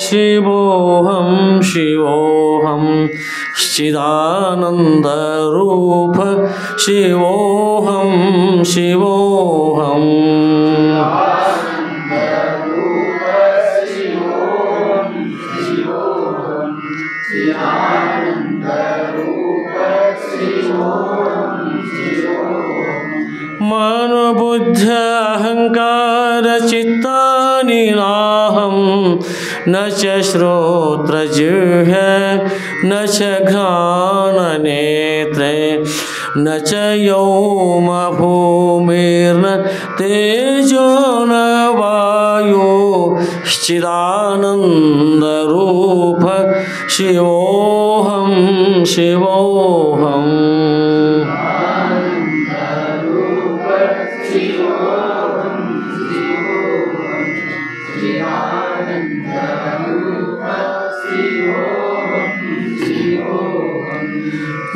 शिवोऽहं शिवोऽहं चिदानन्दरूप शिवोऽहं शिवोऽहं मनोबुद्ध्यहङ्कारचित्तानि नाहं न च श्रोत्रजिह्वे न च घ्राणनेत्रे न च व्योमभूमिर्न तेजो न वायो चिदानन्दरूप शिवोऽहं शिवोऽहम्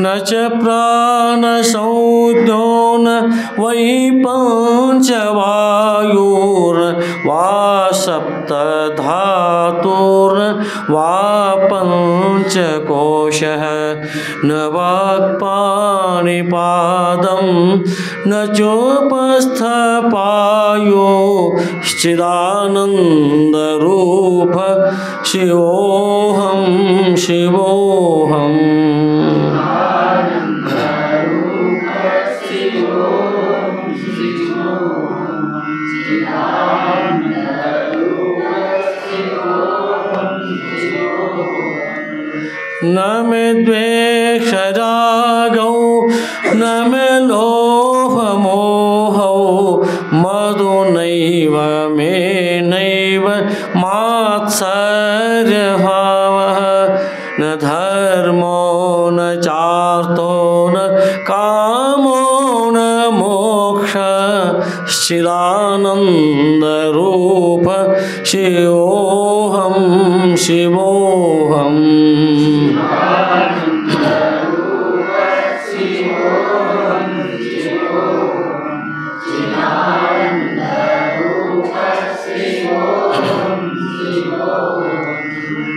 न च प्राणसंज्ञो न वै पञ्चवायुर्वा सप्तधातुर्न वा पञ्चकोशः न वाक्पाणिपादं न चोपस्थपायो चिदानन्दरूप शिवोऽहं शिवोऽहम् न मे द्वेषरागौ न मे लोभमोहौ मदो नैव मे नैव मात्सर्यभावः न धर्मो न चार्थो न कामो न मोक्षः चिदानन्दरूप शिवोऽहं शिवोऽहम्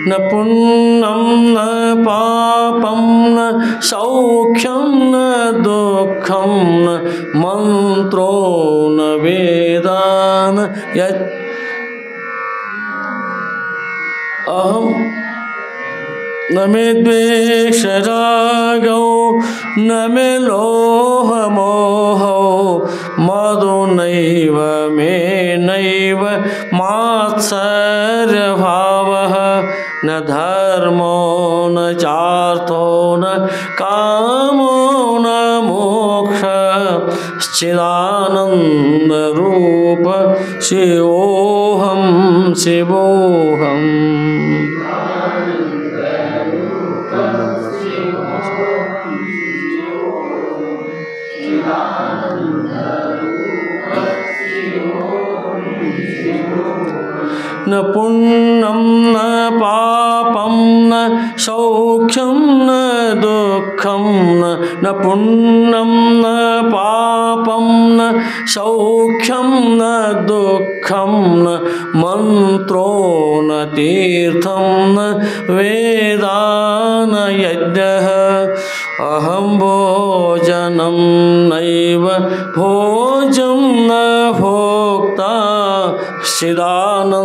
न पुण्यं न पापं न सौख्यं न दुःखं न मन्त्रो न वेदान यत् अहं न मे द्वेषरागौ न मे लोभमोहौ मदो नैव मे नैव मात्सर्यभावः न धर्मो न चार्थो न कामो न मोक्षः चिदानन्दरूप शिवोऽहं शिवोऽहम् न पुण्यं न पापं न सौख्यं न दुःखं न पुण्यं न पापं न सौख्यं न दुःखं न मन्त्रो न तीर्थं न वेदान यज्ञः अहं भोजनं नैव भोजं न भोक्ता चिदानन्दरूप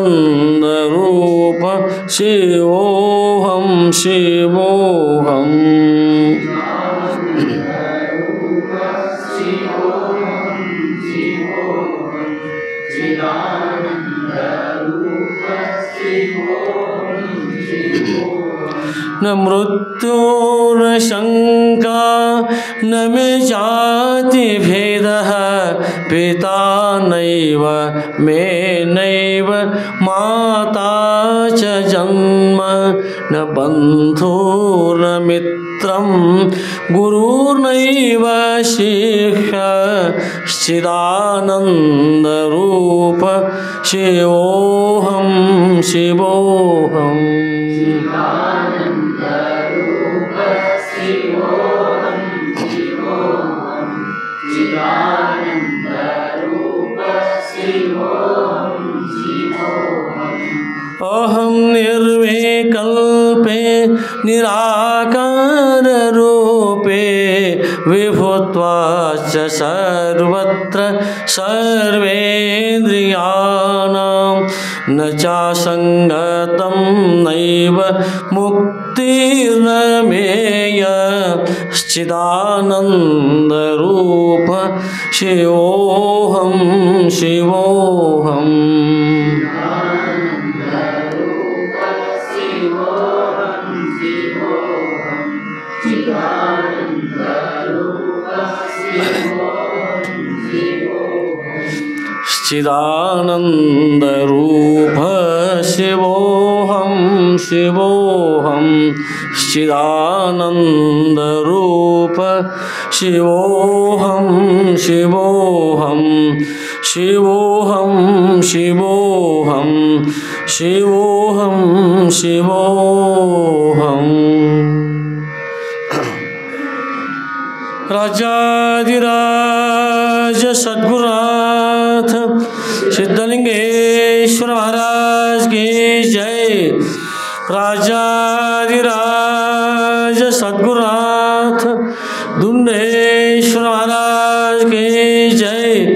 शिवोऽहं शिवोऽहम् न मृत्युर्न शङ्का न मे जातिभेदः पिता नैव मे नैव माता च जन्म न बन्धुर्न मित्रं गुरुर्नैव शिष्यः चिदानन्दरूप शिवोऽहं शिवोऽहम् अहं निर्विकल्पे निराकाररूपे विभुत्वाच्च सर्वत्र सर्वेन्द्रियाणां न चासङ्गतं नैव मुक्तिर्नमेय चिदानन्दरूप शिवोऽहं शिवोऽहम् चिदानन्दरूप शिवोऽहं शिवोऽहं चिदानन्दरूप शिवोऽहं शिवोऽहं शिवोऽहं शिवोऽहं शिवोऽहं शिवोऽहम् राजाधिराज सद्गुरुनाथ सिद्धलिंगेश्वर महाराज की जय। राजाधिराज सद्गुरुनाथ दुंडेश्वर महाराज की जय।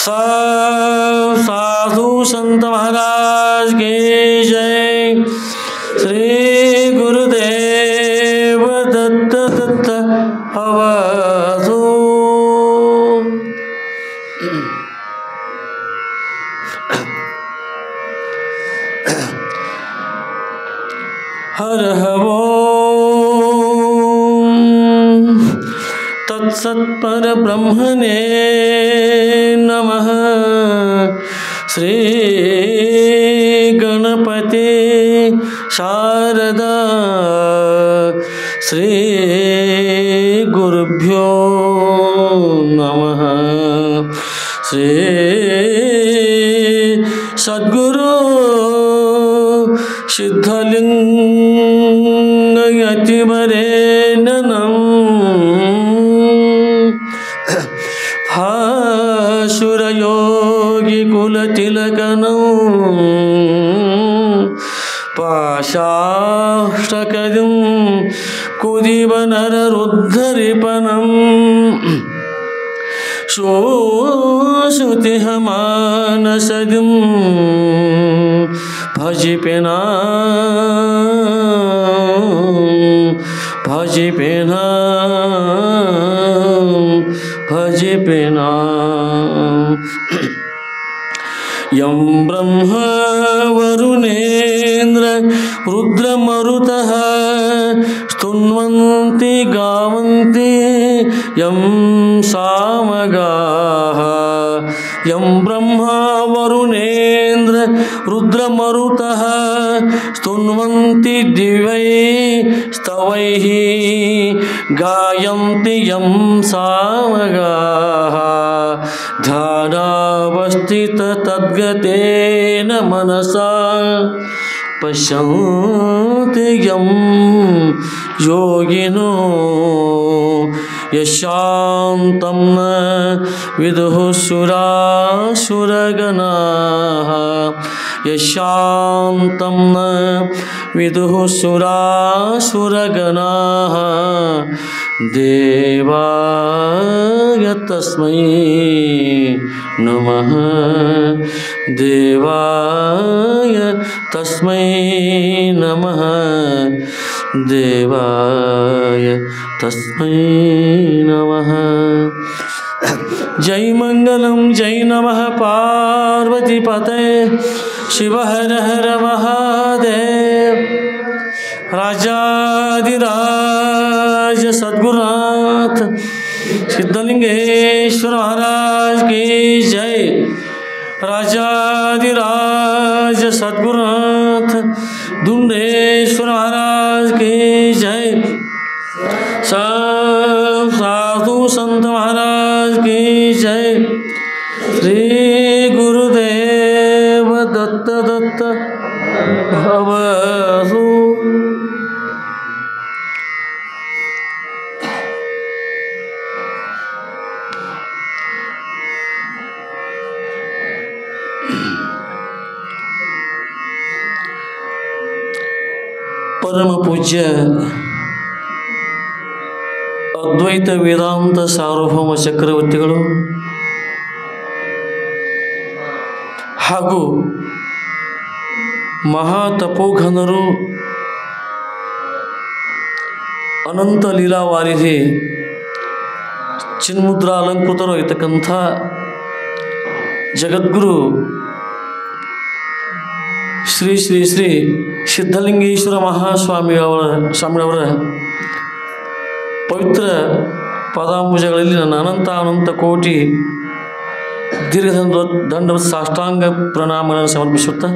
साधु संत महाराज की जय। श्री गुरुदेव दत्त दत्त अवधू। हर ओम तत्सत्पर ब्रह्मणे नमः। श्री गणपति शारदा श्री गुरुभ्यो नमः। श्री सद्गुरु सिद्धलिंग यतिवरेण्यं भासुरयोगी कुलतिलकनं पाशाष्टकं कुदिवनररुद्धरिपनं श्रुतिहमानसदिं भजिपेना भजिपेना भजिपेना। यं ब्रह्म वरुणेन्द्र रुद्रमरुतः स्तुन्वन्ति गावन्ति यं सामगाः। यं ब्रह्मा वरुणेन्द्र रुद्रमरुतः स्तुन्वन्ति दिव्यैः स्तवैः गायन्ति यं सामगाः। ध्यानावस्थित तद्गतेन मनसा पश्यन्ति यं योगिनो यशान्तं न विदुः सुरासुरगणाः। यशान्तं न विदुः सुरासुरगणाः। देवाय तस्मै नमः। देवाय तस्मै नमः। देवाय तस्मै नमः। जय मंगलम जय नमः पार्वतीपते शिव हर हर महादेव। राजाधिराज सद्गुरुनाथ सिद्धलिंगेश्वर महाराज की जय। राजाधिराज सद्गुरुनाथ दुंडेश्वर महाराज की जय। साधु संत महाराज की जय। श्री गुरुदेव दत्त दत्त भवतु। ಪರಮ ಪೂಜ್ಯ ಅದ್ವೈತ ವೇದಾಂತ ಸಾರ್ವಭೌಮ ಚಕ್ರವರ್ತಿಗಳು ಹಾಗೂ ಮಹಾತಪೋಘನರು ಅನಂತ ಲೀಲಾವಾರಿಧಿ ಚಿನ್ಮುದ್ರಾ ಅಲಂಕೃತರು ಇರತಕ್ಕಂಥ ಜಗದ್ಗುರು ಶ್ರೀ ಶ್ರೀ ಶ್ರೀ ಸಿದ್ಧಲಿಂಗೇಶ್ವರ ಸ್ವಾಮಿಯವರ ಪವಿತ್ರ ಪಾದಾಂಬುಜಗಳಲ್ಲಿ ನನ್ನ ಅನಂತ ಕೋಟಿ ದೀರ್ಘ ಸಾಷ್ಟಾಂಗ ಪ್ರಣಾಮಗಳನ್ನು ಸಮರ್ಪಿಸುತ್ತಾ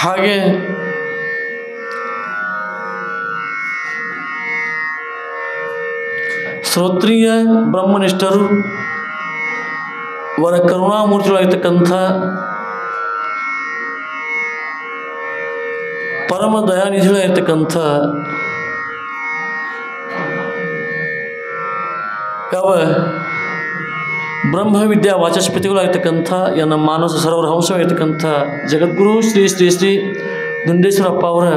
ಹಾಗೆ ಶ್ರೋತ್ರಿಯ ಬ್ರಹ್ಮನಿಷ್ಠರು ಅವರ ಕರುಣಾಮೂರ್ತಿಗಳಾಗಿರ್ತಕ್ಕಂಥ ಪರಮ ದಯಾನಿಧಿಗಳಾಗಿರ್ತಕ್ಕಂಥ ಯಾವ ಬ್ರಹ್ಮವಿದ್ಯಾ ವಾಚಸ್ಪತಿಗಳಾಗಿರ್ತಕ್ಕಂಥ ಎನ್ನ ಮಾನಸ ಸರೋವರ ಹಂಸವಾಗಿರ್ತಕ್ಕಂಥ ಜಗದ್ಗುರು ಶ್ರೀ ಶ್ರೀ ಶ್ರೀ ದುಂಡೇಶ್ವರಪ್ಪ ಅವರ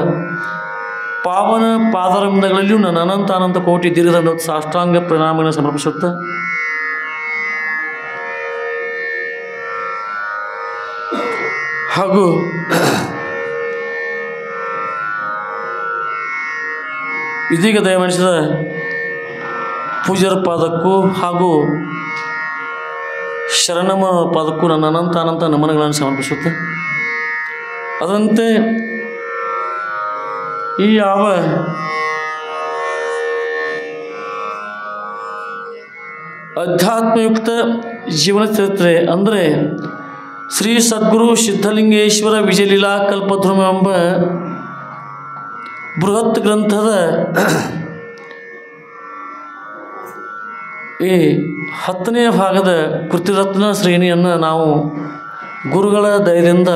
ಪಾವನ ಪಾದಾರವಿಂದಗಳಲ್ಲಿಯೂ ನನ್ನ ಅನಂತ ಕೋಟಿ ದೀರ್ಘ ಸಾಷ್ಟಾಂಗ ಪ್ರಣಾಮಗಳನ್ನು ಸಮರ್ಪಿಸುತ್ತಾ ಹಾಗೂ ಇದೀಗ ದಯಮಾಡಿಸಿದ ಪೂಜ್ಯರ ಪಾದಕ್ಕೂ ಹಾಗೂ ಶರಣಮ್ಮ ಪಾದಕ್ಕೂ ನನ್ನ ಅನಂತ ನಮನಗಳನ್ನು ಸಮರ್ಪಿಸುತ್ತೆ. ಅದರಂತೆ ಈ ಯಾವ ಅಧ್ಯಾತ್ಮಯುಕ್ತ ಜೀವನ ಚರಿತ್ರೆ ಅಂದರೆ ಶ್ರೀ ಸದ್ಗುರು ಸಿದ್ಧಲಿಂಗೇಶ್ವರ ವಿಜಯಲೀಲಾ ಕಲ್ಪದ್ರುಮ ಎಂಬ ಬೃಹತ್ ಗ್ರಂಥದ ಈ 10ನೇ ಭಾಗದ ಕೃತಿರತ್ನ ಶ್ರೇಣಿಯನ್ನು ನಾವು ಗುರುಗಳ ದಯದಿಂದ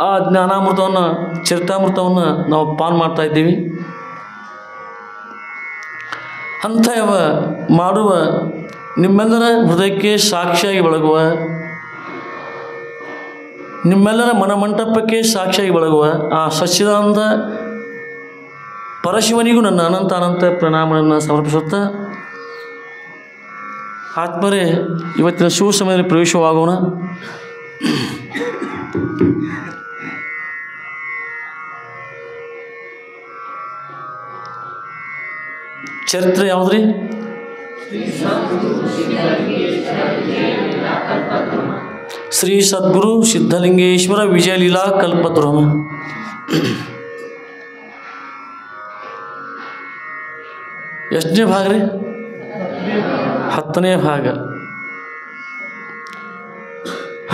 ಆ ಜ್ಞಾನಾಮೃತವನ್ನು ಚರಿತಾಮೃತವನ್ನು ನಾವು ಪಾನ್ ಮಾಡ್ತಾ ಇದ್ದೀವಿ. ಅಂಥ ಮಾಡುವ ನಿಮ್ಮೆಲ್ಲರ ಹೃದಯಕ್ಕೆ ಸಾಕ್ಷಿಯಾಗಿ ಬೆಳಗುವ, ನಿಮ್ಮೆಲ್ಲರ ಮನಮಂಟಪಕ್ಕೆ ಸಾಕ್ಷಿಯಾಗಿ ಬೆಳಗುವ ಆ ಸಚ್ಚಿದಾನಂದ ಪರಶಿವನಿಗೂ ನನ್ನ ಅನಂತ ಪ್ರಣಾಮಗಳನ್ನು ಸಮರ್ಪಿಸುತ್ತಾ ಆತ್ಮರೇ ಇವತ್ತಿನ ಶುಭ ಸಮಯದಲ್ಲಿ ಪ್ರವೇಶವಾಗೋಣ. ಚರಿತ್ರೆ ಯಾವುದ್ರಿ? ಶ್ರೀ ಸದ್ಗುರು ಸಿದ್ಧಲಿಂಗೇಶ್ವರ ವಿಜಯಲೀಲಾ ಕಲ್ಪದ್ರುಮ. ಎಷ್ಟನೇ ಭಾಗ ರೀ? 10ನೇ ಭಾಗ.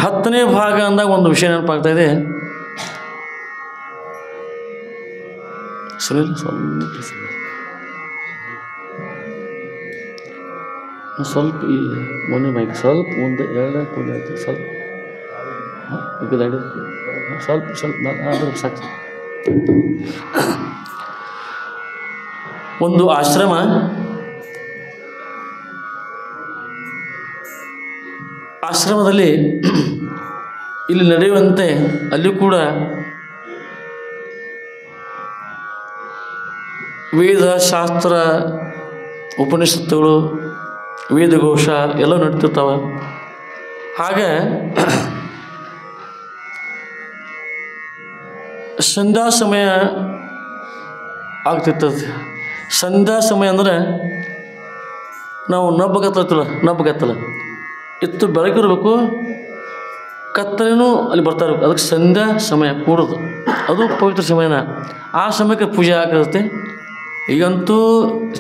10ನೇ ಭಾಗ ಅಂದಾಗ ಒಂದು ವಿಷಯ ನೆನಪಾಗ್ತಾ ಇದೆ. ಸುನೀಲ್ ಸ್ವಲ್ಪ ಈ ಮೊನ್ನೆ ಬೈಕ್ ಸ್ವಲ್ಪ ಮುಂದೆ ಎರಡು ಪೂಜೆ ಆಯ್ತು. ಸ್ವಲ್ಪ ಸಾಕು. ಒಂದು ಆಶ್ರಮ ಆಶ್ರಮದಲ್ಲಿ ಇಲ್ಲಿ ನಡೆಯುವಂತೆ ಅಲ್ಲಿ ಕೂಡ ವೇದ ಶಾಸ್ತ್ರ ಉಪನಿಷತ್ತುಗಳು ವೇದಘೋಷ ಎಲ್ಲ ನಡೀತಿರ್ತಾವೆ. ಹಾಗೆ ಸಂಧ್ಯಾ ಸಮಯ ಆಗ್ತಿರ್ತದೆ. ಸಂಧ್ಯಾ ಸಮಯ ಅಂದರೆ ನಾವು ನಬ್ಬಗತ್ತಲ ಇತ್ತು ಬೆಳಕಿರಬೇಕು, ಕತ್ತಲೇನೂ ಅಲ್ಲಿ ಬರ್ತಾ ಇರಬೇಕು. ಅದಕ್ಕೆ ಸಂಧ್ಯಾ ಸಮಯ ಕೂಡೋದು, ಅದು ಪವಿತ್ರ ಸಮಯನ. ಆ ಸಮಯಕ್ಕೆ ಪೂಜೆ ಆಗಿರುತ್ತೆ. ಈಗಂತೂ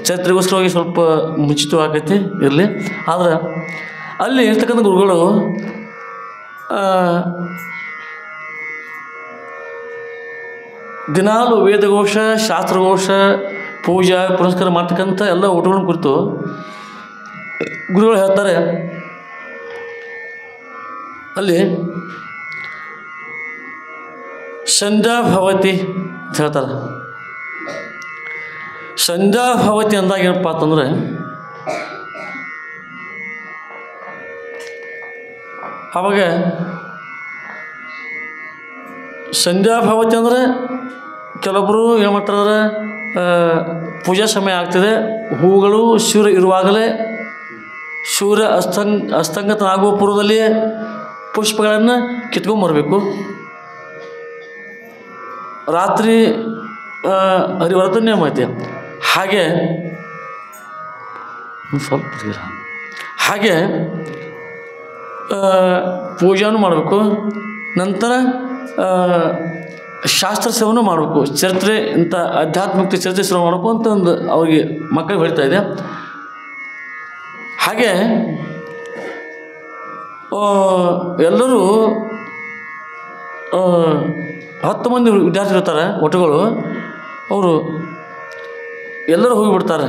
ಚೈತ್ರಿಗೋಸ್ಕರವಾಗಿ ಸ್ವಲ್ಪ ಮುಂಚಿತವಾಗೈತಿ, ಇರಲಿ. ಆದ್ರೆ ಅಲ್ಲಿ ಇರ್ತಕ್ಕಂಥ ಗುರುಗಳು ದಿನಾಲು ವೇದಘೋಷ ಶಾಸ್ತ್ರಘೋಷ ಪೂಜಾ ಪುರಸ್ಕಾರ ಮಾಡ್ತಕ್ಕಂಥ ಎಲ್ಲ ಊಟಗಳನ್ನು ಕುರಿತು ಗುರುಗಳು ಹೇಳ್ತಾರೆ. ಅಲ್ಲಿ ಸಂಧ್ಯಾ ಭವತಿ ಅಂತ ಹೇಳ್ತಾರೆ. ಸಂಧ್ಯಾ ಭವತಿ ಅಂದಾಗ ಏನಪ್ಪ ಅಂತಂದರೆ ಅವಾಗ ಸಂಧ್ಯಾ ಭವತಿ ಅಂದರೆ ಕೆಲವೊಬ್ಬರು ಏನು ಮಾಡ್ತಾರೆ, ಪೂಜಾ ಸಮಯ ಆಗ್ತದೆ, ಹೂಗಳು ಸೂರ್ಯ ಇರುವಾಗಲೇ ಸೂರ್ಯ ಅಸ್ತಂಗತನಾಗುವ ಪೂರ್ವದಲ್ಲಿಯೇ ಪುಷ್ಪಗಳನ್ನು ಕಿತ್ಕೊಂಬರಬೇಕು. ರಾತ್ರಿ ಹರಿವರ್ಧನೆ ಐತೆ. ಹಾಗೆ ಹಾಗೆ ಪೂಜೆನೂ ಮಾಡಬೇಕು. ನಂತರ ಶಾಸ್ತ್ರ ಸೇವನೆ ಮಾಡಬೇಕು. ಚರಿತ್ರೆ ಇಂಥ ಆಧ್ಯಾತ್ಮಿಕ ಚರಿತ್ರೆ ಸೇವೆ ಮಾಡಬೇಕು ಅಂತ ಒಂದು ಅವ್ರಿಗೆ ಮಕ್ಕಳಿಗೆ ಹೇಳ್ತಾ ಇದೆ. ಹಾಗೆ ಎಲ್ಲರೂ 10 ಮಂದಿ ವಿದ್ಯಾರ್ಥಿಗಳು ಇರ್ತಾರೆ, ಒಟ್ಟುಗಳು. ಅವರು ಎಲ್ಲರೂ ಹೋಗಿಬಿಡ್ತಾರೆ.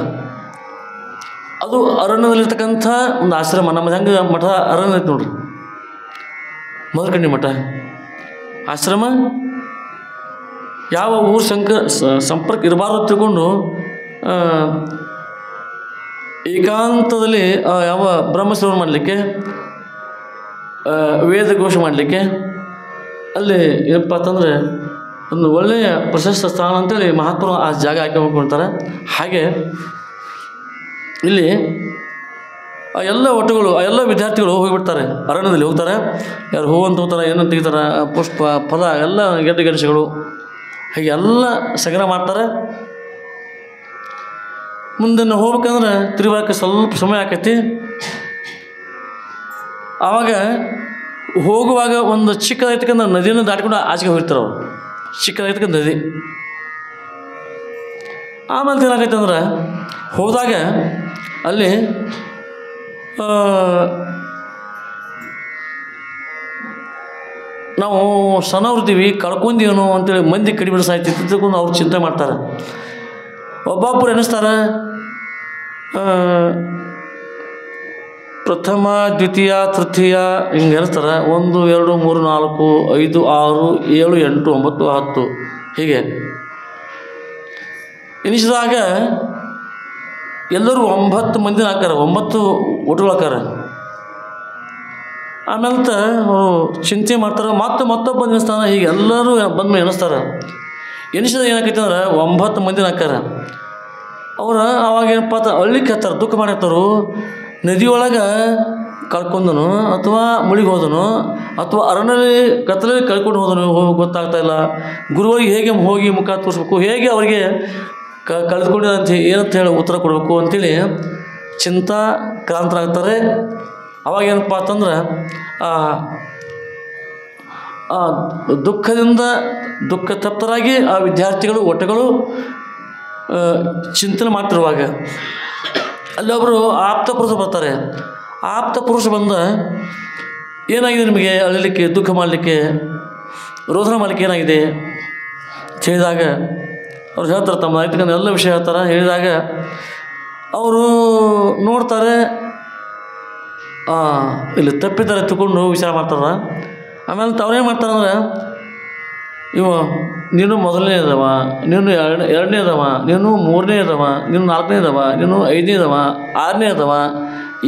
ಅದು ಅರಣ್ಯದಲ್ಲಿರ್ತಕ್ಕಂಥ ಒಂದು ಆಶ್ರಮ. ನಮ್ಮ ಹೆಂಗೆ ಮಠ ಅರಣ್ಯ ಐತೆ ನೋಡ್ರಿ, ಮದಕಂಡಿ ಮಠ ಆಶ್ರಮ. ಯಾವ ಊರು ಸಂಪರ್ಕ ಇರಬಾರ್ದು ತಿಳ್ಕೊಂಡು ಏಕಾಂತದಲ್ಲಿ ಯಾವ ಬ್ರಹ್ಮಶ್ರವಣ ಮಾಡಲಿಕ್ಕೆ, ವೇದ ಘೋಷ ಮಾಡಲಿಕ್ಕೆ ಅಲ್ಲಿ ಏನಪ್ಪ ಅಂತಂದರೆ ಒಂದು ಒಳ್ಳೆಯ ಪ್ರಶಸ್ತ ಸ್ಥಾನ ಅಂತೇಳಿ ಮಹಾತ್ಮರು ಆ ಜಾಗ ಆಯ್ಕೆ ಮಾಡ್ಕೊಳ್ತಾರೆ. ಹಾಗೆ ಇಲ್ಲಿ ಆ ಎಲ್ಲ ಒಟ್ಟುಗಳು, ಆ ಎಲ್ಲ ವಿದ್ಯಾರ್ಥಿಗಳು ಹೋಗಿಬಿಡ್ತಾರೆ, ಅರಣ್ಯದಲ್ಲಿ ಹೋಗ್ತಾರೆ. ಯಾರು ಹೂವು ಅಂತ ಹೋಗ್ತಾರೆ, ಏನಂತ ತೆಗಿತಾರೆ, ಪುಷ್ಪ ಫಲ ಎಲ್ಲ ಗೆಡ್ಡೆ ಗೆಣಸುಗಳು ಹಾಗೆ ಎಲ್ಲ ಸಂಗ್ರಹ ಮಾಡ್ತಾರೆ. ಮುಂದೆ ನಾವು ಹೋಗ್ಬೇಕಂದ್ರೆ ತಿರುಗಾಕೆ ಸ್ವಲ್ಪ ಸಮಯ ಆಕೈತಿ. ಆವಾಗ ಹೋಗುವಾಗ ಒಂದು ಚಿಕ್ಕದಾಯ್ತಕ್ಕಂಥ ನದಿಯನ್ನು ದಾಟ್ಕೊಂಡು ಆಚೆಗೆ ಹೋಗ್ತಾರೆ ಅವರು, ಚಿಕ್ಕದಾಯ್ತಕ್ಕಂಥ ನದಿ. ಆಮೇಲೆ ಏನಾಗೈತೆ ಅಂದ್ರೆ ಹೋದಾಗ ಅಲ್ಲಿ ನಾವು ಸಣ್ಣವ್ರಿದ್ದೀವಿ, ಕಳ್ಕೊಂಡೀವನು ಅಂತೇಳಿ ಮಂದಿ ಕಡಿಮೆ ಸಾಯ್ತಿತ್ತು ತಿಳ್ಕೊಂಡು ಅವ್ರು ಚಿಂತೆ ಮಾಡ್ತಾರೆ. ಒಬ್ಬೊಬ್ಬರು ಎನಿಸ್ತಾರೆ, ಪ್ರಥಮ ದ್ವಿತೀಯ ತೃತೀಯ ಹಿಂಗೆ ಎನಿಸ್ತಾರೆ. 1 2 3 4 5 6 7 8 9 10 ಹೀಗೆ ಎನಿಸಿದಾಗ ಎಲ್ಲರೂ 9 ಮಂದಿನ ಹಾಕಾರ, 9 ಒಟ್ಟುಗಳು ಹಾಕಾರ. ಆಮೇಲೆ ಅವರು ಚಿಂತೆ ಮಾಡ್ತಾರೆ, ಮತ್ತೊಬ್ಬ ಎನಿಸ್ತಾನೆ. ಹೀಗೆ ಎಲ್ಲರೂ ಬಂದ್ಮೇಲೆ ಎನಿಸ್ತಾರೆ. ಎನಿಸಿದಾಗ ಏನಾಕೈತೆ ಅಂದ್ರೆ 9 ಮಂದಿನ ಹಾಕಾರ. ಅವ್ರು ಅವಾಗ ಏನಪ್ಪ ಅಂತ ಅಳ್ಳಿಕ್ಕೆ ಹತ್ತಾರೆ, ದುಃಖ ಮಾಡಿರ್ತಾರು. ನದಿಯೊಳಗೆ ಕಳ್ಕೊಂಡನು ಅಥವಾ ಮುಳುಗಿ ಹೋದನು ಅಥವಾ ಅರಣ್ಯದಲ್ಲಿ ಕತ್ತಲಲ್ಲಿ ಕಳ್ಕೊಂಡು ಹೋದನು, ಗೊತ್ತಾಗ್ತಾಯಿಲ್ಲ. ಗುರುವರಿಗೆ ಹೇಗೆ ಹೋಗಿ ಮುಖ ತೋರಿಸ್ಬೇಕು, ಹೇಗೆ ಅವರಿಗೆ ಕಳೆದುಕೊಂಡಿದಂತ ಏನಂತ ಹೇಳಿ ಉತ್ತರ ಕೊಡಬೇಕು ಅಂಥೇಳಿ ಚಿಂತಾಕ್ರಾಂತರಾಗ್ತಾರೆ. ಅವಾಗೇನಪ್ಪ ಅಂತಂದ್ರೆ ದುಃಖದಿಂದ ದುಃಖ ತಪ್ತರಾಗಿ ಆ ವಿದ್ಯಾರ್ಥಿಗಳು ಒಟ್ಟುಗಳು ಚಿಂತನೆ ಮಾಡ್ತಿರುವಾಗ ಅಲ್ಲೊಬ್ಬರು ಆಪ್ತ ಪುರುಷ ಬರ್ತಾರೆ. ಆಪ್ತ ಪುರುಷ ಬಂದ, ಏನಾಗಿದೆ ನಿಮಗೆ ಅಳಲಿಕ್ಕೆ, ದುಃಖ ಮಾಡಲಿಕ್ಕೆ, ರೋದನ ಮಾಡಲಿಕ್ಕೆ ಏನಾಗಿದೆ ಹೇಳಿದಾಗ ಅವ್ರು ಹೇಳ್ತಾರೆ, ತಮ್ಮ ಆಯ್ತಕ್ಕಂಥ ಎಲ್ಲ ವಿಷಯ ಹೇಳ್ತಾರೆ. ಹೇಳಿದಾಗ ಅವರು ನೋಡ್ತಾರೆ, ಇಲ್ಲಿ ತಪ್ಪಿದ್ದಾರೆ ತಿಳ್ಕೊಂಡು ವಿಚಾರ ಮಾಡ್ತಾರೆ. ಆಮೇಲೆ ಅವ್ರೇನು ಮಾಡ್ತಾರೆ ಅಂದ್ರೆ, ನೀನು ಮೊದಲನೇದವ, ನೀನು ಎರಡನೇದವ, ನೀನು ಮೂರನೇದವ, ನೀನು ನಾಲ್ಕನೇದವ, ನೀನು 5ನೇದವ, 6ನೇದವ,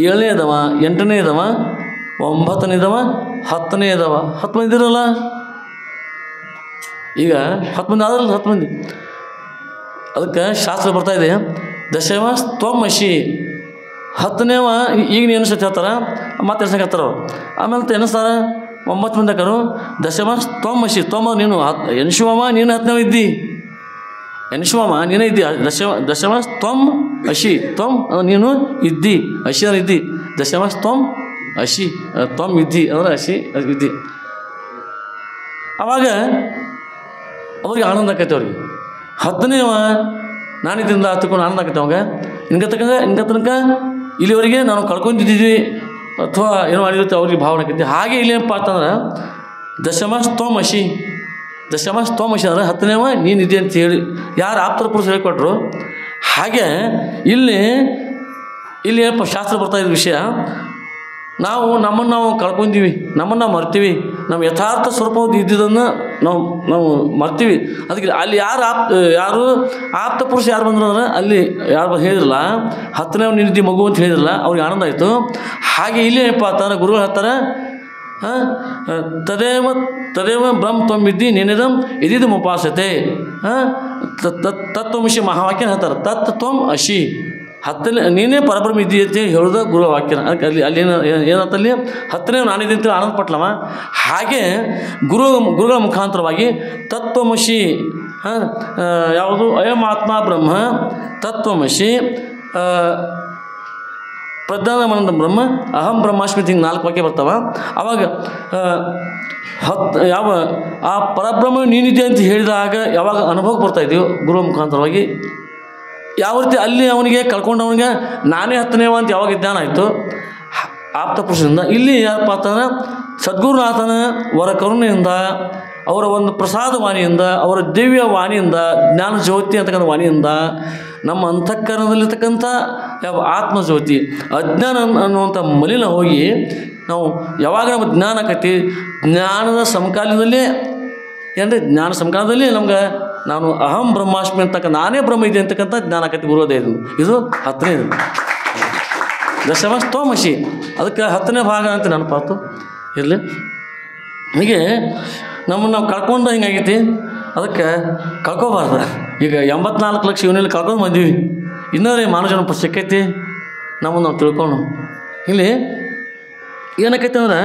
7ನೇದವ, 8ನೇದವ, 9ನೇದವ, 10ನೇದವ. 10 ಮಂದಿ ಇರಲ್ಲ. ಈಗ 10 ಮಂದಿ ಆದ್ರಲ್ಲ, 10 ಮಂದಿ. ಅದಕ್ಕೆ ಶಾಸ್ತ್ರ ಬರ್ತಾಯಿದೆ, ದಶಮ ತ್ವಮಸಿ. 10ನೇವ ಈಗ ನೀನು ಎನಿಸತ್ತೆ ಹೇಳ್ತಾರೆ, ಮತ್ತೆ ಎನ್ಸಕ್ಕೆ ಹೇಳ್ತಾರೆ ಅವ್ರು. ಆಮೇಲೆ ಎನಿಸ್ತಾರೆ 9 ಮಂದಿ ಹಾಕರು. ದಶಮ ತ್ವಮಸಿ, ನೀನು ಎನಿಸುವಮ್ಮ, ನೀನು 10ನೇವ ಇದ್ದಿ, ಎನಿಸುವಮ್ಮ ನೀನೇ ಇದ್ದಿ. ದಶಮ ತ್ವಂ ಅಶಿ, ತ್ವಂ ನೀನು ಇದ್ದಿ, ಅಶಿ ಅಂದ್ರೆ ಇದ್ದಿ. ದಶಮ ತ್ವಂ ಅಶಿ, ತ್ವಂ ಇದ್ದಿ ಅಂದ್ರೆ ಅಶಿ ಇದ್ದಿ. ಆವಾಗ ಅವ್ರಿಗೆ ಆನಂದ ಆಕೈತೆ. ಅವ್ರಿಗೆ 10ನೇವ ನಾನಿದ್ದಿಂದ ಹತ್ಕೊಂಡು ಆನಂದ ಆಕೈತೆ. ಅವಾಗ ಹಿಂಗೆ ತನಕ ಇಲ್ಲಿವರೆಗೆ ನಾವು ಕಳ್ಕೊಂಡಿದ್ದೀವಿ ಅಥವಾ ಏನೋ ಮಾಡಿರುತ್ತೆ ಅವ್ರಿಗೆ ಭಾವನೆ ಆಕೈತಿ. ಹಾಗೆ ಇಲ್ಲಿ ಏನಪ್ಪ ಅಂತಂದ್ರೆ ದಶಮ ಸ್ತೋಮಶಿ, ದಶಮ ಸ್ತೋಮಶಿ ಅಂದರೆ 10ನೇವ ನೀನಿದೆ ಅಂತ ಹೇಳಿ ಯಾರು ಆಪ್ತರ ಪುರುಷ ಹೇಳಿಕೊಟ್ರು. ಹಾಗೆ ಇಲ್ಲಿ ಏನಪ್ಪ ಶಾಸ್ತ್ರ ಬರ್ತಾಯಿದ್ದ ವಿಷಯ, ನಮ್ಮನ್ನು ಕಳ್ಕೊಂತೀವಿ, ನಮ್ಮನ್ನು ಮರ್ತೀವಿ, ನಮ್ಮ ಯಥಾರ್ಥ ಸ್ವರೂಪ ಇದ್ದಿದ್ದನ್ನು ನಾವು ಮರ್ತೀವಿ. ಅದಕ್ಕೆ ಅಲ್ಲಿ ಯಾರು ಆಪ್ತ ಪುರುಷ ಯಾರು ಬಂದ್ರು ಅಂದ್ರೆ ಅಲ್ಲಿ ಯಾರು ಹೇಳಿದ್ರಲ್ಲ, 10ನೇವ ನಿಧಿ ಮಗು ಅಂತ ಹೇಳಿದ್ರಲ್ಲ, ಅವ್ರಿಗೆ ಆನಂದ ಆಯಿತು. ಹಾಗೆ ಇಲ್ಲಿ ಏನಪ್ಪ ಅಂತಾರೆ, ಗುರುಗಳು ಹೇಳ್ತಾರೆ, ತದೇವ ತದೇವ ಬ್ರಹ್ಮ ತ್ವಮಿದ್ದಿ ನಿನಿದಂ ಇದಿದು ಮುಪಾಸತೆ ತತ್ವಮಶಿ ಮಹಾವಾಕ್ಯನ ಹೇಳ್ತಾರೆ. ತತ್ ತ್ವಂ ಅಶಿ ಹತ್ತನೇ ನೀನೇ ಪರಬ್ರಹ್ಮ ಇದ್ದಿ ಅಂತ ಹೇಳೋದು ಗುರು ವಾಕ್ಯನ. ಅದಕ್ಕೆ ಅಲ್ಲಿ ಏನಂತಲ್ಲಿ ಹತ್ತನೇ ನಾನಿದೆ ಅಂತೇಳಿ ಆನಂದ ಪಟ್ಲವ. ಹಾಗೆ ಗುರುಗಳ ಮುಖಾಂತರವಾಗಿ ತತ್ವಮಶಿ ಯಾವುದು ಅಯಮಾತ್ಮ ಬ್ರಹ್ಮ ತತ್ವಮಶಿ ಪ್ರಜ್ಞಾನಮಾನಂದ ಬ್ರಹ್ಮ ಅಹಂ ಬ್ರಹ್ಮಾಸ್ಮಿ ಹಿಂಗೆ 4 ವಾಕ್ಯ ಬರ್ತಾವ. ಆವಾಗ ಯಾವ ಆ ಪರಬ್ರಹ್ಮ ನೀನಿದೆ ಅಂತ ಹೇಳಿದಾಗ ಯಾವಾಗ ಅನುಭವಕ್ಕೆ ಬರ್ತಾಯಿದ್ದೀವಿ ಗುರುಗಳ ಮುಖಾಂತರವಾಗಿ, ಯಾವ ರೀತಿ ಅಲ್ಲಿ ಅವನಿಗೆ ಕಳ್ಕೊಂಡವನಿಗೆ ನಾನೇ ಹತ್ತನೇವ ಅಂತ ಯಾವಾಗ ಜ್ಞಾನ ಆಯಿತು ಆಪ್ತ ಪುರುಷದಿಂದ. ಇಲ್ಲಿ ಯಾರಪ್ಪ ಅಂತಂದ್ರೆ ಸದ್ಗುರುನಾಥನ ವರ ಕರುಣೆಯಿಂದ, ಅವರ ಒಂದು ಪ್ರಸಾದ ವಾಣಿಯಿಂದ, ಅವರ ದಿವ್ಯ ವಾಣಿಯಿಂದ, ಜ್ಞಾನ ಜ್ಯೋತಿ ಅಂತಕ್ಕಂಥ ವಾಣಿಯಿಂದ ನಮ್ಮ ಅಂತಃಕರಣದಲ್ಲಿರ್ತಕ್ಕಂಥ ಯಾವ ಆತ್ಮಜ್ಯೋತಿ ಅಜ್ಞಾನ ಅನ್ನುವಂಥ ಮಲಿನ ಹೋಗಿ ನಾವು ಯಾವಾಗ ನಮ್ಮ ಜ್ಞಾನ ಆಕೈತಿ, ಜ್ಞಾನದ ಸಮಕಾಲೀನದಲ್ಲೇ ಏನ್ರಿ ಜ್ಞಾನ ಸಮಕಾಲದಲ್ಲಿ ನಮ್ಗೆ ನಾನು ಅಹಂ ಬ್ರಹ್ಮಾಸ್ಮಿ ಅಂತಕ್ಕ ನಾನೇ ಬ್ರಹ್ಮ ಇದೆ ಅಂತಕ್ಕಂಥ ಜ್ಞಾನ ಆಕೈತಿ ಗುರುದೇ. ಇದು 10ನೇದು ದಶಮಸ್ತೋಮಶಿ. ಅದಕ್ಕೆ 10ನೇ ಭಾಗ ಅಂತ ನೆನಪಾತು ಇರಲಿ. ಹೀಗೆ ನಮ್ಮನ್ನು ನಾವು ಕಳ್ಕೊಂಡು ಹಿಂಗಾಗೈತಿ, ಅದಕ್ಕೆ ಕಳ್ಕೊಬಾರ್ದು. ಈಗ 84 ಲಕ್ಷ ಇವನಲ್ಲಿ ಕಳ್ಕೊಂಡು ಬಂದೀವಿ, ಇನ್ನೂ ಮಾನವಜನ ಸಿಕ್ಕೈತಿ ನಮ್ಮನ್ನು ನಾವು ತಿಳ್ಕೊಂಡು. ಇಲ್ಲಿ ಏನಕ್ಕೈತಿ ಅಂದ್ರೆ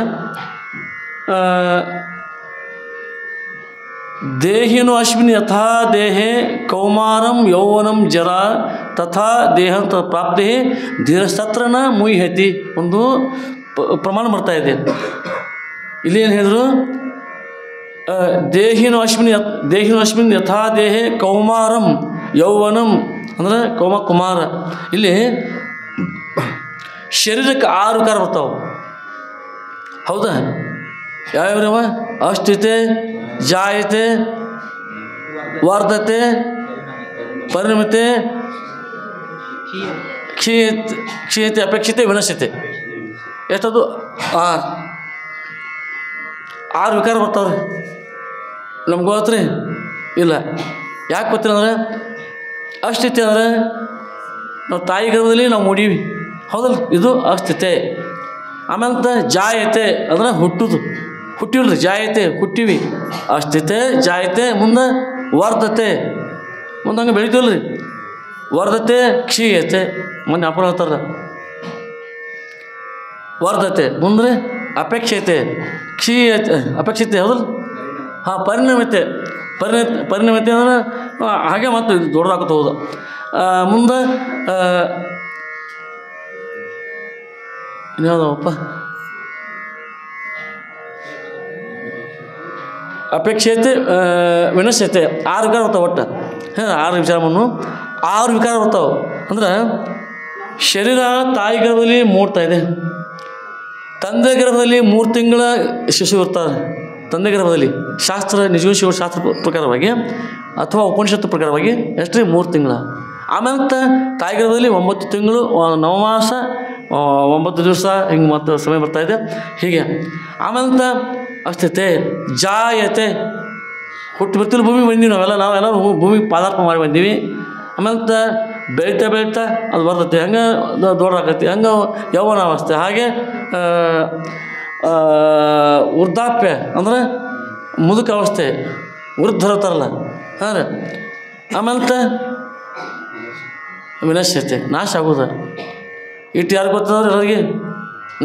ದೇಹಿನು ಅಶ್ವಿನಿ ಯಥಾ ದೇಹೇ ಕೌಮಾರಂ ಯೌವನಂ ಜರ ತಥಾ ದೇಹಂತ ಪ್ರಾಪ್ತಿ ಧೀರಸತ್ರನ ಮುಯ್ಯತಿ ಒಂದು ಪ್ರಮಾಣ ಬರ್ತಾಯಿದೆ. ಇಲ್ಲಿ ಏನು ಹೇಳಿದ್ರು, ದೇಹಿನು ಅಶ್ವಿನಿ ಯಥಾ ದೇಹೇ ಕೌಮಾರಂ ಯೌವನಂ ಅಂದರೆ ಕುಮಾರ. ಇಲ್ಲಿ ಶರೀರಕ್ಕೆ 6 ವಿಕಾರ ಬರ್ತಾವೆ. ಹೌದಾ? ಯಾವ್ಯಾವ? ಅಸ್ಥಿತೆ, ಜಾಯತೆ, ವರ್ಧತೆ, ಪರಿಣಮತೆ, ಕ್ಷೀಯತೆ, ಅಪೇಕ್ಷತೆ, ವಿನಶ್ಯತೆ. ಎಷ್ಟದು? 6 ವಿಕಾರ ಬರ್ತಾವ್ರಿ. ನಮ್ಗೆ ಗೊತ್ತ್ರಿ? ಇಲ್ಲ. ಯಾಕೆ ಗೊತ್ತಿಲ್ಲ ಅಂದರೆ ಅಸ್ಥಿತೆ ಅಂದರೆ ನಾವು ತಾಯಿ ಗರ್ಭದಲ್ಲಿ ನಾವು ಮೂಡೀವಿ, ಹೌದಲ್ಲ? ಇದು ಅಸ್ಥಿತೆ. ಆಮೇಲೆ ಜಾಯತೆ ಅಂದರೆ ಹುಟ್ಟಿಲ್ರಿ, ಜಾಯತೆ ಹುಟ್ಟಿವಿ. ಅಸ್ಥಿತೆ, ಜಾಯತೆ, ಮುಂದೆ ವರ್ಧತೆ, ಮುಂದೆ ಹಂಗೆ ಬೆಳಿತೀವಲ್ರಿ. ವರ್ಧತೆ, ಕ್ಷೀಯತೆ, ಮೊನ್ನೆ ಅಪರ ಹೇಳ್ತಾರ ವರ್ಧತೆ. ಮುಂದೆ ಅಪೇಕ್ಷತೆ, ಕ್ಷೀಯತೆ, ಅಪೇಕ್ಷತೆ, ಹೌದಲ್ಲ? ಪರಿಣಮತೆ. ಪರಿಣಮತೆ ಅಂದ್ರೆ ಹಾಗೆ ಮತ್ತು ದೊಡ್ಡದಾಗುತ್ತೆ. ಹೌದು. ಮುಂದೆ ಇನ್ಯಾವುದಪ್ಪ? ಅಪೇಕ್ಷತೆ, ವಿನಶ್ಯತೆ. 6 ವಿಕಾರ ಬರ್ತಾವೆ ಒಟ್ಟು. 6 ವಿಚಾರವನ್ನು 6 ವಿಕಾರ ಬರ್ತಾವೆ. ಅಂದ್ರೆ ಶರೀರ ತಾಯಿ ಗರ್ಭದಲ್ಲಿ ಮೂಡ್ತಾಯಿದೆ, ತಂದೆ ಗರ್ಭದಲ್ಲಿ 3 ತಿಂಗಳ ಶಿಶು ಇರ್ತಾರೆ. ತಂದೆ ಗರ್ಭದಲ್ಲಿ ಶಾಸ್ತ್ರ ನಿಜ ಶಾಸ್ತ್ರ ಪ್ರಕಾರವಾಗಿ ಅಥವಾ ಉಪನಿಷತ್ತು ಪ್ರಕಾರವಾಗಿ ಎಷ್ಟೇ 3 ತಿಂಗಳ. ಆಮೇಲೆ ತಾಯಿ ಗರ್ಭದಲ್ಲಿ 9 ತಿಂಗಳು, 9 ಮಾಸ, 9 ದಿವಸ ಹಿಂಗೆ ಮತ್ತು ಸಮಯ ಬರ್ತಾಯಿದೆ. ಹೀಗೆ ಆಮೇಲೆ ಅಸ್ಥಿತೆ, ಜಾಯತೆ, ಹುಟ್ಟು ಬರ್ತಿಲ್ಲ ಭೂಮಿಗೆ ಬಂದೀವಿ ನಾವೆಲ್ಲರೂ ಭೂಮಿಗೆ ಪಾದಾರ್ಪಣೆ ಮಾಡಿ ಬಂದೀವಿ. ಆಮೇಲೆ ಬೆಳೀತಾ ಅದು ಬರ್ತೈತಿ, ಹಂಗೆ ದೊಡ್ಡದಾಕೈತಿ, ಹಂಗೆ ಯೌವನಾವಸ್ಥೆ. ಹಾಗೆ ವೃದ್ಧಾಪ್ಯ ಅಂದರೆ ಮುದುಕಾವಸ್ಥೆ, ವೃದ್ಧರತಾರಲ್ಲ. ಹಾಂ ರೀ. ಆಮೇಲೆ ವಿನಶ್ಯತೆ, ನಾಶ ಆಗೋದು. ಇಟ್ಟು ಯಾರು ಗೊತ್ತದವ್ರಿ ಎಲ್ಲರಿಗೆ?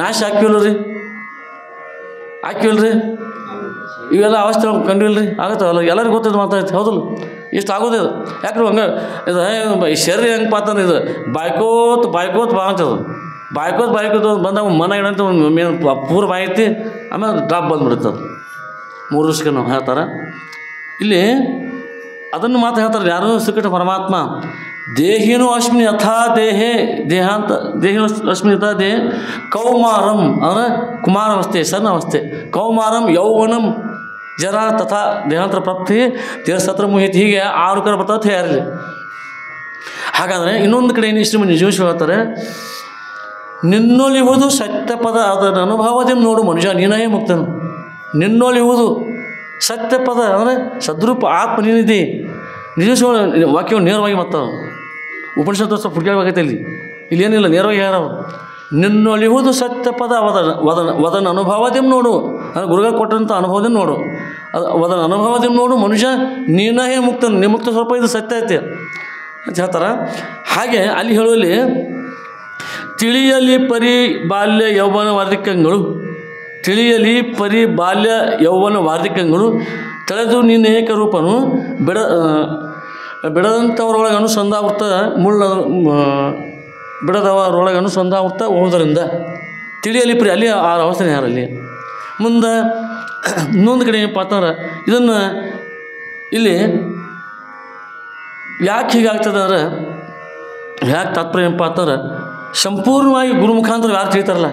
ನಾಶ ಹಾಕಿವಲ್ರಿ, ಇವೆಲ್ಲ ಅವಸ್ಥೆ ಕಂಡಿಲ್ರಿ, ಆಗತ್ತವಲ್ಲ, ಎಲ್ಲರಿಗೂ ಗೊತ್ತಿದ್ದು ಮಾತಾಡ್ತಿ, ಹೌದಲ್ಲ? ಇಷ್ಟು ಆಗೋದೇ ಅದು. ಯಾಕ್ರಿ ಹಂಗೆ ಇದು ಶರೀರ ಹೆಂಗೆ ಅಂತಂದ್ರೆ ಇದು ಬಾಯ್ಕೋತ್ ಬಾಂತದು. ಬಾಯ್ಕೋತ್ ಬಂದಾಗ ಮನ ಏನಂತ ಮೇನ್ ಪೂರ ಬಾಯ್ತಿ, ಆಮೇಲೆ ಡ್ರಾಪ್ ಬಂದುಬಿಡುತ್ತದು. 3 ವರ್ಷಕ್ಕೆ ನಾವು ಹೇಳ್ತಾರೆ. ಇಲ್ಲಿ ಅದನ್ನು ಮಾತು ಹೇಳ್ತಾರೆ ಯಾರು? ಶ್ರೀಕೃಷ್ಣ ಪರಮಾತ್ಮ. ದೇಹಿನೂ ಅಶ್ವಿನಿ ಯಥಾ ದೇಹೇ ದೇಹಾಂತ ದೇಹಿನೂ ಅಶ್ವಿನಿ ಯಥಾ ದೇಹ ಕೌಮಾರಂ ಅಂದರೆ ಕುಮಾರಾವಸ್ಥೆ, ಸಣ್ಣ ಅವಸ್ಥೆ. ಕೌಮಾರಂ ಯೌವನಂ ಜರ ತಥಾ ದೇಹಾಂತರ ಪ್ರಾಪ್ತಿ ತೀರಸತ್ರ ಮುಹಿತಿ. ಹೀಗೆ 6 ವಿಕಾರ ಬರ್ತಾವೆ ಯಾರಲ್ಲಿ. ಹಾಗಾದರೆ ಇನ್ನೊಂದು ಕಡೆ ಇಷ್ಟು ನಿಜವಶ ಹೇಳ್ತಾರೆ, ನಿನ್ನೊಲಿಯುವುದು ಸತ್ಯಪದ ಅದರ ಅನುಭವದಿಂದ ನೋಡು ಮನುಷ್ಯ ನೀನೇ ಮುಕ್ತನು. ನಿನ್ನೊಲಿಯುವುದು ಸತ್ಯಪದ ಅಂದರೆ ಸದ್ರೂಪ ಆತ್ಮ ನೀನಿದೆ. ನಿಜ ವಾಕ್ಯವು ನೇರವಾಗಿ ಮತ್ತು ಉಪನಿಷತ್ತು ಸ್ವಲ್ಪ ಹುಡುಕಾಗೈತೆ. ಇಲ್ಲೇನಿಲ್ಲ, ನೇರವಾಗಿ ಯಾರು ನಿನ್ನೊಲಿಯುವುದು ಸತ್ಯಪದ ವದನ ಅನುಭವದಿಂದ ನೋಡು ಅಂದರೆ ಗುರುಗಳು ಕೊಟ್ಟಂಥ ಅನುಭವದಿಂದ ನೋಡು, ಅದರ ಅನುಭವದಿಂದ ನೋಡು ಮನುಷ್ಯ ನೀನೇ ಮುಕ್ತ, ನಿಮುಕ್ತ ಸ್ವಲ್ಪ ಇದು ಸತ್ಯ ಐತೆ ಅಂತ ಹೇಳ್ತಾರೆ. ಹಾಗೆ ಅಲ್ಲಿ ಹೇಳುವಲ್ಲಿ ತಿಳಿಯಲಿ ಪರಿ ಬಾಲ್ಯ ಯೌವನ ವಾರ್ಧಿಕಗಳು, ತಿಳಿಯಲಿ ಪರಿ ಬಾಲ್ಯ ಯೌವನ ವಾರ್ಧಿಕಗಳು, ತಳೆದು ನೀನು ಏಕರೂಪನು ಬಿಡದಂಥವ್ರೊಳಗೆ ಅನುಸಂಧಾವೃತ ಬಿಡದವರೊಳಗೆ ಅನುಸಂಧಾವೃತ ಹೋಗೋದರಿಂದ ತಿಳಿಯಲಿ ಪರಿ ಅಲ್ಲಿ ಆ ಅವಸ್ಥೆ ಯಾರಲ್ಲಿ. ಮುಂದೆ ಇನ್ನೊಂದು ಕಡೆ ಏನಪ್ಪ ಅಂತಂದ್ರೆ ಇದನ್ನು ಇಲ್ಲಿ ಯಾಕೆ ಹೀಗಾಗ್ತದೆ ಅಂದ್ರೆ, ಯಾಕೆ ತಾತ್ಪರ್ಯ ಏನಪ್ಪ ಅಂತಂದ್ರೆ ಸಂಪೂರ್ಣವಾಗಿ ಗುರು ಮುಖಾಂತರ ಯಾರು ತಿಳಿತಾರಲ್ಲ,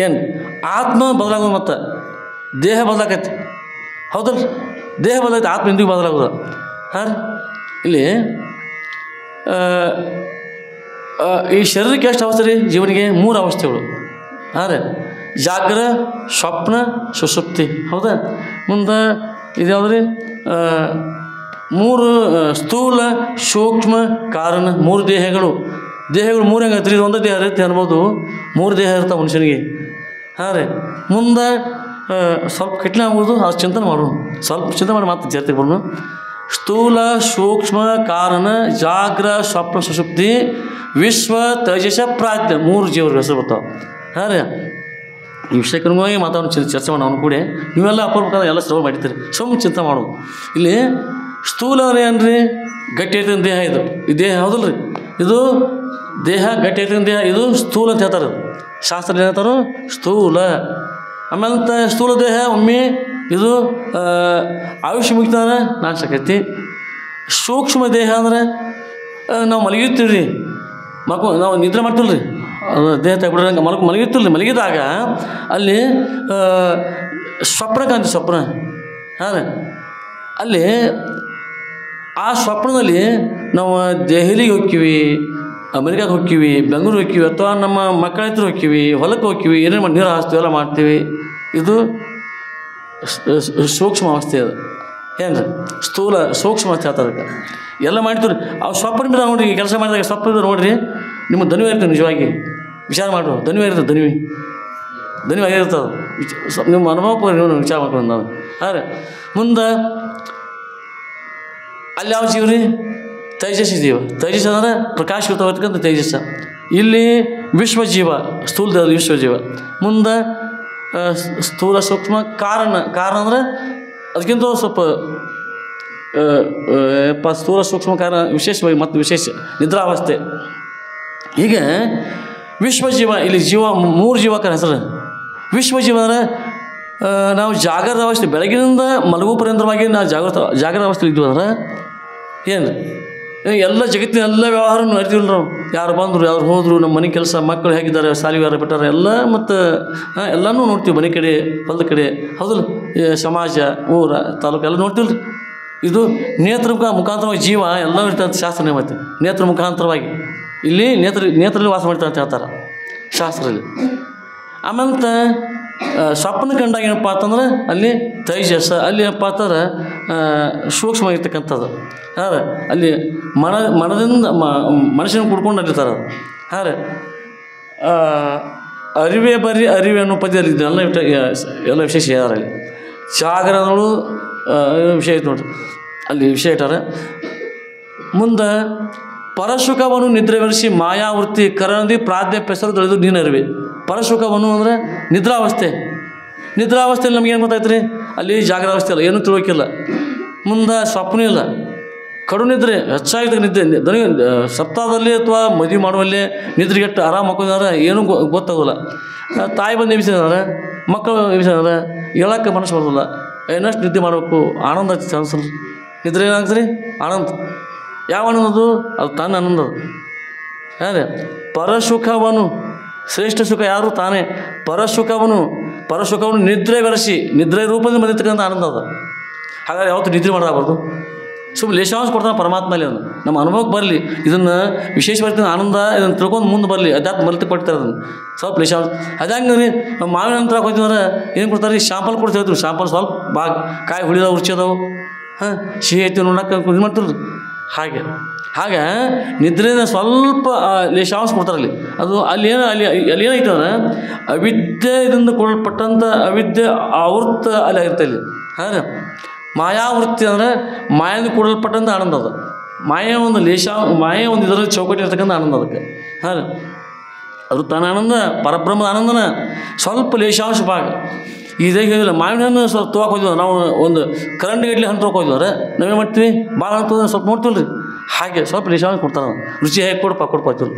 ಏನು ಆತ್ಮ ಬದಲಾಗೋದು ಮತ್ತು ದೇಹ ಬದಲಾಕೈತಿ, ಹೌದಲ್ಲ? ದೇಹ ಬದಲಾಗೈತೆ, ಆತ್ಮ ಎಂದಿಗೂ ಬದಲಾಗೋದು. ಹಾಂ, ಇಲ್ಲಿ ಈ ಶರೀರಕ್ಕೆ ಎಷ್ಟು ಅವಸ್ಥೆ ರೀ? ಜೀವನಿಗೆ 3 ಅವಸ್ಥೆಗಳು. ಹಾಂ ರೀ, ಜಾಗ್ರ, ಸ್ವಪ್ನ, ಸುಷುಪ್ತಿ, ಹೌದಾ? ಮುಂದೆ ಇದು ಯಾವುದು ರೀ? 3 ಸ್ಥೂಲ, ಸೂಕ್ಷ್ಮ, ಕಾರಣ, 3 ದೇಹಗಳು. 3 ಹೆಂಗೈತೆ ರೀ? ಒಂದೇ ದೇಹ ಇರುತ್ತೆ ಅನ್ಬೋದು, 3 ದೇಹ ಇರ್ತಾವೆ ಮನುಷ್ಯನಿಗೆ. ಹಾಂ ರೀ, ಮುಂದೆ ಸ್ವಲ್ಪ ಕಠಿಣ ಆಗ್ಬೋದು, ಅದು ಚಿಂತನೆ ಮಾಡೋಣ, ಸ್ವಲ್ಪ ಚಿಂತನೆ ಮಾಡಿ ಮಾತು ಜಾಸ್ತಿ ಬರೋಣ. ಸ್ಥೂಲ, ಸೂಕ್ಷ್ಮ, ಕಾರಣ, ಜಾಗ್ರ, ಸ್ವಪ್ನ, ಸುಷುಪ್ತಿ, ವಿಶ್ವ, ತೇಜಸ್ಸ, ಪ್ರಾಜ್ಞ, 3 ಜೀವರಿಗೆ ಹೆಸರು ಬರ್ತಾವೆ. ಹಾಂ ರೀ, ಈ ವಿಷಯಕ್ರಮವಾಗಿ ಮಾತಾಡೋಣ, ಚರ್ಚೆ ಮಾಡೋಣ. ಅವನು ಕೂಡ ನೀವೆಲ್ಲ ಅಪರೂಪದ ಎಲ್ಲ ಶ್ರವಣ ಮಾಡಿರ್ತೀರಿ, ಸುಮ್ಮನೆ ಚಿಂತೆ ಮಾಡೋದು. ಇಲ್ಲಿ ಸ್ಥೂಲ ಅಂದ್ರೆ ಏನು ರೀ? ಗಟ್ಟಿ ಐತಿನ ದೇಹ, ಇದು ಈ ದೇಹ ಹೌದಲ್ಲ ರೀ? ಇದು ದೇಹ ಗಟ್ಟಿ ಐತಿನ ದೇಹ, ಇದು ಸ್ಥೂಲ ಅಂತ ಹೇಳ್ತಾರೆ. ಶಾಸ್ತ್ರ ಏನು ಹೇಳ್ತಾರೋ? ಸ್ಥೂಲ. ಆಮೇಲೆ ಸ್ಥೂಲ ದೇಹ ಒಮ್ಮೆ ಇದು ಆಯುಷ್ಯ ಮುಗಿತಾನ ನಾಶಕೈತಿ. ಸೂಕ್ಷ್ಮ ದೇಹ ಅಂದ್ರೆ ನಾವು ಮಲಗಿರ್ತೀವಿ ರೀ, ನಾವು ನಿದ್ರೆ ಮಾಡ್ತೀವಿ ರೀ, ದೇಹ ತೆಗ್ಬಿಡ್ರಂಗೆ ಮಲಗಿರ್ತೀವಿ ರೀ. ಮಲಗಿದಾಗ ಅಲ್ಲಿ ಸ್ವಪ್ನ ಕಾಣ್ತೀವಿ, ಸ್ವಪ್ನ. ಹಾಂ ರೀ, ಅಲ್ಲಿ ಆ ಸ್ವಪ್ನದಲ್ಲಿ ನಾವು ದೆಹಲಿಗೆ ಹೋಗ್ತೀವಿ, ಅಮೆರಿಕಾಗೆ ಹೋಗ್ತೀವಿ, ಬೆಂಗಳೂರು ಹೋಗ್ತೀವಿ, ಅಥವಾ ನಮ್ಮ ಮಕ್ಕಳ ಹತ್ರ ಹೋಗ್ತೀವಿ, ಹೊಲಕ್ಕೆ ಹೋಗ್ತೀವಿ, ಏನೇನು ಮಾಡಿ ನೀರು ಹಾಸ್ತೀವಿ, ಎಲ್ಲ ಮಾಡ್ತೀವಿ. ಇದು ಸೂಕ್ಷ್ಮ ಅವಸ್ಥೆ. ಅದು ಏನು ರೀ? ಸ್ಥೂಲ ಸೂಕ್ಷ್ಮ ಅವಸ್ಥೆ ಹೇಳ್ತಾರೆ. ಎಲ್ಲ ಮಾಡ್ತೀವಿ ರೀ. ಆ ಸ್ವಪ್ನ ಮೇಲೆ ನೋಡಿರಿ, ಕೆಲಸ ಮಾಡಿದಾಗ ಸ್ವಪ್ನ ನೋಡಿರಿ, ನಿಮಗೆ ದಣಿವೆ ಇರ್ತದೆ. ನಿಜವಾಗಿ ವಿಚಾರ ಮಾಡು, ದಣಿವೆ ಇರ್ತದೆ, ದಣಿವೆ ಆಗಿರ್ತದೆ. ನಿಮ್ಮ ಅನುಭವ ನೀವು ವಿಚಾರ ಮಾಡ್ಕೊಂಡು ನಾವು. ಹಾಂ ರೀ, ಮುಂದೆ ಅಲ್ಲಿ ಯಾವ ಜೀವ ರೀ? ತೇಜಸ್ವಿ ಜೀವ. ತೇಜಸ್ ಅಂದರೆ ಪ್ರಕಾಶಯುತವಾಗಿರ್ತಕ್ಕಂಥ ತೇಜಸ್ಸ. ಇಲ್ಲಿ ವಿಶ್ವಜೀವ, ಸ್ಥೂಲದಲ್ಲಿ ವಿಶ್ವಜೀವ. ಮುಂದೆ ಸ್ಥೂಲ, ಸೂಕ್ಷ್ಮ, ಕಾರಣ ಅಂದರೆ ಅದಕ್ಕಿಂತ ಸ್ವಲ್ಪ ಸ್ಥೂಲ, ಸೂಕ್ಷ್ಮ, ಕಾರಣ ವಿಶೇಷವಾಗಿ ಮತ್ತು ವಿಶೇಷ ನಿದ್ರಾವಸ್ಥೆ. ಹೀಗೆ ವಿಶ್ವಜೀವ, ಇಲ್ಲಿ ಜೀವ 3 ಜೀವಕರ ಹೆಸರು. ವಿಶ್ವಜೀವ ಅಂದರೆ ನಾವು ಜಾಗೃತ ಅವಸ್ಥೆ, ಬೆಳಗಿನಿಂದ ಮಲಗು ಪರ್ಯಂತರವಾಗಿ ನಾವು ಜಾಗೃತ ಅವಸ್ಥೆ ಇದ್ವಿ ಅಂದ್ರೆ ಏನು ಎಲ್ಲ ಜಗತ್ತಿನ ಎಲ್ಲ ವ್ಯವಹಾರ ನಡ್ತೀವಲ್ಲ ನಾವು. ಯಾರು ಬಂದರು, ಯಾರು ಹೋದರು, ನಮ್ಮ ಮನೆ ಕೆಲಸ, ಮಕ್ಕಳು ಹೇಗಿದ್ದಾರೆ, ಸಾಲಿಗಾರ ಬಿಟ್ಟಾರೆ, ಎಲ್ಲ ಮತ್ತು ಎಲ್ಲನೂ ನೋಡ್ತೀವಿ. ಮನೆ ಕಡೆ, ಹೊಲದ ಕಡೆ, ಹೌದಲ್ಲ? ಸಮಾಜ, ಊರ, ತಾಲೂಕು ಎಲ್ಲ ನೋಡ್ತೀವಿ ರೀ. ಇದು ನೇತ್ರ ಮುಖಾಂತರವಾಗಿ ಜೀವ ಎಲ್ಲ ಇರ್ತಂತ ಶಾಸ್ತ್ರ ನೇಮತ್ತೆ. ನೇತ್ರ ಮುಖಾಂತರವಾಗಿ ಇಲ್ಲಿ ನೇತ್ರದಲ್ಲಿ ವಾಸ ಮಾಡ್ತಾರೆ ಅಂತ ಹೇಳ್ತಾರೆ ಶಾಸ್ತ್ರದಲ್ಲಿ. ಆಮೇಲೆ ಸ್ವಪ್ನ ಕಂಡಾಗ ಏನಪ್ಪ ಅಂತಂದ್ರೆ ಅಲ್ಲಿ ತೇಜಸ್ಸ, ಅಲ್ಲಿ ಏನಪ್ಪ ಅಂತಂದ್ರೆ ಸೂಕ್ಷ್ಮವಾಗಿರ್ತಕ್ಕಂಥದ್ದು. ಹಾಂ ರೀ, ಅಲ್ಲಿ ಮನದಿಂದ ಮನುಷ್ಯನ ಕುಡ್ಕೊಂಡು ಅಲ್ಲಿರ್ತಾರೆ. ಹಾಂ ರೀ, ಅರಿವೆ ಬರೀ ಅರಿವೆ ಅನ್ನೋ ಪದ್ಯದಲ್ಲಿ ಎಲ್ಲ ವಿಶೇಷ ಹೇಳ್ಯಾರ. ಅಲ್ಲಿ ಜಾಗರಣಗಳು ವಿಷಯ ಐತೆ ನೋಡ್ರಿ, ಅಲ್ಲಿ ವಿಷಯ ಇಟ್ಟಾರೆ. ಮುಂದೆ ಪರಶುಖವನ್ನು ನಿದ್ರೆವರಿಸಿ ಮಾಯಾವೃತ್ತಿ ಕರನದಿ ಪ್ರಾಜ್ಞೆ ಪೆಸರು ತೊಳೆದು ನೀನರಿವೆ. ಪರಶುಖವನ್ನು ಅಂದರೆ ನಿದ್ರಾವಸ್ಥೆಯಲ್ಲಿ ನಮಗೇನು ಗೊತ್ತಾಯ್ತು ರೀ? ಅಲ್ಲಿ ಜಾಗರಾವಸ್ಥೆ ಇಲ್ಲ, ಏನೂ ತಿಳ್ಬೇಕಿಲ್ಲ. ಮುಂದೆ ಸ್ವಪ್ನ ಇಲ್ಲ, ಕಡು ನಿದ್ರೆ ಹೆಚ್ಚಾಗಿದ್ದಾಗ ನಿದ್ದೆ ಸಪ್ತಾಹದಲ್ಲಿ ಅಥವಾ ಮದುವೆ ಮಾಡುವಲ್ಲಿ ನಿದ್ರೆಗೆಟ್ಟು ಆರಾಮ ಹಾಕೋದಾದ್ರೆ ಏನೂ ಗೊತ್ತಾಗೋಲ್ಲ. ತಾಯಿ ಬಂದು ಎಬ್ಬಿಸಿದಾರೆ, ಮಕ್ಕಳು ಎಬ್ಬಿಸಿದಾರೆ, ಹೇಳೋಕ್ಕೆ ಮನಸ್ಸು ಬರೋದಿಲ್ಲ. ಏನಷ್ಟು ನಿದ್ದೆ ಮಾಡಬೇಕು, ಆನಂದ ಆಗ್ತೈತೆ ಅನ್ಸಲ್ಲ. ನಿದ್ರೆ ಏನಾಗ್ತದೆ ರೀ? ಆನಂದ. ಯಾವ ಆನಂದದು? ಅದು ತನ್ನ ಆನಂದ. ಹಾಂ ರೀ, ಪರಸುಖವನ್ನು, ಶ್ರೇಷ್ಠ ಸುಖ ಯಾರು? ತಾನೇ. ಪರಸುಖವನ್ನು ನಿದ್ರೆ ಬೆರೆಸಿ, ನಿದ್ರೆ ರೂಪದಲ್ಲಿ ಬಂದಿರ್ತಕ್ಕಂಥ ಆನಂದ ಅದು. ಹಾಗಾದ್ರೆ ಯಾವತ್ತು ನಿದ್ರೆ ಮಾಡಬಾರ್ದು. ಸುಮ್ಮನೆ ಲೇಷಾಂಶ ಕೊಡ್ತಾನೆ ಪರಮಾತ್ಮಲ್ಲಿ. ಅದನ್ನು ನಮ್ಮ ಅನುಭವಕ್ಕೆ ಬರಲಿ, ಇದನ್ನು ವಿಶೇಷವಾಗಿ ಆನಂದ ಇದನ್ನು ತಿಳ್ಕೊಂಡು ಮುಂದೆ ಬರಲಿ. ಅಧ್ಯಾತ್ಮ ಮಲಿತ ಕೊಡ್ತಾರೆ ಅದನ್ನು ಸ್ವಲ್ಪ ಲೇಷಾಂಶ. ಅದಂಗೆ ರೀ, ಮಾವಿನ ನಂತರ ಹೋಗ್ತೀವಂದ್ರೆ ಏನು ಕೊಡ್ತಾರೆ ರೀ? ಶಾಂಪಲ್ ಕೊಡ್ತೀವಿ. ಶಾಂಪಲ್ ಸ್ವಲ್ಪ ಕಾಯಿ ಹುಳಿದಾವ, ರುಚಿ ಅದಾವು, ಹಾಂ ಸಿಹಿ ಐತಿ ನೋಡಕ್ಕೆ ಇದು ಮಾಡ್ತೀರಿ. ಹಾಗೆ ನಿದ್ರೆಯಿಂದ ಸ್ವಲ್ಪ ಲೇಷಾಂಶ ಕೊಡ್ತಾರಲ್ಲಿ. ಅದು ಅಲ್ಲಿ ಏನೈತೆ ಅಂದ್ರೆ ಅವಿದ್ಯೆಯಿಂದ ಕೊಡಲ್ಪಟ್ಟಂಥ ಅವಿದ್ಯೆ ಆವೃತ್ತ ಅಲ್ಲಿ ಆಗಿರುತ್ತೆ ಇಲ್ಲಿ. ಹಾಂ, ಮಾಯಾವೃತ್ತಿ ಅಂದರೆ ಮಾಯಿಂದ ಕೊಡಲ್ಪಟ್ಟಂಥ ಆನಂದ. ಅದು ಮಾಯ ಒಂದು ಮಾಯ ಒಂದು ಇದರಲ್ಲಿ ಚೌಕಟ್ಟು ಇರ್ತಕ್ಕಂಥ ಆನಂದ ಅದಕ್ಕೆ. ಹಾಂ, ಅದು ತನ್ನ ಆನಂದ ಪರಬ್ರಹ್ಮದ ಆನಂದನ ಸ್ವಲ್ಪ ಲೇಷಾಂಶ ಭಾಗ. ಇದೇ ಹೇಳಿಲ್ಲ, ಮಾವಿನ ಹಣ್ಣು ಸ್ವಲ್ಪ ತೊಗೊಕ್ಕೆ ಹೋದ್ವಿ ನಾವು, ಒಂದು ಕರೆಂಟ್ ಗಡ್ಲಿ ಹಣ್ಣು ತೊಗೊಕ್ಕೆ ಹೋದ್ವಿ ನಾವೇನು ಮಾಡ್ತೀವಿ, ಭಾಳ ಹಣ್ಣು ಸ್ವಲ್ಪ ನೋಡ್ತೀವಿ ರೀ. ಹಾಗೆ ಸ್ವಲ್ಪ ಲೇಷಾಂಶ ಕೊಡ್ತಾರೆ, ರುಚಿ ಹೇಗೆ ಕೊಡಪ್ಪ ಅಂತೀವಿ.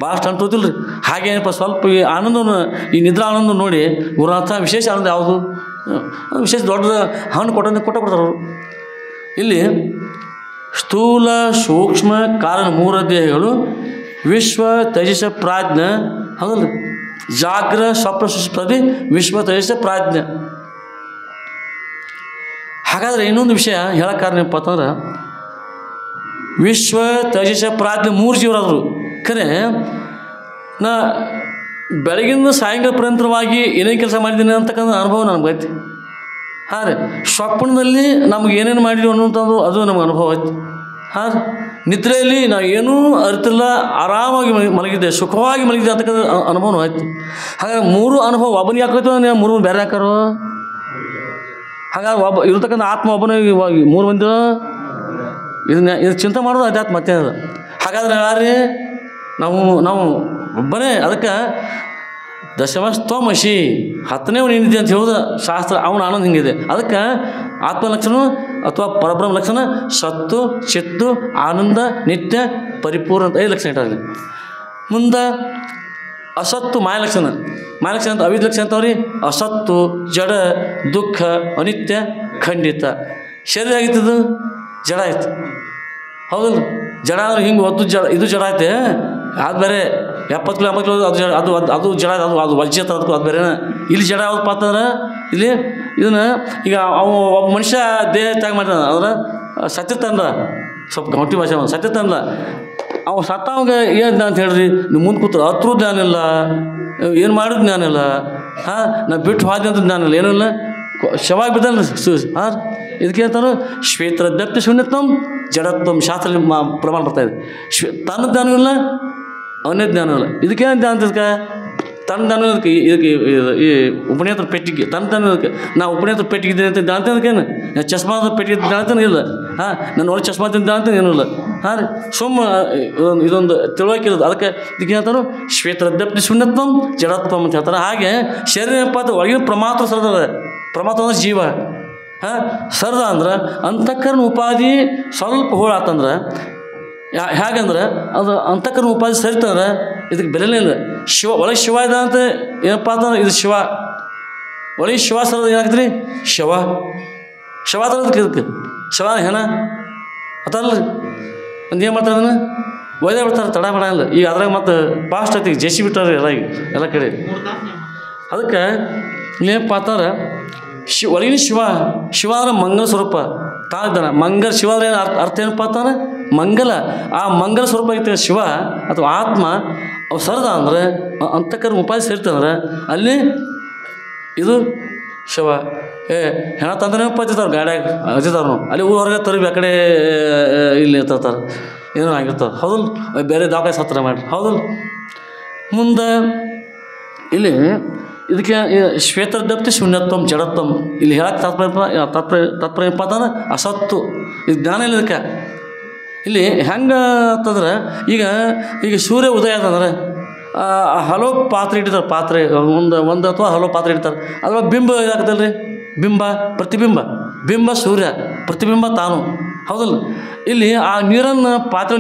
ಭಾಳಷ್ಟು ಹಣ್ಣು ತೊಗೊತಿಲ್ಲ ರೀ. ಹಾಗೇನಪ್ಪ ಸ್ವಲ್ಪ ಈ ಆನಂದವನ್ನು, ಈ ನಿದ್ರಾ ಆನಂದ ನೋಡಿ ಗುರುನಾಥ ವಿಶೇಷ ಆನಂದ ಯಾವುದು, ವಿಶೇಷ ದೊಡ್ಡ ಹಣ್ಣು ಕೊಡ್ತಾರೆ ಅವರು. ಇಲ್ಲಿ ಸ್ಥೂಲ ಸೂಕ್ಷ್ಮ ಕಾರಣ 3 ದೇಹಗಳು, ವಿಶ್ವ ತೇಜಸ ಪ್ರಾಜ್ಞ, ಹೌದಲ್ಲ, ಜಾಗ್ರ ಸ್ವಪ್ನ ಸುಷುಪ್ತಿ ವಿಶ್ವ ತೇಜಸ ಪ್ರಾಜ್ಞ. ಹಾಗಾದರೆ ಇನ್ನೊಂದು ವಿಷಯ ಹೇಳೋ ಕಾರಣ ಏನಪ್ಪ ಅಂತಂದ್ರೆ, ವಿಶ್ವ ತೇಜಸ ಪ್ರಾಜ್ಞ 3 ಜೀವರಾದರು. ಖರೆ ನಾ ಬೆಳಗಿಂದ ಸಾಯಂಕಾಲ ಪರ್ಯಂತರವಾಗಿ ಏನೇನು ಕೆಲಸ ಮಾಡಿದ್ದೀನಿ ಅಂತಕ್ಕಂಥ ಅನುಭವ ನನಗೆ ಐತಿ. ಹಾಂ ರೀ, ಸ್ವಪ್ನದಲ್ಲಿ ನಮ್ಗೆ ಏನೇನು ಮಾಡಿದ್ವಿ ಅನ್ನೋಂಥದ್ದು ಅದು ನಮ್ಗೆ ಅನುಭವ ಐತಿ. ಹಾಂ, ನಿದ್ರೆಯಲ್ಲಿ ನಾವು ಏನೂ ಅರಿತಿಲ್ಲ, ಆರಾಮಾಗಿ ಮಲಗಿದ್ದೆ, ಸುಖವಾಗಿ ಮಲಗಿದ್ದೆ ಅಂತಕ್ಕಂಥ ಅನುಭವನೂ ಆಯ್ತು. ಹಾಗಾಗಿ 3 ಅನುಭವ ಒಬ್ಬನಿಗೆ ಯಾಕೈತೋ, 3 ಬೇರೆ ಯಾಕಾರೋ. ಹಾಗಾಗಿ ಇರತಕ್ಕಂಥ ಆತ್ಮ ಒಬ್ಬನೇ 3 ಮಂದಿ. ಇದು ಚಿಂತೆ ಮಾಡೋದು ಅಧ್ಯಾತ್ಮ ಮತ್ತೆ ಅದು. ಹಾಗಾದ್ರೆ ಯಾರೇ ನಾವು ಒಬ್ಬನೇ. ಅದಕ್ಕೆ ದಶಮಸ್ತೋಮಶಿ 10ನೇ ಏನಿದೆ ಅಂತ ಹೇಳೋದು ಶಾಸ್ತ್ರ. ಅವನ ಆನಂದ ಹಿಂಗಿದೆ. ಅದಕ್ಕೆ ಆತ್ಮಲಕ್ಷಣ ಅಥವಾ ಪರಬ್ರಹ್ಮ ಲಕ್ಷಣ ಸತ್ತು ಚಿತ್ತು ಆನಂದ ನಿತ್ಯ ಪರಿಪೂರ್ಣ ಅಂತ 5 ಲಕ್ಷಣ ಇಟ್ಟಾರೆ. ಮುಂದೆ ಅಸತ್ತು ಮಾಯಲಕ್ಷಣ ಅಂತ ಅವಿಧ ಲಕ್ಷಣ ಅಂತವ್ರಿ. ಅಸತ್ತು ಜಡ ದುಃಖ ಅನಿತ್ಯ ಖಂಡಿತ. ಶರೀರ ಆಗಿತ್ತದು ಜಡ ಆಯ್ತು, ಹೌದಲ್ಲ. ಜಡ ಅಂದ್ರೆ ಹಿಂಗೆ ಒತ್ತು ಜಡ, ಇದು ಜಡ ಐತೆ. ಅದು ಬೇರೆ 70 ಕಿಲೋ 80 ಕಿಲೋ ಅದು ಜಡ, ಅದು ಜಡ, ಅದು ವಜ್ಜೆ ಅದಕ್ಕೂ ಅದು ಬೇರೆ. ಇಲ್ಲಿ ಜಡ ಯಾವ್ದಪ್ಪ ಅಂತಂದ್ರೆ, ಇಲ್ಲಿ ಇದನ್ನು ಈಗ ಒಬ್ಬ ಮನುಷ್ಯ ದೇಹ ತ್ಯಾಗ ಮಾಡಿದ ಅಂದ್ರೆ ಸತ್ಯತಂದ, ಸ್ವಲ್ಪ ಗಂಟಿ ಭಾಷೆ ಸತ್ಯತಂದ. ಅವ ಸತ್ತವಾಗ ಏನು ಅಂತ ಹೇಳ್ರಿ, ನೀವು ಮುಂದೆ ಕೂತ್ರು ಹತ್ರೂ ಜ್ಞಾನ ಇಲ್ಲ, ಏನು ಮಾಡೋದು ಜ್ಞಾನ ಇಲ್ಲ. ಹಾಂ, ನಾ ಬಿಟ್ಟು ಹೋದೆ ಅಂತ ಜ್ಞಾನ ಇಲ್ಲ, ಏನೂ ಇಲ್ಲ, ಶವಾಗಿ ಬಿದ್ದಲ್ಲ. ಹಾಂ, ಇದಕ್ಕೆ ಅಂತಾನು ಶ್ವೇತ್ರದ್ಯಪ್ತಿ ಶೂನ್ಯತ್ವಂ ಜಡತ್ವಂ ಶಾಸ್ತ್ರದಲ್ಲಿ ಪ್ರಮಾಣ ಬರ್ತಾಯಿದೆ. ತನ್ನ ಜ್ಞಾನ ಇಲ್ಲ, ಅವನೇ ಜ್ಞಾನ ಇಲ್ಲ. ಇದಕ್ಕೇನು ಜ್ಞಾನ ಅಂತದಕ್ಕೆ ತನ್ನ ಜ್ಞಾನ. ಇದಕ್ಕೆ ಈ ಉಪನೇತ್ರ ಪೆಟ್ಟಿಗೆ ತನ್ನ ಜ್ಞಾನ. ಇದಕ್ಕೆ ನಾವು ಉಪನೇತ್ರ ಪೆಟ್ಟಿಗೆ ಇದ್ದೀನಿ ಅಂತ ಜ್ಞಾನ ಅಂತೇನು, ನಾನು ಚಸ್ಮಾದ ಪೆಟ್ಟಿಗೆ ಜ್ಞಾನ ಅಂತೇನು ಇಲ್ಲ. ಹಾಂ, ನನ್ನ ಒಳ್ಳೆ ಚಸ್ಮಾ ಜ್ಞಾನ ಅಂತ ಏನೂ ಇಲ್ಲ. ಹಾಂ ರೀ, ಇದೊಂದು ತಿಳುವಳಿಕೆ ಇರೋದು. ಅದಕ್ಕೆ ಇದಕ್ಕೆ ಹೇಳ್ತಾರೋ ಶ್ವೇತ್ರದ್ಯಪ್ತಿ ಶೂನ್ಯತ್ವಂ ಜಡತ್ವಂ ಅಂತ ಹೇಳ್ತಾರೆ. ಹಾಗೆ ಶರೀರ ಏನಪ್ಪ ಅಂತ ಒಳಗಿನ ಪ್ರಮಾತ್ರ ಸರದ, ಪ್ರಮಾತ್ರ ಅಂದ್ರೆ ಜೀವ. ಹಾಂ, ಸರದ ಅಂದ್ರೆ ಅಂತಃಕರಣ ಉಪಾಧಿ ಸ್ವಲ್ಪ ಹೋಳಾತಂದ್ರೆ ಹೇಗಂದ್ರೆ ಅದು ಅಂತಃಕರಣ ಉಪಾಧಿ ಸರಿತಂದ್ರೆ ಇದಕ್ಕೆ ಬೆಲೆನೇ ಇಲ್ಲ. ಒಳಗೆ ಶಿವ ಇದೆ ಅಂತ ಏನಪ್ಪ ಅಂತಂದ್ರೆ ಇದು ಶಿವ. ಒಳಗೆ ಶಿವ ಸರದ ಏನಾಗ್ತದೆ ರೀ, ಶಿವ ತರೋದಕ್ಕೆ ಇದಕ್ಕೆ ಶಿವ ಹೆಣ ಅತ್ತಲ್ಲ ರೀ. ಒಂದು ಏನು ಮಾಡ್ತಾರೆ ಅದನ್ನು ಒಯ್ದೇ ಬಿಡ್ತಾರೆ, ತಡ ಮಾಡಲ್ಲ. ಈಗ ಅದ್ರಾಗ ಮತ್ತು ಫಾಸ್ಟ್ ಐತಿ, ಜೆಸಿ ಬಿಟ್ಟಾರೆ ಎಲ್ಲ ಕಡೆ. ಅದಕ್ಕೆ ಏನಪ್ಪ ಅಂತಂದ್ರೆ ಒಳಗಿನ ಶಿವ ಅಂದ್ರೆ ಮಂಗಲ ಸ್ವರೂಪ ತಾನಿದ್ದಾನೆ. ಮಂಗಲ ಶಿವ ಅಂದ್ರೆ ಏನು ಅರ್ಥ ಏನಪ್ಪ ಅಂತಾನೆ ಮಂಗಲ. ಆ ಮಂಗಲ ಸ್ವರೂಪ ಐತೆ ಶಿವ ಅಥವಾ ಆತ್ಮ. ಅವು ಸರದ ಅಂದರೆ ಅಂತಃಕರಣ ಉಪಾಧಿ ಸೇರ್ತಂದ್ರೆ ಅಲ್ಲಿ ಇದು ಶಿವ. ಹೆಣ ತಂದ್ರೇನಪ್ಪ ಹಚ್ಚಿರ್ತಾರೆ, ಗಾಡ್ಯಾಗ ಹಚ್ಚಿರ್ತಾರೆ. ಅಲ್ಲಿ ಊರ ಹೊರಗೆ ತರಬೇಕು, ಆ ಕಡೆ ಇಲ್ಲಿ ತರ್ತಾರೆ, ಏನೋ ಆಗಿರ್ತಾರೆ, ಹೌದಲ್ಲ. ಬೇರೆ ದವಾಖಾನೆ ಸತ್ರ ಮಾಡಿರಿ, ಹೌದಲ್ಲ. ಮುಂದೆ ಇಲ್ಲಿ ಇದಕ್ಕೆ ಶ್ವೇತ್ರದ್ಯಪ್ತಿ ಶೂನ್ಯತ್ವಂ ಜಡತ್ವಂ ಇಲ್ಲಿ ಹೇಳಕ್ಕೆ ತಾತ್ಪರ್ಯ ಏನಪ್ಪ ಅಂತಂದ್ರೆ ಅಸತ್ತು. ಇದು ಜ್ಞಾನ ಇಲ್ಲ ಇದಕ್ಕೆ. ಇಲ್ಲಿ ಹೆಂಗೆ ಅಂತಂದ್ರೆ ಈಗ ಸೂರ್ಯ ಉದಯ ಅಂತಂದ್ರೆ ಹಲವು ಪಾತ್ರೆ ಇಟ್ಟಿರ್ತಾರೆ. ಪಾತ್ರೆ ಒಂದು ಅಥವಾ ಹಲವು ಪಾತ್ರೆ ಇಡ್ತಾರೆ. ಅದ್ರೊಳಗೆ ಬಿಂಬ ಇದಾಗ್ತಲ್ಲ ರೀ, ಪ್ರತಿಬಿಂಬ. ಬಿಂಬ ಸೂರ್ಯ, ಪ್ರತಿಬಿಂಬ ತಾನು, ಹೌದಲ್ಲ. ಇಲ್ಲಿ ಆ ನೀರನ್ನು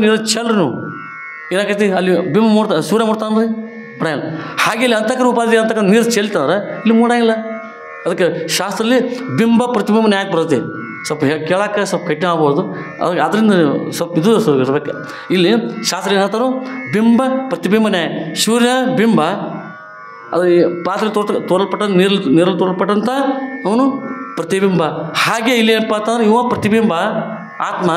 ನೀರು ಚೆಲ್ರಿ ನೀವು, ಏನಾಕೈತಿ ಅಲ್ಲಿ ಬಿಂಬ ಸೂರ್ಯ ಮೂಡ್ತಾನೆ ರೀ, ಬಿಡಂಗಿಲ್ಲ. ಹಾಗೆ ಇಲ್ಲಿ ಅಂತಕ್ಕನ ಉಪಾಧಿ ಅಂತಕ್ಕಂಥ ನೀರು ಚೆಲ್ತಂದ್ರೆ ಇಲ್ಲಿ ಮೂಡಂಗಿಲ್ಲ. ಅದಕ್ಕೆ ಶಾಸ್ತ್ರದಲ್ಲಿ ಬಿಂಬ ಪ್ರತಿಬಿಂಬ ನ್ಯಾಯಕ್ಕೆ ಬರುತ್ತೆ. ಸ್ವಲ್ಪ ಕೇಳೋಕ್ಕೆ ಸ್ವಲ್ಪ ಕಠಿಣ ಆಗ್ಬೋದು, ಅದರಿಂದ ಸ್ವಲ್ಪ ಇದು ಇರಬೇಕು. ಇಲ್ಲಿ ಶಾಸ್ತ್ರ ಏನು ಹೇಳ್ತಾರೋ ಬಿಂಬ ಪ್ರತಿಬಿಂಬ ನ್ಯಾಯ. ಸೂರ್ಯ ಬಿಂಬ, ಅದು ಪಾತ್ರೆ ನೀರಲ್ಲಿ ತೋರಲ್ಪಟ್ಟಂಥ ಅವನು ಪ್ರತಿಬಿಂಬ. ಹಾಗೆ ಇಲ್ಲಿ ಏನಪ್ಪ ಅಂತಂದ್ರೆ ಇವ ಪ್ರತಿಬಿಂಬ ಆತ್ಮ,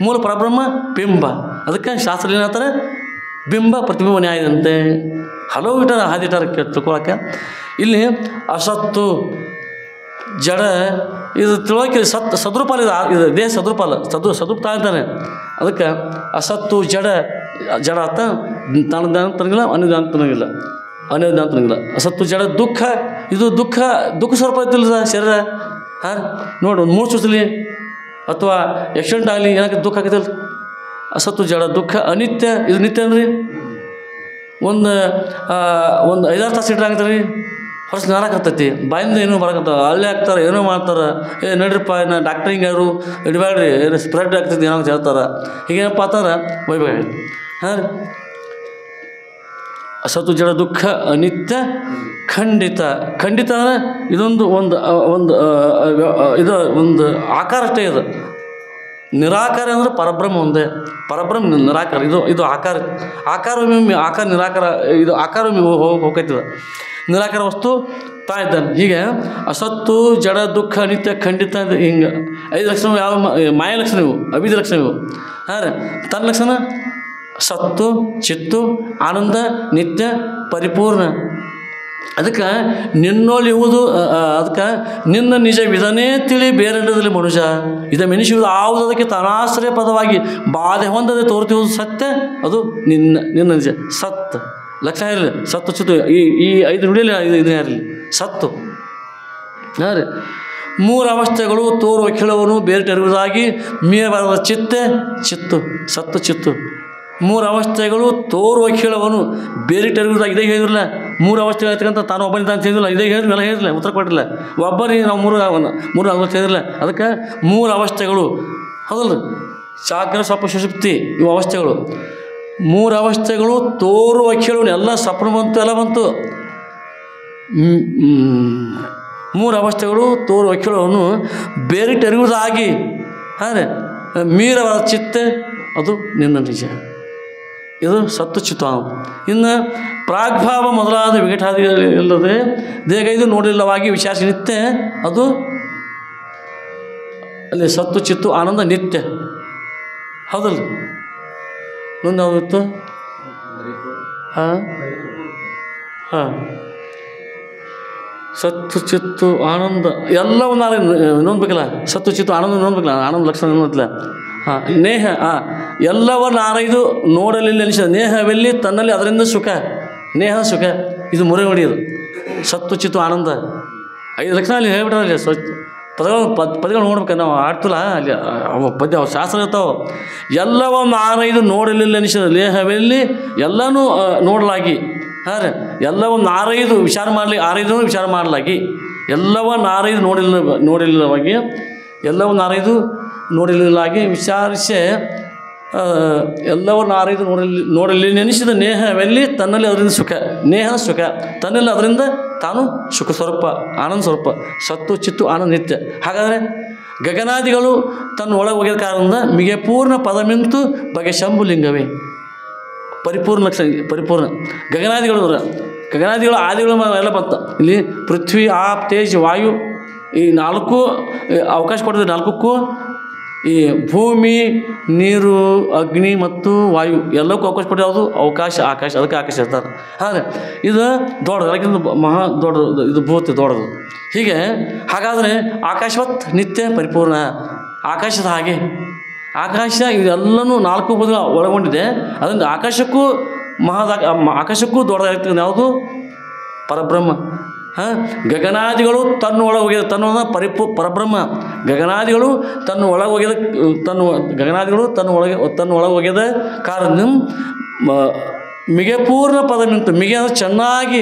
ಮೂಲ ಪರಬ್ರಹ್ಮ ಬಿಂಬ. ಅದಕ್ಕೆ ಶಾಸ್ತ್ರ ಏನು ಹೇಳ್ತಾರೆ ಬಿಂಬ ಪ್ರತಿಬಿಂಬ ನ್ಯಾಯದಂತೆ ಹಲವು ಹಾದಿಟ್ಟಾರ ತಿಳ್ಕೊಳಕ್ಕೆ. ಇಲ್ಲಿ ಅಸತ್ತು ಜಡ ಇದು ತಿಳುವಳಿಕೆ ಸದ್ರೂಪಾಲ ಇದು ದೇಹ ಸದ್ರೂಪಾಲ ಸದ್ರೂಪ ಇದ್ದಾನೆ. ಅದಕ್ಕೆ ಅಸತ್ತು ಜಡ ಆತ ತನಗಿಲ್ಲ ಅನ್ನೋದು ಅಂತನಗಿಲ್ಲ ಅಸತ್ತು ಜಡ ದುಃಖ ಇದು ದುಃಖ ಸ್ವರೂಪ ಇದ್ದಿಲ್ಲ ಶರೀರ. ಹಾಂ ನೋಡಿ, ಒಂದು ಮೂರು ಸುತ್ತಲಿ ಅಥವಾ ಆಕ್ಸಿಡೆಂಟ್ ಆಗಲಿ ಏನಕ್ಕೆ ದುಃಖ ಆಗೈತಲ್ಲ. ಅಸತ್ತು ಜಡ ದುಃಖ ಅನಿತ್ಯ ಇದು ನಿತ್ಯ ಅಂದ್ರಿ. ಒಂದು 5-6 ತಾಸು ಇಟ್ರೆ ಆಗತ್ತೆ ರೀ, ಹೊರಸು ನಾರಾಕತ್ತೈತಿ, ಬಾಯಿಂದ ಏನೋ ಬರಕತ್ತ, ಅಲ್ಲೇ ಹಾಕ್ತಾರೆ, ಏನೋ ಮಾಡ್ತಾರೆ. ನಡ್ರಿಪ್ಪ ನಾ ಡಾಕ್ಟ್ರಿಂಗ್ ಯಾರು ಇಡಬೇಡ್ರಿ, ಏನು ಸ್ಪ್ರೆಡ್ ಆಗ್ತೈತಿ ಏನೋ ಅಂತ ಹೇಳ್ತಾರೆ. ಹೀಗೇನಪ್ಪ ಅಂತಂದ್ರೆ ಒಯ್ಬೇಡಿ. ಹಾಂ ರೀ, ಅಸತ್ತು ಜಡ ದುಃಖ ಅನಿತ್ಯ ಖಂಡಿತ ಅಂದರೆ ಇದೊಂದು ಒಂದು ಆಕಾರ ಅಷ್ಟೇ. ಇದು ನಿರಾಕಾರ ಅಂದರೆ ಪರಬ್ರಹ್ಮ ಒಂದೇ, ಪರಬ್ರಹ್ಮ ನಿರಾಕಾರ. ಇದು ಆಕಾರ ನಿರಾಕಾರ, ಇದು ಆಕಾರ ಹೋಗ್ತದೆ. ನಿರಾಕಾರ ವಸ್ತು ತಾ ಇದ್ದಾನೆ. ಹೀಗೆ ಅಸತ್ತು ಜಡ ದುಃಖ ಅನಿತ್ಯ ಖಂಡಿತ ಹಿಂಗೆ 5 ಲಕ್ಷಣ ಯಾವ ಮಾಯ ಲಕ್ಷಣ ಇವು, ಅಭಿಧ ಲಕ್ಷಣ ಇವು. ಹಾಂ ರೀ, ತನ್ನ ಲಕ್ಷಣ ಸತ್ತು ಚಿತ್ತು ಆನಂದ ನಿತ್ಯ ಪರಿಪೂರ್ಣ. ಅದಕ್ಕೆ ನಿನ್ನೊಳಿಯುವುದು, ಅದಕ್ಕೆ ನಿನ್ನ ನಿಜ ವಿಧನೇ ತಿಳಿ ಬೇರೆಂಡದಲ್ಲಿ ಮನುಷ್ಯ ಇದ ಮೆನಿಸುವುದು ಆವುದಕ್ಕೆ ತನಾಶ್ರಯ ಪದವಾಗಿ ಬಾಧೆ ಹೊಂದದೆ ತೋರುತ್ತಿರುವುದು ಸತ್ಯ. ಅದು ನಿನ್ನ ನಿಜ ಸತ್ ಲಕ್ಷಣ ಇರಲಿ. ಸತ್ತು ಚಿತ್ತು ಈ 5 ನುಡಿಯಲ್ಲಿ ಇದನ್ನೇ ಇರಲಿ ಸತ್ತು. ಹಾಂ ರೀ, 3 ಅವಸ್ಥೆಗಳು ತೋರುವ ಖಿಳವನ್ನು ಬೇರಿಟ್ಟಿರುವುದಾಗಿ ಮೀರಬಾರದ ಚಿತ್ತು ಸತ್ತು ಚಿತ್ತು. 3 ಅವಸ್ಥೆಗಳು ತೋರುವ ಖಿಳವನ್ನು ಬೇರಿಟ್ಟಿರುವುದಾಗಿ ಇದೇ ಹೇಳಿರಲಿಲ್ಲ. 3 ಅವಸ್ಥೆಗಳು ಇರ್ತಕ್ಕಂಥ ತಾನು ಒಬ್ಬನಿಂದ ಅಂತ ಹೇಳಿಲ್ಲ, ಇದೇ ಹೇಳಿದ್ಮೇಲೆ ಹೇಳಿರಲಿಲ್ಲ, ಉತ್ತರ ಕೊಟ್ಟಿಲ್ಲ. ಒಬ್ಬರಿಗೆ ನಾವು 3 ಅವಸ್ಥೆ ಹೇಳಿರಲಿಲ್ಲ. ಅದಕ್ಕೆ 3 ಅವಸ್ಥೆಗಳು ಹೌದಲ್ಲ, ಚಾಕ್ರ ಸ್ವಪ್ನ ಸುಷುಪ್ತಿ ಇವು ಅವಸ್ಥೆಗಳು. 3 ಅವಸ್ಥೆಗಳು ತೋರುವ ಖಿಳವನ್ನು ಎಲ್ಲ ಸ್ವಪ್ನ ಬಂತು, ಎಲ್ಲ ಬಂತು. 3 ಅವಸ್ಥೆಗಳು ತೋರುವ ಖಿಳವನ್ನು ಬೇರಿಟ್ಟಿರುವುದಾಗಿ ಹಾಂ ರೀ ಮೀರವಾದ ಚಿತ್ತೆ ಅದು ನಿನ್ನ ನಿಜ. ಇದು ಸತ್ತು ಚಿತ್ತ. ಇನ್ನು ಪ್ರಾಗ್ಭಾವ ಮೊದಲಾದ ವಿಘಟಾದಿಗಳಿಲ್ಲದೆ ದೇಹಗೈದು ನೋಡಿಲ್ಲವಾಗಿ ವಿಚಾರಿಸಿ ನಿತ್ಯ ಅದು ಅಲ್ಲಿ ಸತ್ತು ಚಿತ್ತು ಆನಂದ ನಿತ್ಯ. ಹೌದಲ್ಲ, ಮುಂದೆ ಯಾವ್ದಿತ್ತು? ಸತ್ತು ಚಿತ್ತು ಆನಂದ ಎಲ್ಲವೂ ನೋಡ್ಬೇಕಲ್ಲ. ಸತ್ತು ಚಿತ್ತು ಆನಂದ ನೋಡ್ಬೇಕಲ್ಲ, ಆನಂದ ಲಕ್ಷಣ ನೋಡ್ತಿಲ್ಲ. ನೇಹ ಎಲ್ಲವನ್ನು ಆರೈದು ನೋಡಲಿಲ್ಲ ಅನಿಸಿದ ನೇಹವೆಲ್ಲಿ ತನ್ನಲ್ಲಿ ಅದರಿಂದ ಸುಖ, ನೇಹ ಸುಖ. ಇದು ಮುರೆ ಹೊಡೆಯೋದು ಸತ್ತು ಚಿತ್ತು ಆನಂದ. 5 ಲಕ್ಷಣ ಅಲ್ಲಿ ಹೇಳ್ಬಿಟ್ಟಾರಲ್ಲಿ ಪದಗಳು ನೋಡ್ಬೇಕು. ನಾವು ಆಡ್ತಿಲ್ಲ ಅಲ್ಲಿ ಪದ್ಯ ಶಾಸ್ತ್ರ ಇರ್ತಾವೆ. ಎಲ್ಲವನ್ನು ಆರೈದು ನೋಡಲಿಲ್ಲ ಅನಿಸಿದ ನೇಹವೆಲ್ಲಿ ಎಲ್ಲನೂ ನೋಡಲಾಗಿ. ಹಾಂ ರೀ, ಎಲ್ಲವನ್ನು ಆರೈದು ವಿಚಾರ ಮಾಡಲಾಗಿ ಎಲ್ಲವನ್ನು ಆರೈದು ನೋಡಿಲ್ಲವಾಗಿ ಎಲ್ಲವನ್ನು ಆರೈದು ನೋಡಿರಲಾಗಿ ವಿಚಾರಿಸಿ ಎಲ್ಲವನ್ನು ಆರೈದು ನೋಡಲಿ ನೆನೆಸಿದ ನೇಹವೆಲ್ಲಿ ತನ್ನಲ್ಲಿ ಅದರಿಂದ ಸುಖ, ನೇಹ ಸುಖ ತನ್ನಲ್ಲಿ ಅದರಿಂದ ತಾನು ಸುಖ ಸ್ವರೂಪ ಆನಂದ ಸ್ವರೂಪ ಸತ್ತು ಚಿತ್ತು ಆನಂದ ನಿತ್ಯ. ಹಾಗಾದರೆ ಗಗನಾದಿಗಳು ತನ್ನ ಒಳಗೆ ಹೋಗಿದ ಕಾರಣದಿಂದ ಮಿಗೆ ಪೂರ್ಣ ಪದ ಮಿಂತು ಬಗೆ ಶಂಭುಲಿಂಗವೇ ಪರಿಪೂರ್ಣ ಲಕ್ಷಣ. ಪರಿಪೂರ್ಣ ಗಗನಾದಿಗಳು ಆದಿಗಳು ಎಲ್ಲ ಬಂತು. ಇಲ್ಲಿ ಪೃಥ್ವಿ ಆಪ್ ತೇಜ್ ವಾಯು ಈ 4 ಅವಕಾಶ ಕೊಟ್ಟಿದೆ. 4ಕ್ಕೂ ಈ ಭೂಮಿ ನೀರು ಅಗ್ನಿ ಮತ್ತು ವಾಯು ಎಲ್ಲಕ್ಕೂ ಅವಕಾಶ ಕೊಟ್ಟು ಯಾವುದು ಅವಕಾಶ ಆಕಾಶ. ಅದಕ್ಕೆ ಆಕಾಶ ಇರ್ತಾರೆ. ಹಾಂ, ಇದು ದೊಡ್ಡದು, ಅದಕ್ಕಿಂತ ಮಹಾ ದೊಡ್ಡದು, ಇದು ಭೂತಿ ದೊಡ್ಡದು. ಹೀಗೆ ಹಾಗಾದರೆ ಆಕಾಶವತ್ ನಿತ್ಯ ಪರಿಪೂರ್ಣ. ಆಕಾಶದ ಹಾಗೆ ಆಕಾಶ ಇದೆಲ್ಲನೂ 4 ಬದುಕು ಒಳಗೊಂಡಿದೆ. ಅದರಿಂದ ಆಕಾಶಕ್ಕೂ ದೊಡ್ಡದಾಗಿರ್ತಕ್ಕಂಥ ಯಾವುದು ಪರಬ್ರಹ್ಮ. ಹಾಂ, ಗಗನಾದಿಗಳು ತನ್ನ ಒಳಗೆ ಹೋಗಿದ ಪರಬ್ರಹ್ಮ. ಗಗನಾದಿಗಳು ತನ್ನ ಒಳಗೆ ಹೋಗಿದ ಕಾರಣ ಮಿಗೆ ಪೂರ್ಣ ಪದ ನಿಂತು ಮಿಗೆ ಅಂದರೆ ಚೆನ್ನಾಗಿ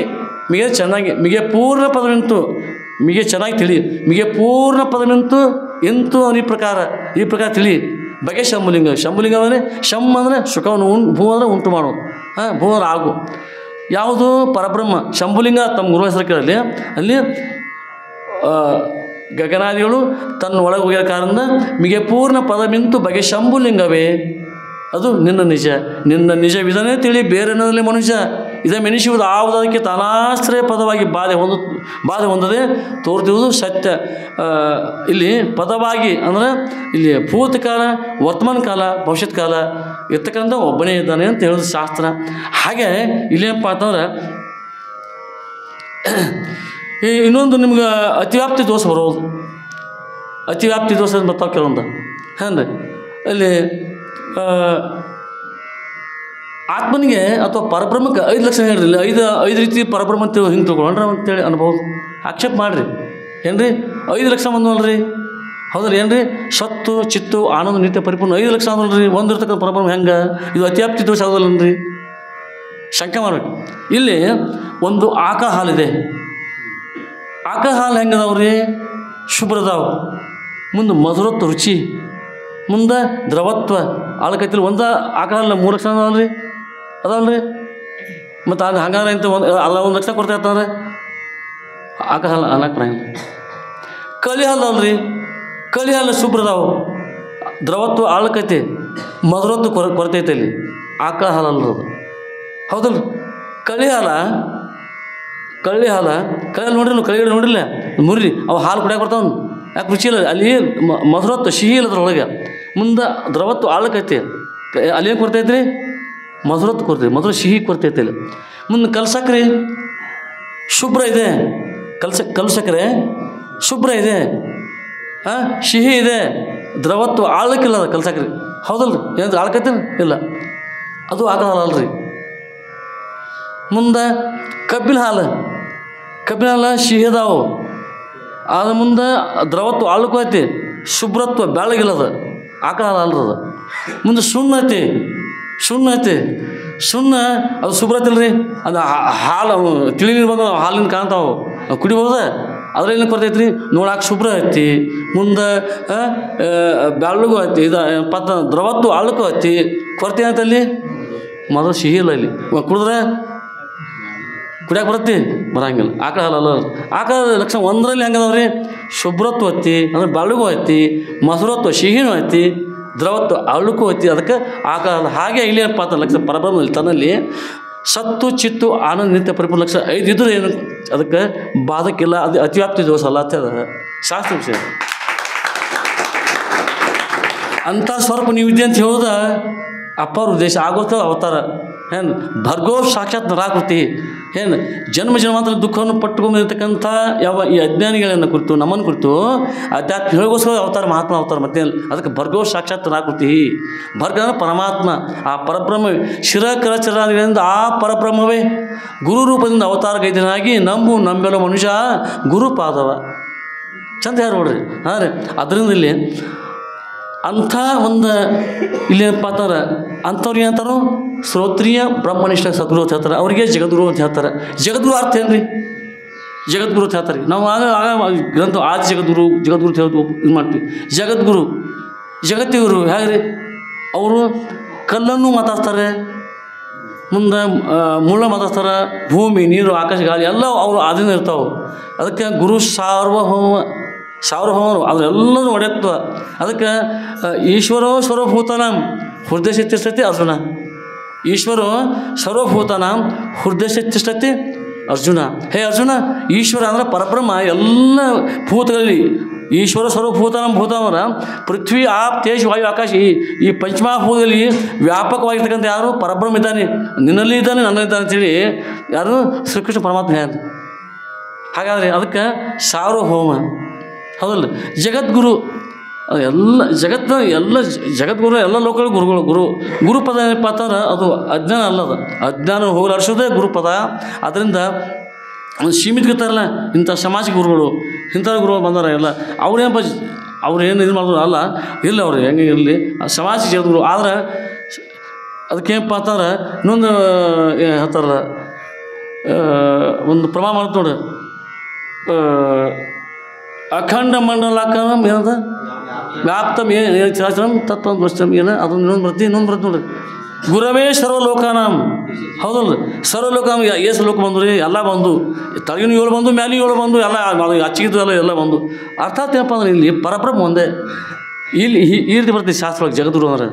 ಮಿಗೆ ಪೂರ್ಣ ಪದ ನಿಂತು ಮಿಗೆ ಚೆನ್ನಾಗಿ ತಿಳಿ ಮಿಗೆ ಪೂರ್ಣ ಪದ ನಿಂತು ಇಂತು ಈ ಪ್ರಕಾರ ತಿಳಿ ಬಗೆ ಶಂಭುಲಿಂಗ. ಶಂಭುಲಿಂಗ ಅಂದರೆ ಅಂದರೆ ಸುಖವನ್ನು ಭೂ ಅಂದರೆ ಉಂಟು ಮಾಡು, ಭೂ ಅಂದರೆ ಆಗು. ಯಾವುದು ಪರಬ್ರಹ್ಮ. ಶಂಭುಲಿಂಗ ತಮ್ಮ ಗುರು ಹೆಸರು ಕೇಳಲಿ. ಅಲ್ಲಿ ಗಗನಾದಿಗಳು ತನ್ನ ಒಳಗೆ ಹೋಗಿದ ಕಾರಣದಿಂದ ಮಿಗೆ ಪೂರ್ಣ ಪದ ಮಿಂತು ಬಗೆ ಶಂಭುಲಿಂಗವೇ ಅದು ನಿನ್ನ ನಿಜ ವಿಧನೇ ತಿಳಿ ಬೇರೆನಲ್ಲಿ ಮನುಷ್ಯ ಇದ ಮೆನಿಸುವುದು ಆವುದಕ್ಕೆ ತಾನಾಶ್ರಯ ಪದವಾಗಿ ಬಾಧೆ ಹೊಂದದೆ ತೋರ್ತಿರುವುದು ಸತ್ಯ. ಇಲ್ಲಿ ಪದವಾಗಿ ಅಂದರೆ ಇಲ್ಲಿ ಭೂತಕಾಲ ವರ್ತಮಾನ ಕಾಲ ಭವಿಷ್ಯತ್ ಕಾಲ ಇರ್ತಕ್ಕಂಥ ಒಬ್ಬನೇ ಇದ್ದಾನೆ ಅಂತ ಹೇಳೋದು ಶಾಸ್ತ್ರ. ಹಾಗೆ ಇಲ್ಲೇನಪ್ಪ ಅಂತಂದ್ರೆ ಇನ್ನೊಂದು ನಿಮ್ಗೆ ಅತಿವ್ಯಾಪ್ತಿ ದೋಷ ಬರೋದು. ಅತಿವ್ಯಾಪ್ತಿ ದೋಷ ಬರ್ತಾವೆ ಕೆಲವೊಂದು. ಹೆಂಗೆ ಅಲ್ಲಿ ಆತ್ಮನಿಗೆ ಅಥವಾ ಪರಬ್ರಹ್ಮಕ್ಕೆ 5 ಲಕ್ಷಣ ಹೇಳಿರಲಿಲ್ಲ. ಐದು ರೀತಿ ಪರಬ್ರಹ್ಮ ಅಂತ ಹಿಂಗೆ ತಿಳ್ಕೊಂಡ್ರೆ ಅಂತೇಳಿ ಅನ್ಬೋದು. ಆಕ್ಷೇಪ ಮಾಡಿರಿ ಏನ್ರಿ 5 ಲಕ್ಷ ಬಂದವಲ್ರಿ, ಹೌದಲ್ಲ ಏನ್ರಿ? ಸತ್ತು ಚಿತ್ತು ಆನಂದ ನಿತ್ಯ ಪರಿಪೂರ್ಣ 5 ಲಕ್ಷ ಅದಲ್ರಿ. ಒಂದಿರ್ತಕ್ಕಂಥ ಪರಬ್ರಹ್ಮ ಹೆಂಗೆ? ಇದು ಅತಿವ್ಯಾಪ್ತಿ ದೋಷ ಆಗೋದಲ್ಲನ್ರಿ? ಶಂಕೆ ಮಾಡ್ಬೇಕು. ಇಲ್ಲಿ ಒಂದು ಆಕಳ ಹಾಲಿದೆ. ಆಕಳ ಹಾಲು ಹೆಂಗದಾವ್ರಿ? ಶುಭ್ರದಾವು, ಮುಂದೆ ಮಧುರತ್ವ ರುಚಿ, ಮುಂದೆ ದ್ರವತ್ವ ಆಳಕೈತಿಲ್ಲ. ಒಂದು ಆಕಳ ಹಾಲು 3 ಲಕ್ಷ ಅದಾವಲ್ರಿ, ಅದಲ್ರಿ? ಮತ್ತು ಅದು ಹಂಗಾದ್ರೆ ಇಂಥ ಒಂದು ಲಕ್ಷ ಕೊಡ್ತಾ ಇರ್ತಾರೆ ಆಕಳ ಹಾಲು ಅನ್ನಕ್ಕೆ ಪ್ರಾಯ. ಕಳಿ ಹಾಲು ಅಲ್ರಿ, ಕಳಿ ಹಾಲು ಶುಭ್ರದಾವು, ದ್ರವತ್ವ ಆಳಕೈತಿ, ಮಧುರತ್ವ ಕೊರತೈತೆ. ಇಲ್ಲಿ ಆಕಳ ಹಾಲು ಅಲ್ಲದು, ಹೌದಲ್ರಿ? ಕಳಿ ಹಾಲು ನೋಡ್ರಿ, ನೀವು ಕಳಿಗಡೆ ನೋಡಿಲ್ಲ ಮುರಿ ಅವು ಹಾಲು ಕುಡಿಯಾಕ ಬರ್ತಾವ. ಯಾಕೆ ರುಚಿ ಇಲ್ಲ ಅಲ್ಲಿ, ಮಧುರತ್ವ ಸಿಹಿ ಇಲ್ಲ ಅದ್ರೊಳಗೆ. ಮುಂದೆ ದ್ರವತ್ವ ಆಳಕೈತಿ, ಅಲ್ಲಿ ಏನು ಕೊರ್ತೈತೆ ರೀ? ಮಧುರತ್ವ ಕೊರ್ತೈತಿ, ಮಧುರ ಸಿಹಿ ಕೊರ್ತೈತಿ ಇಲ್ಲ. ಮುಂದೆ ಕಲ್ಸಕ್ರೆ ಶುಭ್ರ ಇದೆ, ಕಲ್ಸಕ್ರೆ ಶುಭ್ರ ಇದೆ, ಸಿಹಿ ಇದೆ, ದ್ರವತ್ವ ಆಳಕ್ಕಿಲ್ಲ ಅದು ಕಲ್ಸಕ್ರೆ, ಹೌದಲ್ರಿ? ಏನಾದ್ರು ಆಳ್ಕೈತೇನು? ಇಲ್ಲ, ಅದು ಆಕಳ ಹಾಲು ಅಲ್ರಿ. ಮುಂದೆ ಕಬ್ಬಿನ ಹಾಲು ಸಿಹಿ ಅದಾವು, ಅದ ಮುಂದೆ ದ್ರವತ್ವ ಆಳಕ್ಕೂ ಐತಿ, ಶುಭ್ರತ್ವ ಬೆಳಗಿಲ್ಲದ, ಆಕಳ ಹಾಲು ಅಲ್ರದ. ಮುಂದೆ ಸುಣ್ಣ ಐತಿ, ಸುಣ್ಣ ಅದು ಶುಭ್ರತಿಲ್ರಿ. ಅದು ಹಾಲು ತಿಳಿ ನೀರು ಬಂದ ಹಾಲಿನ ಕಾಣ್ತಾವೆ, ಕುಡಿಬೋದ? ಅದ್ರಲ್ಲಿ ಕೊರ್ತೈತಿ ರೀ, ನೋಡಾಕೆ ಶುಭ್ರ ಐತಿ. ಮುಂದೆ ಬೆಳ್ಳಗೂ ಐತಿ, ಇದು ದ್ರವತ್ವ ಆಳಕ್ಕೂ ಐತಿ, ಕೊರತೆ ಅಂತಲ್ಲಿ ಮೊದಲು ಸಿಹಿ ಇಲ್ಲ. ಇಲ್ಲಿ ಕುಡಿದ್ರೆ ಕುಡಿಯಾಕೆ ಬರುತ್ತೆ? ಬರಂಗಿಲ್ಲ. ಆಕಳ ಹಾಲಲ್ಲ. ಆಕಳ ಲಕ್ಷಣ ಒಂದರಲ್ಲಿ ಹೆಂಗದವ್ರಿ? ಶುಭ್ರತ್ವ ಐತಿ, ಅಂದ್ರೆ ಬೆಳ್ಳಗೂ ಐತಿ, ಮಧುರತ್ವ ಸಿಹಿನೂ ಐತಿ, ದ್ರವತ್ವ ಅಳುಕು ಐತಿ. ಅದಕ್ಕೆ ಆಕಳ ಹಾಲು. ಹಾಗೆ ಇಲ್ಲೇನಪ್ಪ ಅಂತ ಲಕ್ಷ ಪರಬ್ರಹ್ಮದಲ್ಲಿ ತನ್ನಲ್ಲಿ ಸತ್ತು ಚಿತ್ತು ಆನಂದ ನಿತ್ಯ ಪರಿಪೂರ್ಣ ಲಕ್ಷ 5 ಇದ್ರೂ ಏನು ಅದಕ್ಕೆ ಬಾಧಕ್ಕಿಲ್ಲ. ಅದು ಅತಿವ್ಯಾಪ್ತಿ ದೋಷ ಅಲ್ಲ ಅಂತ ಅದ ಶಾಸ್ತ್ರ ವಿಷಯ. ಅಂಥ ಸ್ವರೂಪ ನೀವಿದೆ ಅಂತ ಹೇಳೋದ ಅಪ್ಪವ್ರ ಉದ್ದೇಶ. ಆಗೋತ ಅವತಾರ ಏನು ಭರ್ಗೋ ಸಾಕ್ಷಾತ್ ನರಾಕೃತಿ. ಏನು ಜನ್ಮ ಜನ್ಮಾಂತರ ದುಃಖವನ್ನು ಪಟ್ಟುಕೊಂಡಿರ್ತಕ್ಕಂಥ ಈ ಅಜ್ಞಾನಿಗಳನ್ನು ಕುರಿತು, ನಮ್ಮನ್ನು ಕುರಿತು ಅಧ್ಯಾತ್ಮ ಹೇಳಿಗೋಸ್ಕರ ಅವತಾರ, ಮಹಾತ್ಮ ಅವತಾರ. ಮತ್ತೆ ಅದಕ್ಕೆ ಭರ್ಗೋ ಸಾಕ್ಷಾತ್ ನರಾಕೃತಿ. ಭರ್ಗ ಅಂದರೆ ಪರಮಾತ್ಮ, ಆ ಪರಬ್ರಹ್ಮ ಶಿರಕರಚರಾದಿಗಳಿಂದ ಆ ಪರಬ್ರಹ್ಮವೇ ಗುರು ರೂಪದಿಂದ ಅವತಾರ ಗೈದನಾಗಿ ನಂಬೆಲ್ಲ ಮನುಷ್ಯ ಗುರುಪಾದವ. ಚಂದ ಯಾರು ನೋಡ್ರಿ. ಹಾಂ ರೀ. ಅದರಿಂದ ಇಲ್ಲಿ ಅಂಥ ಒಂದು ಇಲ್ಲೇನಪ್ಪ ಅಂತಾರೆ, ಅಂಥವ್ರು ಏನಂತಾರೋ ಶ್ರೋತ್ರಿಯ ಬ್ರಹ್ಮನಿಷ್ಠ ಸದ್ಗುರು ಅಂತ ಹೇಳ್ತಾರೆ. ಅವರಿಗೆ ಜಗದ್ಗುರು ಅಂತ ಹೇಳ್ತಾರೆ. ಜಗದ್ಗುರು ಅರ್ಥ ಏನು ರೀ? ಜಗದ್ಗುರು ಅಂತ ಹೇಳ್ತಾರೆ. ನಾವು ಆಗ ಗ್ರಂಥ ಆದಿ ಜಗದ್ಗುರು ಅಂತ ಹೇಳೋದು ಇದು ಮಾಡ್ತೀವಿ. ಜಗದ್ಗುರು ಜಗತ್ತಿಗುರು ಹೇಗೆ ರೀ? ಅವರು ಕಲ್ಲನ್ನು ಮಾತಾಡ್ತಾರೆ, ಮುಂದೆ ಮುಳ್ಳ ಮಾತಾಡ್ತಾರೆ, ಭೂಮಿ ನೀರು ಆಕಾಶ ಗಾಳಿ ಎಲ್ಲ ಅವರು ಆದಿನ ಇರ್ತಾವೆ. ಅದಕ್ಕೆ ಗುರು ಸಾರ್ವಭೌಮರು ಅದರೆಲ್ಲರೂ ಒಡೆಯತ್ವ. ಅದಕ್ಕೆ ಈಶ್ವರೋ ಸರ್ವಭೂತಾನಾಂ ಹೃದಯ ತಿಷ್ಠತಿ ಅರ್ಜುನ. ಈಶ್ವರೋ ಸರ್ವಭೂತಾನಾಂ ಹೃದಯ ತಿಷ್ಠತಿ ಅರ್ಜುನ. ಹೇ ಅರ್ಜುನ, ಈಶ್ವರ ಅಂದರೆ ಪರಬ್ರಹ್ಮ ಎಲ್ಲ ಭೂತಗಳಲ್ಲಿ. ಈಶ್ವರ ಸರ್ವಭೂತಾನಾಂ ಭೂತಾಮರ ಪೃಥ್ವಿ ಆಪ್ ತೇಜ್ ವಾಯು ಆಕಾಶ ಈ ಪಂಚಮಹಾಭೂತದಲ್ಲಿ ವ್ಯಾಪಕವಾಗಿರ್ತಕ್ಕಂಥ ಯಾರು? ಪರಬ್ರಹ್ಮ ಇದ್ದಾನೆ, ನಿನ್ನಲ್ಲಿ ಇದ್ದಾನೆ, ನನ್ನಲ್ಲಿದ್ದಾನೆ ಅಂತೇಳಿ ಯಾರು? ಶ್ರೀಕೃಷ್ಣ ಪರಮಾತ್ಮ ಯಾರು? ಹಾಗಾದರೆ ಅದಕ್ಕೆ ಸಾರ್ವಭೌಮ, ಹೌದಲ್ಲ? ಜಗದ್ಗುರು ಎಲ್ಲ ಜಗತ್ತು ಎಲ್ಲ ಜಗದ್ಗುರು ಎಲ್ಲ ಲೋಕಗಳು ಗುರುಗಳು. ಗುರುಪದ ಏನಪ್ಪ ಅಂತಂದ್ರೆ ಅದು ಅಜ್ಞಾನ ಅಲ್ಲದ, ಅಜ್ಞಾನ ಹೋಗಲಾಡಿಸೋದೇ ಗುರುಪದ. ಅದರಿಂದ ಒಂದು ಸೀಮಿತಗಿರ್ತಾರಲ್ಲ ಇಂಥ ಸಮಾಜ ಗುರುಗಳು, ಇಂಥ ಗುರುಗಳು ಬಂದಾರ ಎಲ್ಲ ಅವ್ರೇನಪ್ಪ ಅವ್ರು ಏನು ಇದು ಮಾಡಿದ್ರು ಅಲ್ಲ, ಇಲ್ಲ ಅವ್ರು ಹೆಂಗೆ ಇರಲಿ ಸಮಾಜ ಜಗದ್ಗುರು. ಆದ್ರೆ ಅದಕ್ಕೇನಪ್ಪ ಅಂತಂದ್ರೆ ಇನ್ನೊಂದು ಹೇಳ್ತಾರಲ್ಲ, ಒಂದು ಪ್ರಮಾಣ ಮಾಡ್ತು ನೋಡ್ರಿ, ಅಖಂಡ ಮಂಡಲಾಕರಂ ಏನದ ವ್ಯಾಪ್ತಂ ಏನಾಚರಂ ತತ್ವ ದುಷ್ಟಂ ಏನು ಅದೊಂದು ಇನ್ನೊಂದು ಬರುತ್ತೆ ನೋಡ್ರಿ. ಗುರವೇ ಸರ್ವಲೋಕಾನಾಂ, ಹೌದಲ್ಲ? ಸರ್ವಲೋಕಾಂ ಏಸು ಲೋಕ ಬಂದು ರೀ, ಎಲ್ಲ ಬಂದು ತಳಗಿನೂ 7 ಬಂದು, ಮ್ಯಾಲಿನೂ 7 ಬಂದು, ಎಲ್ಲ ಅಚ್ಚಿಗಿದ್ದು ಎಲ್ಲ ಬಂದು. ಅರ್ಥಾತ್ ಏನಪ್ಪ ಅಂದ್ರೆ ಇಲ್ಲಿ ಪರಬ್ರಹ್ಮ ಒಂದೇ. ಇಲ್ಲಿ ಈ ರೀತಿ ಬರ್ತೀವಿ ಶಾಸ್ತ್ರವಾಗಿ ಜಗದ್ಗುರು ಅಂದ್ರೆ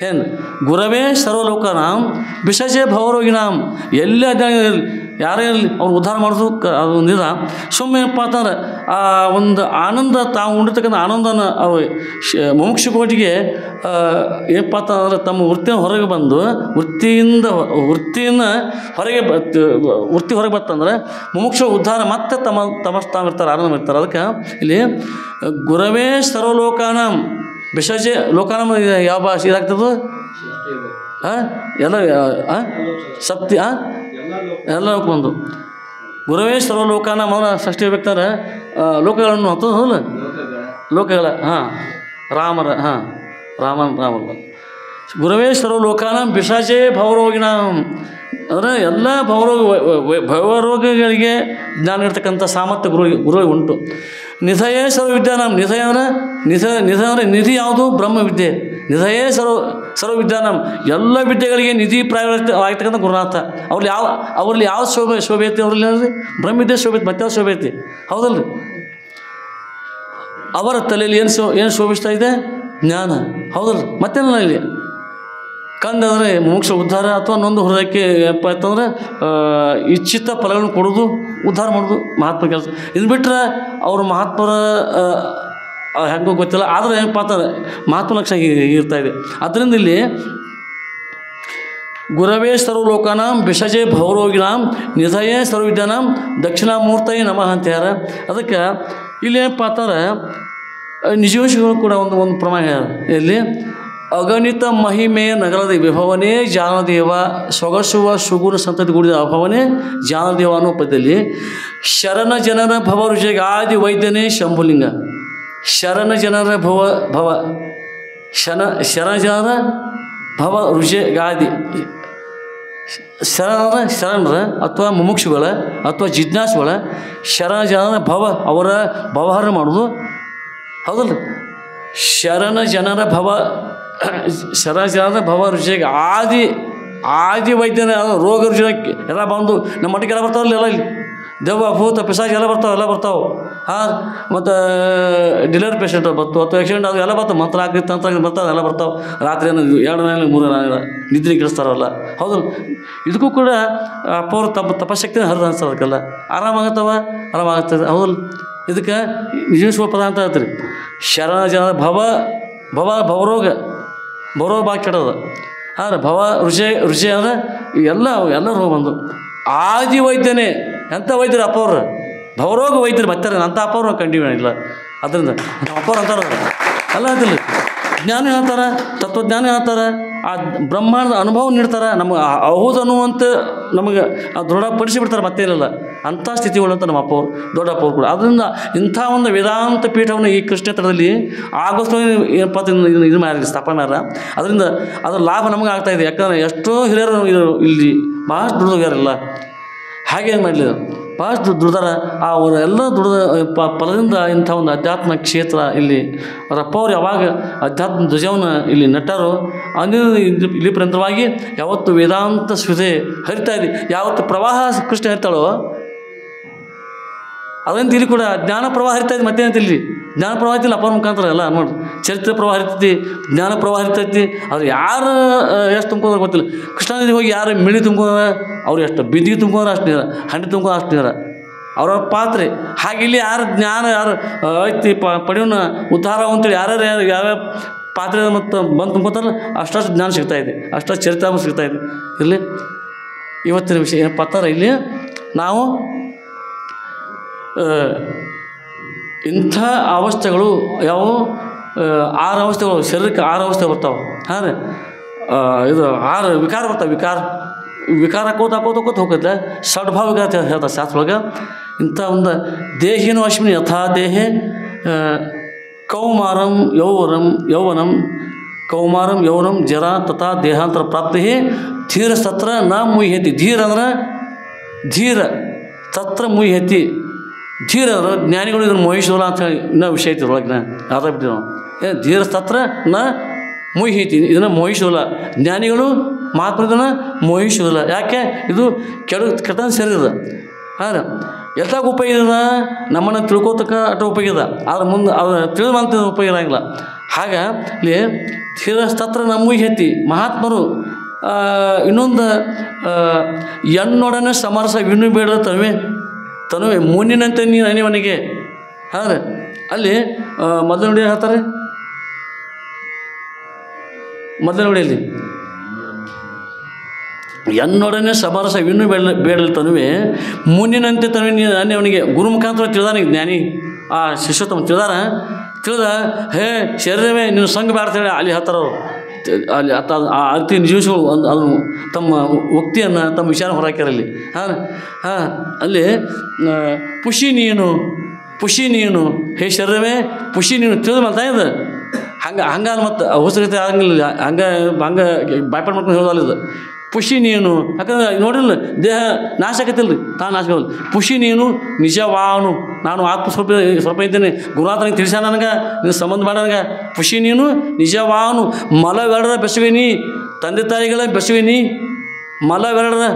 ಏನು? ಗುರವೇ ಸರ್ವಲೋಕಾನಾಂ ವಿಸರ್ಜೆ ಭವರೋಗಿನಾಂ. ಎಲ್ಲ ಯಾರೇ ಇರಲಿ ಅವ್ರು ಉದ್ಧಾರ ಮಾಡೋದು ಅದೊಂದು ಇದು. ಸುಮ್ಮನೆ ಏನಪ್ಪ ಅಂತಂದ್ರೆ ಆ ಒಂದು ಆನಂದ ತಾವು ಉಂಡಿರ್ತಕ್ಕಂಥ ಆನಂದನ ಅವು ಮುಮುಕ್ಷುಕೋಟಿಗೆ ಏನಪ್ಪ ಅಂತಂದ್ರೆ ತಮ್ಮ ವೃತ್ತಿನ ಹೊರಗೆ ಬಂದು ವೃತ್ತಿಯನ್ನು ಹೊರಗೆ ವೃತ್ತಿ ಹೊರಗೆ ಬರ್ತಂದ್ರೆ ಮುಮುಕ್ಷ ಉದ್ಧಾರ ಮತ್ತೆ ತಾವಿರ್ತಾರೆ, ಆನಂದ ಇರ್ತಾರೆ. ಅದಕ್ಕೆ ಇಲ್ಲಿ ಗುರವೇ ಸರ್ವಲೋಕಾನ ವಿಸರ್ಜೆ ಲೋಕಾನ ಯಾವ ಭಾಷೆ ಇದಾಗ್ತದೆ ಎಲ್ಲ ಸತ್ಯ ಎಲ್ಲ ಲೋಕ ಬಂದು ಗುರವೇ ಸರ್ವಲೋಕಾನ ಮೌನ ಷಷ್ಠಿ ಬೇಕಾದ್ರೆ ಲೋಕಗಳನ್ನು ಹತ್ತದ ಹೋದ ಲೋಕಗಳ ರಾಮರ ರಾಮಲ್ಲ ಗುರವೇ ಸರ್ವಲೋಕಾನ ವಿಸರ್ಜೆ ಭವರೋಗಿನ ಅಂದರೆ ಎಲ್ಲ ಭವರೋಗಗಳಿಗೆ ಜ್ಞಾನ ಇರ್ತಕ್ಕಂಥ ಸಾಮರ್ಥ್ಯ ಗುರುವಿಗೆ ಉಂಟು. ನಿಧಯೇ ಸರ್ವವಿದ್ಯಾನಾಂ ನಿಧಯ ಅಂದರೆ ನಿಧಿ ಯಾವುದು? ಬ್ರಹ್ಮವಿದ್ಯೆ. ನಿಧಯೇ ಸರ್ವವಿದ್ಯಾನಾಂ ಎಲ್ಲ ವಿದ್ಯೆಗಳಿಗೆ ನಿಧಿ ಆಗಿರ್ತಕ್ಕಂಥ ಗುರುನಾಥ. ಅವರಲ್ಲಿ ಯಾವ ಶೋಭೆ ಐತಿ? ಅವರಲ್ಲಿ ಬ್ರಹ್ಮವಿದ್ಯೆ ಶೋಭೆ ಐತಿ, ಮತ್ತೆ ಶೋಭೆ ಐತಿ, ಹೌದಲ್ರಿ? ಅವರ ತಲೆಯಲ್ಲಿ ಏನು ಶೋಭಿಸ್ತಾ ಇದೆ? ಜ್ಞಾನ, ಹೌದಲ್ರಿ? ಮತ್ತೇನಲ್ಲ ಇಲ್ಲಿ ಕಂದಂದರೆ ಮೋಕ್ಷ ಉದ್ಧಾರ ಅಥವಾ ನೊಂದು ಹೃದಯಕ್ಕೆ ಏನಪ್ಪ ಅಂತಂದ್ರೆ ಇಚ್ಛಿತ ಫಲಗಳನ್ನು ಕೊಡೋದು, ಉದ್ಧಾರ ಮಾಡೋದು ಮಹಾತ್ಮ ಕೆಲಸ. ಇದು ಬಿಟ್ಟರೆ ಅವರು ಮಹಾತ್ಮರ ಹೆಂಗೋ ಗೊತ್ತಿಲ್ಲ, ಆದರೆ ಏನಪ್ಪ ಅಂತಂದ್ರೆ ಮಹಾತ್ಮ ಲಕ್ಷ ಇರ್ತಾಯಿದೆ. ಅದರಿಂದ ಇಲ್ಲಿ ಗುರವೇ ಸರ್ವಲೋಕಾನಾಂ ವಿಸಜೆ ಭವರೋಗಿನಾಂ ನಿಧಯೇ ಸರ್ವವಿದ್ಯಾನಾಂ ದಕ್ಷಿಣಾಮೂರ್ತಯೇ ನಮಃ ಅಂತ ಯಾರ. ಅದಕ್ಕೆ ಇಲ್ಲಿ ಏನಪ್ಪ ಅಂತಂದ್ರೆ ನಿಜವಶಗಳು ಕೂಡ ಒಂದು ಪ್ರಮಾಣ ಇಲ್ಲಿ ಅಗಣಿತ ಮಹಿಮೆಯ ನಗರದ ವಿಭವನೇ ಜಾನದೇವ ಸೊಗಸುವ ಸುಗುಣ ಸಂತತಿ ಕೂಡಿದ ಅಭವನೇ ಜಾನದೇವ ಅನ್ನೋ ಪದ್ಯದಲ್ಲಿ ಶರಣ ಜನರ ಭವ ರುಚಿಗೆ ಆದಿ ವೈದ್ಯನೇ ಶಂಭುಲಿಂಗ. ಶರಣ ಜನರ ಶರಣ ಜನರ ಭವ ರುಚಿಗಾದಿ ಶರಣರ ಅಥವಾ ಮುಮುಕ್ಷುಗಳ ಅಥವಾ ಜಿಜ್ಞಾಸುಗಳ ಶರಣ ಜನರ ಅವರ ಭವಹರಣ ಮಾಡೋದು, ಹೌದಲ್ಲ? ಶರಣ ಜನರ ಭವ ರುಚಿಗೆ ಆದಿ ವೈದ್ಯನ ರೋಗ ರುಚಿನ ಎಲ್ಲ ಬಂದು ನಮ್ಮ ಮಟ್ಟಿಗೆ ಎಲ್ಲ ಬರ್ತಾವಲ್ಲ, ಎಲ್ಲ ಇಲ್ಲಿ ದೆವ್ವ ಭೂತ ಪಿಸಾಜಿ ಎಲ್ಲ ಬರ್ತಾವೆ. ಮತ್ತು ಡಿಲರ್ ಪೇಷಂಟ್ ಬರ್ತಾವೆ ಅಥವಾ ಆಕ್ಸಿಡೆಂಟ್ ಅದು ಎಲ್ಲ ಬರ್ತಾವೆ, ಮಂತ್ರ ತಂತ್ರ ಬರ್ತಾವೆ, ಎಲ್ಲ ಬರ್ತಾವೆ. ರಾತ್ರಿ 2 ನಾಳೆ 3 ನಾಳೆ ನಿದ್ರೆ ಗಿಡಿಸ್ತಾರಲ್ಲ, ಹೌದಲ್ಲ? ಇದಕ್ಕೂ ಕೂಡ ಅಪ್ಪವ್ರು ತಪಶಕ್ತಿನ ಹರಿದು ಅನ್ಸೋದು, ಅದಕ್ಕೆಲ್ಲ ಆರಾಮಾಗ್ತದೆ, ಹೌದಲ್ಲ? ಇದಕ್ಕೆ ನಿಜಸ್ವ ಪದ ಅಂತ ಹೇಳ್ತೀರಿ. ಶರಣ ಜನರ ಭವರೋಗ ಬಾಕಿ ಕೆಡೋದು. ಆದರೆ ರುಚಿ ಅಂದರೆ ಎಲ್ಲ ರೋಗ ಬಂದು ಆದಿ ವೈದ್ಯನೇ. ಎಂಥ ವೈದ್ಯರು ಅಪ್ಪವ್ರು? ಭವರೋಗ ವೈದ್ಯರು ಮತ್ತೆ ಅಂಥ ಅಪ್ಪವ್ರು ಕಂಡಿವಿ ಇಲ್ಲ. ಅದರಿಂದ ಅಪ್ಪವ್ರು ಅಂತಾರೆ ಎಲ್ಲ ಅಂತಿಲ್ಲ. ಜ್ಞಾನ ಹೇಳ್ತಾರೆ, ತತ್ವಜ್ಞಾನ ಹೇಳ್ತಾರೆ, ಆ ಬ್ರಹ್ಮಾಂಡದ ಅನುಭವ ನೀಡ್ತಾರೆ, ನಮಗೆ ಹೌದು ಅನ್ನುವಂಥ ನಮಗೆ ದೃಢಪಡಿಸಿಬಿಡ್ತಾರೆ, ಮತ್ತೇನಿಲ್ಲ ಅಂಥ ಸ್ಥಿತಿಗಳು ಅಂತ ನಮ್ಮ ಅಪ್ಪವ್ರು ದೊಡ್ಡಪ್ಪವ್ರು ಕೂಡ. ಅದರಿಂದ ಇಂಥ ಒಂದು ವೇದಾಂತ ಪೀಠವನ್ನು ಈ ಕೃಷ್ಣೇತ್ರದಲ್ಲಿ ಆಗೋಸ್ಕರ ಏನಪ್ಪ ಇದು ಮಾಡಿ ಸ್ಥಾಪನೆ ಮಾಡ್ಯಾರ. ಅದರಿಂದ ಅದರ ಲಾಭ ನಮಗೆ ಆಗ್ತಾಯಿದೆ. ಯಾಕಂದರೆ ಎಷ್ಟೋ ಹಿರಿಯರು ಇಲ್ಲಿ ಭಾಳ ದುಡಿದೋಗ್ಯಾರಲ್ಲ, ಹಾಗೆ ಮಾಡಲಿಲ್ಲ, ಭಾಳ ದುಡ್ದಾರ. ಅವರೆಲ್ಲ ದುಡಿದ ಫಲದಿಂದ ಇಂಥ ಒಂದು ಅಧ್ಯಾತ್ಮ ಕ್ಷೇತ್ರ ಇಲ್ಲಿ ಅವರಪ್ಪವ್ರು ಯಾವಾಗ ಅಧ್ಯಾತ್ಮ ಧ್ವಜವನ್ನು ಇಲ್ಲಿ ನೆಟ್ಟಾರೋ ಇಲ್ಲಿ ಪರ್ಯಂತವಾಗಿ ಯಾವತ್ತು ವೇದಾಂತ ಸುಧೆ ಹರಿತಾ ಇದೆ, ಯಾವತ್ತು ಪ್ರವಾಹ ಕೃಷ್ಣ ಹರಿತಾಳೋ ಅದಂತ ಇಲ್ಲಿ ಕೂಡ ಜ್ಞಾನ ಪ್ರವಾಹ ಹರಿತಾಯಿದೆ. ಮತ್ತೇನಂತ ಇಲ್ಲಿ ಜ್ಞಾನ ಪ್ರವಾಹ ಐತಿಲ್ಲ, ಅಪ್ಪರ ಮುಖಾಂತರ ಎಲ್ಲ ನೋಡಿ ಚರಿತ್ರೆ ಪ್ರವಾಹ ಹರಿತೈತಿ, ಜ್ಞಾನ ಪ್ರವಾಹ ಹರಿತೈತಿ. ಅವ್ರು ಯಾರು ಎಷ್ಟು ತುಂಬ್ಕೊಂಡ್ರೆ ಗೊತ್ತಿಲ್ಲ. ಕೃಷ್ಣ ನದಿಗೆ ಹೋಗಿ ಯಾರು ಮಿಳಿ ತುಂಬ್ಕೊಂಡ್ರೆ ಅವ್ರು ಎಷ್ಟು ಬಿದ್ದಿಗೆ ತುಂಬ್ಕೊಂಡ್ರೆ ಅಷ್ಟು ನೀರ, ಹಂಡಿ ತುಂಬ್ಕೊಂಡ್ರೆ ಅಷ್ಟು ನೀರ, ಅವ್ರವ್ರ ಪಾತ್ರೆ. ಹಾಗೆ ಇಲ್ಲಿ ಯಾರು ಜ್ಞಾನ ಯಾರು ಐತಿ ಪಡೆಯೋಣ ಉದ್ಧಾರ ಅಂತೇಳಿ ಯಾರ್ಯಾವ ಪಾತ್ರೆ ಮತ್ತು ಬಂದು ತುಂಬ್ಕೊತಾರಲ್ಲ ಅಷ್ಟು ಜ್ಞಾನ ಸಿಗ್ತಾಯಿದೆ, ಅಷ್ಟು ಚರಿತ್ರಾಂಶ ಸಿಗ್ತಾಯಿದೆ. ಇಲ್ಲಿ ಇವತ್ತಿನ ವಿಷಯ ಏನಪ್ಪ ಅಂತಾರೆ, ಇಲ್ಲಿ ನಾವು ಇಂಥ ಅವಸ್ಥೆಗಳು ಯಾವುವು 6 ಅವಸ್ಥೆಗಳು, ಶರೀರಕ್ಕೆ 6 ಅವಸ್ಥೆ ಬರ್ತಾವೆ. ರೀ ಇದು 6 ವಿಕಾರ ಬರ್ತಾವೆ. ವಿಕಾರ ಹಾಕೋತ ಹೋಗುತ್ತೆ. ಷಡ್ಭಾವ ವಿಕಾರ ಹೇಳ್ತಾರೆ ಶಾಸ್ತ್ರೊಳಗೆ. ಇಂಥ ಒಂದು ದೇಹಿನೋ ಅಶ್ವಿನಿ ಯಥಾ ದೇಹೆ ಕೌಮಾರಂ ಯೌವನಂ ಜರ ತಥಾ ದೇಹಾಂತರ ಪ್ರಾಪ್ತಿ ಧೀರ ಸತ್ರ ನ ಮುಯ್ಯತಿ. ಧೀರ ಅಂದ್ರೆ ಧೀರ, ತತ್ರ ಮುಯ್ಯತಿ. ಧೀರ ಅಂದ್ರೆ ಜ್ಞಾನಿಗಳು ಇದನ್ನು ಮೋಹಿಸೋಲ್ಲ ಅಂತ ಹೇಳಿ ಇನ್ನೂ ವಿಷಯ ಐತಿ ಒಳಗೆ ಯಾವ್ದು ಬಿಟ್ಟಿವಿ ನಾವು. ಧೀರ ತತ್ರ ನ ಮೋಹಿತಿ, ಇದನ್ನು ಮೋಹಿಸೋಲ್ಲ. ಜ್ಞಾನಿಗಳು ಮಹಾತ್ಮ ಇದನ್ನು ಮೋಹಿಸೋದಿಲ್ಲ. ಯಾಕೆ? ಇದು ಕೆಟ್ಟ ಸೇರಿದ. ಎಷ್ಟಾಗ ಉಪಯೋಗ ಇದೆ, ನಮ್ಮನ್ನು ತಿಳ್ಕೋತಕ್ಕ ಅಟ ಉಪಯೋಗ ಇದೆ, ಆದ್ರೆ ಮುಂದೆ ಅವ್ರು ತಿಳಿದಂಥ ಉಪಯೋಗ ಇರೋಂಗಿಲ್ಲ. ಹಾಗೆ ಇಲ್ಲಿ ಧೀರ ತತ್ರ ನ ಮುಯ್ಯತಿ. ಮಹಾತ್ಮರು ಇನ್ನೊಂದು ಎನ್ನೊಡನೆ ಸಮರಸ ವಿನ್ನು ಬೇಡ ತನುವೆ ಮುನ್ನಿನಂತೆ ನೀನು ಅನಿವನಿಗೆ. ಹಾಂ ಅಲ್ಲಿ ಮೊದಲ ನುಡಿ ಹೇಳ್ತಾರೆ, ಮೊದಲ ನುಡಿಯಲ್ಲಿ ಎನ್ನೊಡನೆ ಸಮರಸ ವಿನ್ನು ಬೇಡಲು ತನುವೆ ಮುನ್ನಿನಂತೆ ತನುವೆ ನೀನು ಅನಿವನಿಗೆ. ಗುರು ಮುಖಾಂತರ ತಿಳಿದಾನ ಜ್ಞಾನಿ, ಆ ಶಿಷ್ಯೋತ್ತಮ ತಿಳಿದ ಹೇ ಶರೀರವೇ ನೀನು ಸಂಘ ಬೇಡ್ತಾಳೆ ಅಲ್ಲಿ ಹೇಳ್ತಾರವರು. ಅಲ್ಲಿ ಆ ಅತಿ ನಿಜಗಳು ಅದನ್ನು ತಮ್ಮ ಉಕ್ತಿಯನ್ನು ತಮ್ಮ ವಿಚಾರ ಹೊರಹಾಕ್ಯಾರಲ್ಲಿ. ಅಲ್ಲಿ ಪುಷಿ ನೀನು ಹೇ ಶರೀರವೇ ಪುಷಿ ನೀನು ತಿಳಿದು ಮಾಡ್ತಾ ಇದೆ. ಹಂಗೆ ಮತ್ತು ಅವಶ್ಯಕತೆ ಆಗಂಗಿಲ್ಲ, ಹಂಗೆ ಬಾಯ್ಪಾಟ್ ಮಾಡ್ಕೊಂಡು ಹೇಳೋದಲ್ಲ ಇದು. ಪುಷಿ ನೀನು, ಯಾಕಂದ್ರೆ ನೋಡಿಲ್ಲ ದೇಹ ನಾಶ ಆಗತ್ತಿಲ್ಲ ರೀ, ತಾನು ನಾಶ ಆಗೋಲ್ಲ. ಪುಷಿ ನೀನು ನಿಜವಾನು, ನಾನು ಆತ್ಮ ಸ್ವಲ್ಪ ಇದ್ದೇನೆ, ಗುರುನಾಥನಿಗೆ ತಿಳಿಸ ನನಗೆ ನಿನ್ನ ಸಂಬಂಧ ಮಾಡ ನನಗೆ. ಪುಷಿ ನೀನು ನಿಜವಾನು ಮಲವೆರಡರ ಬೆಸುವಿನಿ, ತಂದೆ ತಾಯಿಗಳ ಬೆಸುವಿನಿ, ಮಲವೆರಡರ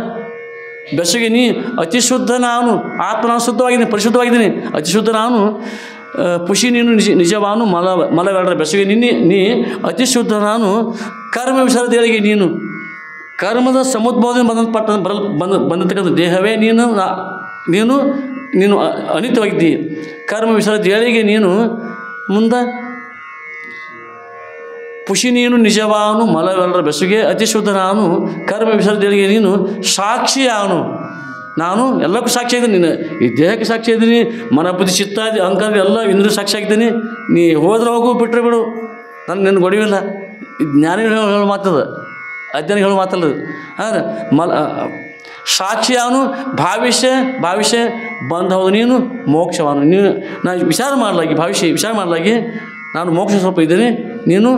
ಬೆಸುವಿನಿ. ಅತಿ ಶುದ್ಧ ನಾನು, ಆತ್ಮ ನಾನು ಶುದ್ಧವಾಗಿದ್ದೀನಿ, ಪರಿಶುದ್ಧವಾಗಿದ್ದೀನಿ, ಅತಿ ಶುದ್ಧ ನಾನು. ಪುಷಿ ನೀನು ನಿಜವಾನು ಮಲವೆರಡರ ಬೆಸುವಿನಿ, ನೀ ಅತಿ ಶುದ್ಧ ನಾನು. ಕರ್ಮ ವಿಸರ್ಜನೆಗೆ ನೀನು, ಕರ್ಮದ ಸಮುದ್ಭವದಿಂದ ಬಂದತಕ್ಕಂಥ ದೇಹವೇ ನೀನು ಅನಿತ್ಯವಾಗಿದ್ದಿ. ಕರ್ಮ ವಿಸರ್ಜನೆಗೆ ನೀನು ಮುಂದೆ ಪುಷಿ ನೀನು ನಿಜವಾನು ಮಲವೆಲ್ಲರ ಬೆಸುಗೆ ಅತಿ ಶುದ್ಧ ನಾನು. ಕರ್ಮ ವಿಸರ್ಜನೆಗೆ ನೀನು ಸಾಕ್ಷಿ ಅವನು, ನಾನು ಎಲ್ಲಕ್ಕೂ ಸಾಕ್ಷಿ ಆಗಿದ್ದೀನಿ. ನೀನು ಈ ದೇಹಕ್ಕೆ ಸಾಕ್ಷಿ ಇದ್ದೀನಿ, ಮನ ಬುದ್ಧಿ ಚಿತ್ತಾದಿ ಅಹಂಕಾರ ಎಲ್ಲ ಇಂದ್ರಿಯ ಸಾಕ್ಷಿ ಆಗಿದ್ದೀನಿ. ನೀ ಹೋದ್ರೆ ಹೋಗು, ಬಿಟ್ಟರೆ ಬಿಡು, ನಿನ್ನ ಗೊಡಿವಿಲ್ಲ. ಜ್ಞಾನಿಗಳು ಹೇಳೋ ಮಾತದ, ಅಜ್ಞಾನ ಹೇಳೋ ಮಾತಲ್ಲ. ಸಾಕ್ಷಿ ಅವನು, ಭಾವಿಷ್ಯ ಬಂದ ಹೌದು ನೀನು ಮೋಕ್ಷವನು. ನೀನು ನಾನು ವಿಚಾರ ಮಾಡಲಾಗಿ, ಭವಿಷ್ಯ ವಿಚಾರ ಮಾಡಲಾಗಿ ನಾನು ಮೋಕ್ಷ ಸ್ವರೂಪ ಇದ್ದೀನಿ, ನೀನು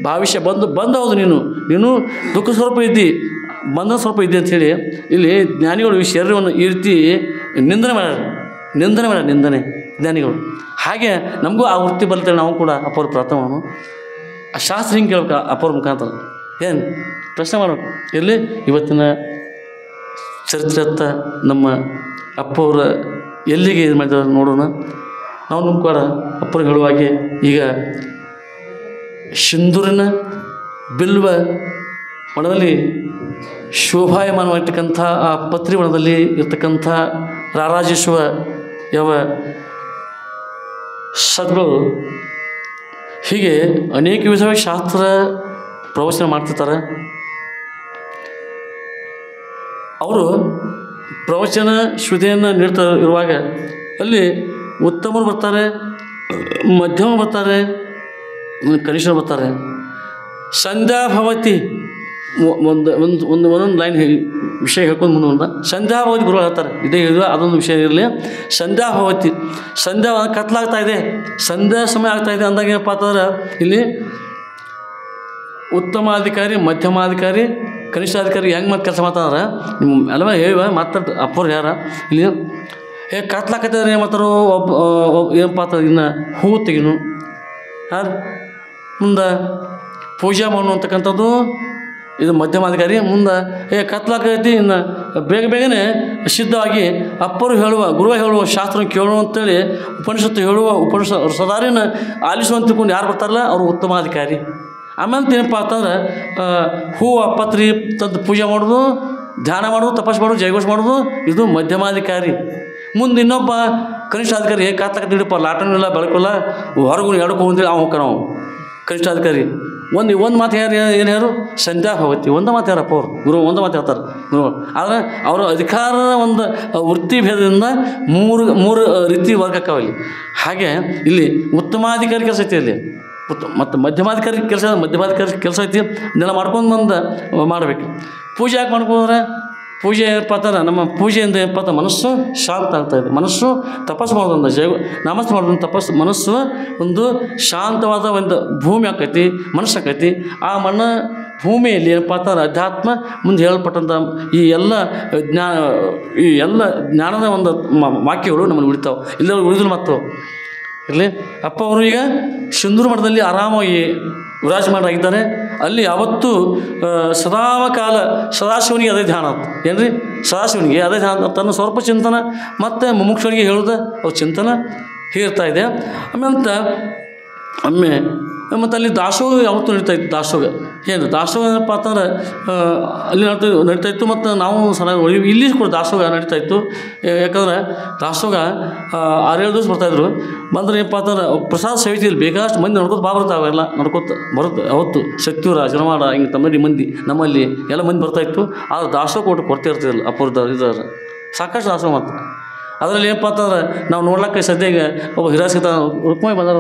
ಭವಿಷ್ಯ ಬಂದ ಹೌದು ನೀನು ದುಃಖ ಸ್ವರೂಪ ಇದ್ದಿ, ಬಂಧ ಸ್ವರೂಪ ಇದ್ದೆ ಅಂಥೇಳಿ ಇಲ್ಲಿ ಜ್ಞಾನಿಗಳು ಈ ಶರೀರವನ್ನು ಈ ರೀತಿ ನಿಂದನೆ ಮಾಡ್ಯಾರ ಜ್ಞಾನಿಗಳು. ಹಾಗೆ ನಮಗೂ ಆ ವೃತ್ತಿ ಬರ್ತೇವೆ, ನಾವು ಕೂಡ ಅಪೌರ ಪ್ರಥಮನು ಆ ಶಾಸ್ತ್ರ ಹಿಂಗೆ ಕೇಳ್ಬೇಕು, ಅಪೌರ ಮುಖಾಂತರ ಏನು ಪ್ರಶ್ನೆ ಮಾಡಬೇಕು. ಇರಲಿ ಇವತ್ತಿನ ಚರಿತ್ರೆಯತ್ತ ನಮ್ಮ ಅಪ್ಪವ್ರ ಎಲ್ಲಿಗೆ ಇದು ಮಾಡಿದಾರೆ ನೋಡೋಣ. ನಾವು ನಮ್ಮ ಕೂಡ ಅಪ್ಪರು ಹೇಳುವಾಗೆ ಈಗ ಸಿಂಧೂರಿನ ಬಿಲ್ವ ವನದಲ್ಲಿ ಶೋಭಾಯಮಾನವಾಗಿರ್ತಕ್ಕಂಥ ಆ ಪತ್ರಿ ವನದಲ್ಲಿ ಇರ್ತಕ್ಕಂಥ ರಾರಾಜೇಶ್ವ ಯಾವ ಸದ್ಗಳು ಹೀಗೆ ಅನೇಕ ವಿಧವಾಗಿ ಶಾಸ್ತ್ರ ಪ್ರವಚನ ಮಾಡ್ತಿರ್ತಾರೆ. ಅವರು ಪ್ರವಚನ ಶ್ರುತಿಯನ್ನು ನೀಡ್ತಾ ಇರುವಾಗ ಅಲ್ಲಿ ಉತ್ತಮರು ಬರ್ತಾರೆ, ಮಧ್ಯಮ ಬರ್ತಾರೆ, ಕನಿಷ್ಠರು ಬರ್ತಾರೆ. ಸಂಧ್ಯಾ ಭವತಿ ಒಂದೊಂದು ಲೈನ್ ವಿಷಯ ಹೇಳ್ಕೊಂಡು ಮುಂದೆ ಸಂಧ್ಯಾ ಭವತಿ ಗುರು ಹೇಳ್ತಾರೆ. ಇದೇ ಹೇಳಿದ್ರು ಅದೊಂದು ವಿಷಯ ಇರಲಿ. ಸಂಧ್ಯಾ ಭವತಿ, ಸಂಧ್ಯಾ ಕತ್ಲಾಗ್ತಾ ಇದೆ, ಸಂಧ್ಯಾ ಸಮಯ ಆಗ್ತಾ ಇದೆ ಅಂದಾಗ ಏನಪ್ಪ ಅಂತಂದ್ರೆ ಇಲ್ಲಿ ಉತ್ತಮಾಧಿಕಾರಿ, ಮಧ್ಯಮಾಧಿಕಾರಿ, ಕನಿಷ್ಠಾಧಿಕಾರಿ ಹೆಂಗೆ ಮತ್ತೆ ಕೆಲಸ ಮಾಡ್ತಾರೆ ನಿಮ್ಮ ಎಲ್ಲ ಹೇಳುವ ಮಾತಾಡ್ತ ಅಪ್ಪರು ಯಾರ ಇಲ್ಲಿ ಕತ್ಲಾಕತ್ತಿದ್ರೆ ಏನು ಮಾಡ್ತಾರೋ ಏನಪ್ಪ ಅಂತ ಇನ್ನು ಹೂವು ತೆಗಿನು, ಮುಂದೆ ಪೂಜೆ ಮಾಡು ಅಂತಕ್ಕಂಥದ್ದು ಇದು ಮಧ್ಯಮಾಧಿಕಾರಿ. ಮುಂದೆ ಕತ್ಲಾಕೈತಿ ಇನ್ನು ಬೇಗನೆ ಸಿದ್ಧವಾಗಿ ಅಪ್ಪರು ಹೇಳುವ ಗುರುವ ಹೇಳುವ ಶಾಸ್ತ್ರ ಕೇಳುವ ಅಂತೇಳಿ ಉಪನಿಷತ್ತು ಹೇಳುವ ಸದಾರಿನ ಆಲಿಸುವಂತ ತಿಳ್ಕೊಂಡು ಯಾರು ಬರ್ತಾರಲ್ಲ ಅವರು ಉತ್ತಮಾಧಿಕಾರಿ. ಆಮೇಲೆ ಏನಪ್ಪ ಅಂತಂದ್ರೆ ಹೂವು ಪತ್ರಿ ತಂದು ಪೂಜೆ ಮಾಡೋದು, ಧ್ಯಾನ ಮಾಡೋದು, ತಪಸ್ಸು ಮಾಡೋದು, ಜಯಘೋಷ ಮಾಡೋದು ಇದು ಮಧ್ಯಮಾಧಿಕಾರಿ. ಮುಂದೆ ಇನ್ನೊಬ್ಬ ಕನಿಷ್ಠಾಧಿಕಾರಿ ಕಾತ್ಲಾಕತ್ತಿಡಪ್ಪ ಲಾಟನಿಲ್ಲ ಬೆಳಕಿಲ್ಲ ಹೊರಗು ಎಡಕ್ಕೆ ಹೋಗ್ತೇಳಿ ಅವ್ನು ಹೋಗ್ತಾನೆ ನಾವು ಕನಿಷ್ಠಾಧಿಕಾರಿ. ಒಂದು ಮಾತು ಏನು ಯಾರು ಸಂಧ್ಯಾ ಭವತಿ ಒಂದು ಮಾತು ಯಾರಪ್ಪ ಅವರು ಗುರು ಒಂದು ಮಾತು ಹೇಳ್ತಾರೆ ಗುರು. ಆದರೆ ಅವರ ಅಧಿಕಾರದ ಒಂದು ವೃತ್ತಿ ಭೇದದಿಂದ ಮೂರು ರೀತಿ ವರ್ಗಕ್ಕಾವಲ್ಲಿ. ಹಾಗೆ ಇಲ್ಲಿ ಉತ್ತಮಾಧಿಕಾರಿ ಕೆಲಸ ಐತಿ, ಇಲ್ಲಿ ಮತ್ತು ಮಧ್ಯಮಾಧಿಕಾರಿ ಕೆಲಸ ಐತಿ. ಇದೆಲ್ಲ ಮಾಡ್ಕೊಂಡು ಬಂದು ಮಾಡಬೇಕು. ಪೂಜೆ ಯಾಕೆ ಮಾಡ್ಕೊಂಡ್ರೆ ಪೂಜೆ ಏನಪ್ಪ ಅಂತಾರೆ ನಮ್ಮ ಪೂಜೆಯಿಂದ ಏನಪ್ಪ ಅಂತ ಮನಸ್ಸು ಶಾಂತ ಆಗ್ತಾಯಿದೆ. ಮನಸ್ಸು ತಪಸ್ಸು ಮಾಡೋದ್ರಿಂದ ನಮಸ್ತೆ ಮಾಡೋದ್ರಿಂದ ತಪಸ್ಸು ಮನಸ್ಸು ಒಂದು ಶಾಂತವಾದ ಒಂದು ಭೂಮಿ ಆಕೈತಿ, ಮನಸ್ಸು ಆಕೈತಿ. ಆ ಭೂಮಿಯಲ್ಲಿ ಏನಪ್ಪ ಅಂತಾರೆ ಅಧ್ಯಾತ್ಮ ಮುಂದೆ ಹೇಳಲ್ಪಟ್ಟಂಥ ಈ ಎಲ್ಲ ಜ್ಞಾನದ ಒಂದು ವಾಕ್ಯಗಳು ನಮ್ಮನ್ನು ಉಳಿತಾವೆ, ಇಲ್ಲ ಉಳಿದ್ರು ಮತ್ತು ಇರಲಿ. ಅಪ್ಪ ಅವರು ಈಗ ಸಿಂಧೂರು ಮಠದಲ್ಲಿ ಆರಾಮಾಗಿ ವಿರಾಜಮಾನರಾಗಿದ್ದಾರೆ. ಅಲ್ಲಿ ಯಾವತ್ತೂ ಸದಾಕಾಲ ಸದಾಶಿವನಿಗೆ ಅದೇ ಧ್ಯಾನ ಅಂತ ಏನು ರೀ, ಸದಾಶಿವನಿಗೆ ಅದೇ ಧ್ಯಾನ, ತನ್ನ ಸ್ವಲ್ಪ ಚಿಂತನ ಮತ್ತು ಮುಮುಕ್ಷನಿಗೆ ಹೇಳೋದು ಅವ್ರ ಚಿಂತನ ಹೀರ್ತಾ ಇದೆ. ಆಮೇಲೆ ಒಮ್ಮೆ ಮತ್ತು ಅಲ್ಲಿ ದಾಸೋಹ ಯಾವತ್ತೂ ನಡೀತಾಯಿತ್ತು. ದಾಸೋಹ ಏನು ದಾಸೋಹ ಏನಪ್ಪ ಅಂತಂದ್ರೆ ಅಲ್ಲಿ ನಡೀತಾಯಿತ್ತು. ಮತ್ತು ನಾವು ಸಣ್ಣ ಇಲ್ಲಿ ಕೂಡ ದಾಸೋಹ ನಡೀತಾಯಿತ್ತು. ಯಾಕಂದ್ರೆ ದಾಸೋಹ 6-7 ದಿವಸ ಬರ್ತಾಯಿದ್ರು. ಬಂದ್ರೆ ಏನಪ್ಪ ಅಂತಂದ್ರೆ ಪ್ರಸಾದ ಸೇವಿತಿಲ್ಲ, ಬೇಕಾದಷ್ಟು ಮಂದಿ ನಡ್ಕೊತ ಬರ್ತಾವೆ, ಅವೆಲ್ಲ ನಡ್ಕೊತ ಬರುತ್ತೆ. ಅವತ್ತು ಶಕ್ತಿಯೂರ ಜನಮಾಡ ಹಿಂಗೆ ತಮ್ಮಡಿ ಮಂದಿ ನಮ್ಮಲ್ಲಿ ಎಲ್ಲ ಮಂದಿ ಬರ್ತಾಯಿತ್ತು. ಆದ್ರೆ ದಾಸೋಹ ಕೊಡ್ತಾ ಇರ್ತಿರಲಿಲ್ಲ. ಅಪೂರ್ದ ಇದ್ದಾರೆ ಸಾಕಷ್ಟು ದಾಸೋಹ. ಮತ್ತು ಅದರಲ್ಲಿ ಏನಪ್ಪ ಅಂತಂದ್ರೆ ನಾವು ನೋಡ್ಲಿಕ್ಕೆ ಸದ್ಯಗೆ ಒಬ್ಬ ಹಿರಾಸಿತ ರುಕ್ಮಾಯಿ ಬಂದಾರ,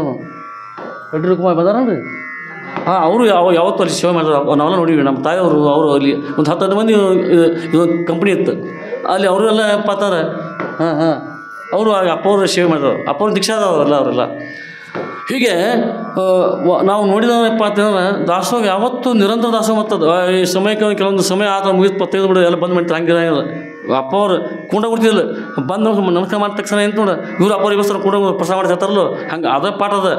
ರೆಡ್ಡಿ ರುಕ್ಮಾಯಿ ಬಂದಾರನ್ರಿ. ಅವರು ಯಾವತ್ತೂ ಅಲ್ಲಿ ಸೇವೆ ಮಾಡಿದ್ರು. ನಾವೆಲ್ಲ ನೋಡಿವಿ. ನಮ್ಮ ತಾಯಿಯವರು ಅವರು ಅಲ್ಲಿ ಒಂದು 10 ಮಂದಿ ಇದೊಂದು ಕಂಪ್ನಿ ಇತ್ತು ಅಲ್ಲಿ. ಅವರೆಲ್ಲ ಏನಪ್ಪ ಅಂತಂದ್ರೆ ಅವರು ಅಪ್ಪವ್ರ ಸೇವೆ ಮಾಡಿದ್ರು. ಅಪ್ಪವ್ರ ದೀಕ್ಷಾ ಅದಾವಲ್ಲ ಅವರೆಲ್ಲ. ಹೀಗೆ ನಾವು ನೋಡಿದವಪ್ಪ ಅಂತಂದ್ರೆ ದಾಸೋಹ ಯಾವತ್ತೂ ನಿರಂತರ ದಾಸೋಹ. ಮತ್ತು ಈ ಸಮಯಕ್ಕೆ ಕೆಲವೊಂದು ಸಮಯ ಆದ ಮುಗಿದು 25 ಬಿಡು ಎಲ್ಲ ಬಂದು ಮಾಡ್ತಾರೆ. ಹಂಗಿರಂಗಿಲ್ಲ. ಅಪ್ಪ ಅವ್ರು ಕುಂಡ ಕೊಡ್ತಿದ್ದಿಲ್ಲ. ಬಂದು ನಮಸ್ಕಾರ ಮಾಡಿದ ತಕ್ಷಣ ಏನು ನೋಡ ಇವ್ರು ಅಪ್ಪವ್ರಿಗೋಸ್ಕರ ಕೂಡ ಪ್ರಸಾದ ಮಾಡಿ ಹೇಳ್ತಾರಲ್ಲೋ ಹಂಗೆ ಅದ ಪಾಠ ಅದ.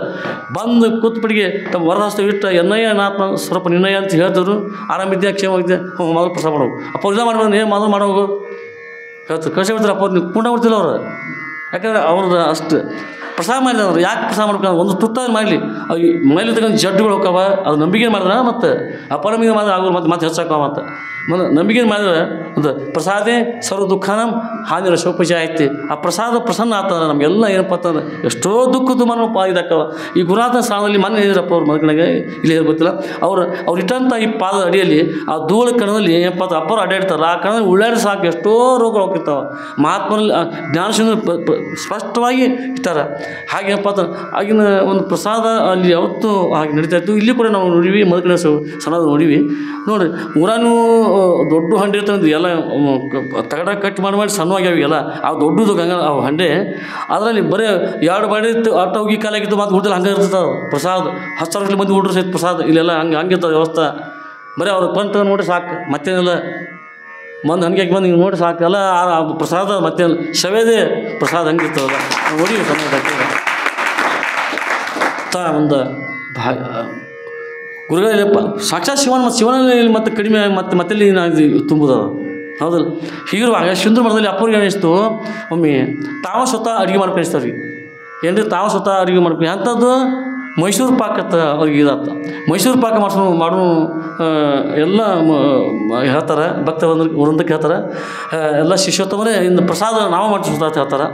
ಬಂದು ಕೂತ್ಬಿಟ್ಟಿಗೆ ತಮ್ಮ ವರದಾಸ್ತ ಇಟ್ಟ ಎನ್ನಯ್ಯ ನಾತ್ಮ ಸ್ವಲ್ಪ ನಿನ್ನಯ್ಯ ಅಂತ ಹೇಳ್ತಿದ್ರು. ಆರಾಮಿದ್ಯಾ ಕ್ಷೇಮವಿದ್ಯಾ ಮೊದಲು ಪ್ರಸಾದ ಮಾಡೋವು. ಅಪ್ಪ ಇಲ್ಲ ಮಾಡ್ಬೋದು ಏನು ಮೊದಲು ಮಾಡೋವು ಹೇಳ್ತಾರೆ. ಕಳಿಸಿ ಬಿಡ್ತಾರೆ. ಅಪ್ಪ ನೀವು ಕುಂಡ ಕೊಡ್ತಿಲ್ಲ ಅವ್ರು. ಯಾಕಂದ್ರೆ ಅವ್ರದ್ದು ಅಷ್ಟು ಪ್ರಸಾದ ಮಾಡಿದವ್ರು. ಯಾಕೆ ಪ್ರಸಾದ ಮಾಡ್ಕೊಂಡು ಒಂದು ತುತ್ತಾಗಿ ಮಾಡಲಿ ಮನೇಲಿ ತಗೊಂಡು ಜಡ್ಡುಗಳು ಹೋಗ್ತಾವ. ಅದು ನಂಬಿಕೆ ಮಾಡಿದ್ರೆ ಮತ್ತು ಅಪನಂಬಿಕೆ ಮಾಡಿದ್ರೆ ಆಗೋರು ಮತ್ತೆ ಹೆಚ್ಚಾಕವ. ಮತ್ತು ನಂಬಿಕೆ ಮಾಡಿದ್ರೆ ಅದು ಪ್ರಸಾದೇ ಸರ್ವ ದುಃಖನಂ ಹಾನಿರ ಶೋಪಜ ಐತಿ. ಆ ಪ್ರಸಾದ ಪ್ರಸನ್ನ ಆಗ್ತದೆ ನಮಗೆಲ್ಲ. ಏನಪ್ಪ ಅಂತಂದ್ರೆ ಎಷ್ಟೋ ದುಃಖದ ಮನೋಪ ಇದಾಕವ. ಈ ಗುರುನಾಥನ ಸ್ಥಾನದಲ್ಲಿ ಮನೆ ಹೇಳಿದ್ರಪ್ಪ ಅವ್ರ ಮಗನಾಗ ಇಲ್ಲಿ ಗೊತ್ತಿಲ್ಲ. ಅವ್ರು ಇಟ್ಟಂಥ ಈ ಪಾದದ ಅಡಿಯಲ್ಲಿ ಆ ಧೂಳ ಕಣದಲ್ಲಿ ಏನಪ್ಪ ಅಂತ ಅಪ್ಪರು ಅಡ್ಡಾಡ್ತಾರೆ. ಆ ಕಣದಲ್ಲಿ ಉಳ್ಳಾಡಿ ಸಾಕು ಎಷ್ಟೋ ರೋಗಗಳು ಹೋಗ್ತಿರ್ತಾವೆ. ಮಹಾತ್ಮರಲ್ಲಿ ಜ್ಞಾನಶೀಲ ಸ್ಪಷ್ಟವಾಗಿ ಇಟ್ಟಾರ. ಹಾಗೇನಪ್ಪ ಅಂತ ಆಗಿನ ಒಂದು ಪ್ರಸಾದ ಅಲ್ಲಿ ಯಾವತ್ತೂ ಹಾಗೆ ನಡೀತಾಯಿತ್ತು. ಇಲ್ಲಿ ಕೂಡ ನಾವು ನೋಡಿವಿ. ಮದಕಡೆ ಸಣ್ಣ ನೋಡಿವಿ ನೋಡಿರಿ. ಊರಾನು ದೊಡ್ಡ ಹಂಡೆ ಇರ್ತಂದ್ರೆ ಎಲ್ಲ ತಗಡ ಕಟ್ ಮಾಡಿ ಸಣ್ಣವಾಗ್ಯಾವ ಎಲ್ಲ. ಆ ದೊಡ್ಡದು ಗಂಗಾ ಅವು ಹಂಡೆ ಅದರಲ್ಲಿ ಬರೀ 2 ಬಾಡಿ ಆಟ ಹೋಗಿ ಕಾಲಾಗಿತ್ತು. ಮತ್ತು ಊಟದಲ್ಲಿ ಹಂಗೆ ಇರ್ತದೆ ಪ್ರಸಾದ. 10,000 ಮಂದಿ ಊಟ ಸಹಿತ ಪ್ರಸಾದ ಇಲ್ಲೆಲ್ಲ ಹಂಗಿರ್ತದೆ ವ್ಯವಸ್ಥೆ. ಬರೀ ಅವ್ರು ಬಂದು ನೋಡಿ ಸಾಕು ಮತ್ತೇನಿಲ್ಲ. ಬಂದು ಹಂಗೆ ಬಂದು ಹಿಂಗೆ ನೋಡಿ ಸಾಕು ಎಲ್ಲ ಪ್ರಸಾದ. ಮತ್ತೇನು ಶವೇದೇ ಪ್ರಸಾದ ಹಂಗಿರ್ತದಲ್ಲ ನೋಡಿ ಸಮಯ ಒಂದು ಗುರುಗಳಪ್ಪ ಸಾಕ್ಷಾತ್ ಶಿವನ ಮತ್ತು ಶಿವನಲ್ಲಿ ಮತ್ತೆ ಕಡಿಮೆ ಮತ್ತೆಲ್ಲಿ ತುಂಬುದ ಹೌದಲ್ಲ. ಹೀಗಿರುವಾಗ ಸಿಂಧು ಮಠದಲ್ಲಿ ಅಪ್ಪರಿಗೆ ಅನಿಸ್ತು ಒಮ್ಮೆ ತಾವ ಸ್ವತಃ ಅಡುಗೆ ಮಾಡ್ಕೊಂಡು ಇಸ್ತಾರೆ ರೀ. ಏನ್ರಿ ತಾವ ಸ್ವತಃ ಅಡುಗೆ ಮಾಡ್ಕೊಂಡು ಅಂಥದ್ದು ಮೈಸೂರು ಪಾಕತ್ತ ಅವ್ರಿಗೆ ಇದಾತ. ಮೈಸೂರು ಪಾಕ ಮಾಡೋ ಎಲ್ಲ ಹೇಳ್ತಾರೆ. ಭಕ್ತ ವೃಂದಕ್ಕೆ ಹೇಳ್ತಾರೆ. ಎಲ್ಲ ಶಿಷ್ಯೋತ್ತಮರೇ ಇನ್ನು ಪ್ರಸಾದ ನಾವು ಮಾಡಿಸ್ತಾ ಅಂತ ಹೇಳ್ತಾರೆ.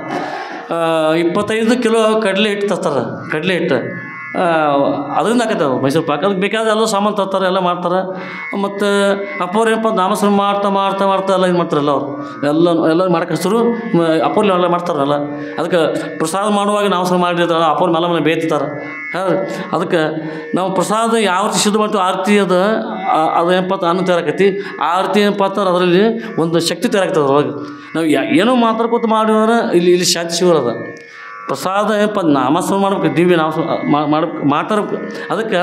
25 ಕಿಲೋ ಕಡಲೆ ಹಿಟ್ಟು ತರ್ತಾರೆ. ಕಡಲೆ ಹಿಟ್ಟು ಅದರಿಂದ ಹಾಕತ್ತೆ ಮೈಸೂರು ಪಾಕ. ಅದಕ್ಕೆ ಬೇಕಾದ ಎಲ್ಲ ಸಾಮಾನು ತರ್ತಾರೆ, ಎಲ್ಲ ಮಾಡ್ತಾರೆ. ಮತ್ತು ಅಪ್ಪವ್ರು ಏನಪ್ಪ ನಾಮಸ್ಮರಣ ಮಾಡ್ತಾ ಎಲ್ಲ ಇದು ಮಾಡ್ತಾರಲ್ಲ ಅವ್ರು ಎಲ್ಲ ಮಾಡಕ್ಕೆ ಹಸಿರು ಅಪ್ಪವ್ರು ಎಲ್ಲ ಮಾಡ್ತಾರಲ್ಲ. ಅದಕ್ಕೆ ಪ್ರಸಾದ ಮಾಡುವಾಗ ನಾಮಸ್ಮರಣ ಮಾಡಿರ್ತಾರೆ. ಅಪ್ಪವ್ರ ಮೇಲೆ ಬೇಯ್ತಾರೆ. ಅದಕ್ಕೆ ನಾವು ಪ್ರಸಾದ ಯಾವ ರೀತಿ ಸಿದ್ಧ ಮಾಡ್ತೀವಿ ಆರತಿ ಅದೇನಪ್ಪ ಅನ್ನ ತಯಾರಾಕೈತಿ. ಆರತಿ ಏನಪ್ಪ ಅಂತಾರೆ ಅದರಲ್ಲಿ ಒಂದು ಶಕ್ತಿ ತಯಾರಾಗ್ತದೆ. ಅದ್ರೊಳಗೆ ನಾವು ಏನೋ ಮಾತಾಡ್ಕೊತ ಮಾಡಿದ್ರೆ ಇಲ್ಲಿ ಶಾಂತಿ ಸಿಗೋರದ. ಪ್ರಸಾದ ಏನಪ್ಪ ನಾಮಸ್ಮರಣ ಮಾಡ್ಬೇಕು. ದಿವ್ಯ ಮಾಡ್ತಾರಬೇಕು. ಅದಕ್ಕೆ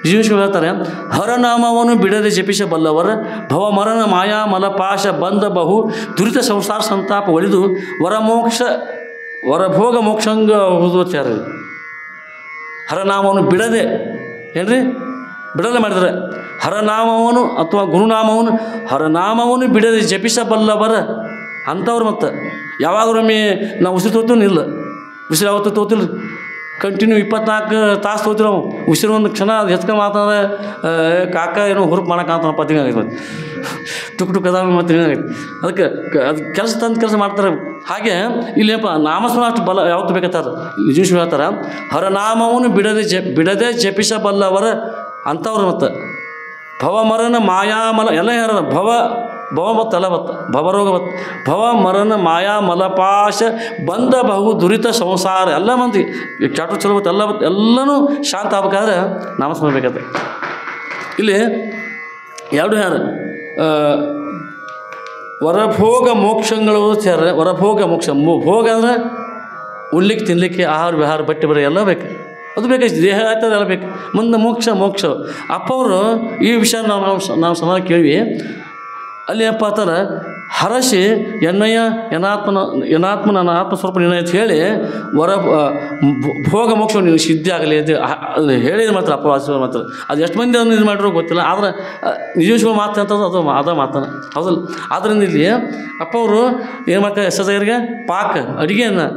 ಜೀವೇಶ್ವರ ಹೇಳ್ತಾರೆ, ಹರನಾಮವನ್ನು ಬಿಡದೆ ಜಪಿಸಬಲ್ಲವರ ಭವಮರಣ ಮಾಯಾ ಮಲಪಾಶ ಬಂದ ಬಹು ದುರಿತ ಸಂಸಾರ ಸಂತಾಪ ಒಳಿದು ವರಭೋಗ ಮೋಕ್ಷಂಗ ಹೋದ್ವತ್ಯಾರ. ಹರನಾಮವನ್ನು ಬಿಡದೆ ಏನ್ರಿ ಬಿಡದೆ ಮಾಡಿದರೆ ಹರನಾಮವನ್ನು ಅಥವಾ ಗುರುನಾಮವನ್ನು ಹರನಾಮವನ್ನು ಬಿಡದೆ ಜಪಿಸಬಲ್ಲವರ ಅಂಥವ್ರು. ಮತ್ತು ಯಾವಾಗಲೊಮ್ಮೆ ನಾವು ಉಸಿರು ತೋತೀವಿ ಇಲ್ಲ, ಉಸಿರು ಯಾವತ್ತೂ ತೋತಿಲ್ಲ. ಕಂಟಿನ್ಯೂ 24 ತಾಸು ತೋತಿಲ್ಲ ನಾವು ಉಸಿರು. ಒಂದು ಕ್ಷಣ ಅದು ಹೆಚ್ಕೊಂಡು ಮಾತಾಡ ಕಾಕ ಏನೋ ಹುರುಪು ಮಾಡೋಕ್ಕಾಗ್ತಾನಪ್ಪ ತಿಂಗಾಗೈತೆ. ಟುಕ್ ಅದಾವ ಮತ್ತು ಏನಾಗೈತೆ. ಅದಕ್ಕೆ ಅದು ಕೆಲಸ ಮಾಡ್ತಾರೆ. ಹಾಗೆ ಇಲ್ಲೇಪ್ಪ ನಾಮಸ್ಮರಣ ಅಷ್ಟು ಬಲ ಯಾವತ್ತು ಬೇಕಂತಾರೆ. ನಿಜೇಶ್ವರ ಹೇಳ್ತಾರೆ, ಹರನಾಮವನ್ನು ಬಿಡದೆ ಜಪಿಸಬಲ್ಲವರ ಅಂಥವ್ರು. ಮತ್ತು ಭವಮರಣ ಮಾಯಾಮಲ ಎಲ್ಲ ಯಾರ ಭವ ಮತ್ತು ಎಲ್ಲ ಬತ್ತ ಭವರೋಗ ಬತ್ತು. ಭವ ಮರಣ ಮಾಯಾ ಮಲಪಾಶ ಬಂದ ಬಹು ದುರಿತ ಸಂಸಾರ ಎಲ್ಲ ಮಂದಿ ಚಾಟು ಚಲೋ ಬತ್ತು ಎಲ್ಲ ಬತ್ತು. ಎಲ್ಲನೂ ಶಾಂತ ಆಗ್ಬೇಕಾದ್ರೆ ನಾಮಸ್ಮರಣ ಬೇಕಾದ್ರೆ. ಇಲ್ಲಿ ಎರಡು ಯಾರು ವರಭೋಗ ಮೋಕ್ಷಗಳು ಸೇರ. ವರಭೋಗ ಮೋಕ್ಷ ಭೋಗ ಅಂದರೆ ಉಣ್ಲಿಕ್ಕೆ ತಿನ್ನಲಿಕ್ಕೆ ಆಹಾರ ವಿಹಾರ ಬಟ್ಟೆ ಬರೆ ಎಲ್ಲ ಬೇಕು. ಅದು ಬೇಕಾಯ್ತು. ದೇಹ ಆಯ್ತದೆ ಎಲ್ಲ ಬೇಕು. ಮುಂದೆ ಮೋಕ್ಷ ಅಪ್ಪವರು ಈ ವಿಷಯ ನಾವು ಸಮಾನ ಕೇಳಿವಿ. ಅಲ್ಲಿ ಏನಪ್ಪ ಅಂತಾರೆ ಹರಸಿ ಎನಾತ್ಮ ನನ್ನ ಆತ್ಮಸ್ವರೂಪ ನಿನ್ನ ಅಂತ ಹೇಳಿ ಭೋಗ ಮೋಕ್ಷ ನೀವು ಸಿದ್ಧಿ ಆಗಲಿ ಅಂತ ಹೇಳಿದ್ರು ಮಾತ್ರ ಅಪ್ಪ ಆಶೀರ್ವಾದ ಮಾತ್ರ. ಅದು ಎಷ್ಟು ಮಂದಿ ಅದನ್ನು ಇದು ಮಾಡಿರೋ ಗೊತ್ತಿಲ್ಲ. ಆದರೆ ನಿಜೇಶ್ವರ ಮಾತು ಅಂತಂದ್ರೆ ಅದ ಮಾತಾನೆ ಹೌದಲ್ಲ. ಆದ್ದರಿಂದ ಇಲ್ಲಿ ಅಪ್ಪ ಅವರು ಏನು ಮಾಡ್ತಾರೆ ಎಷ್ಟರಿಗೆ ಪಾಕ ಅಡುಗೆಯನ್ನು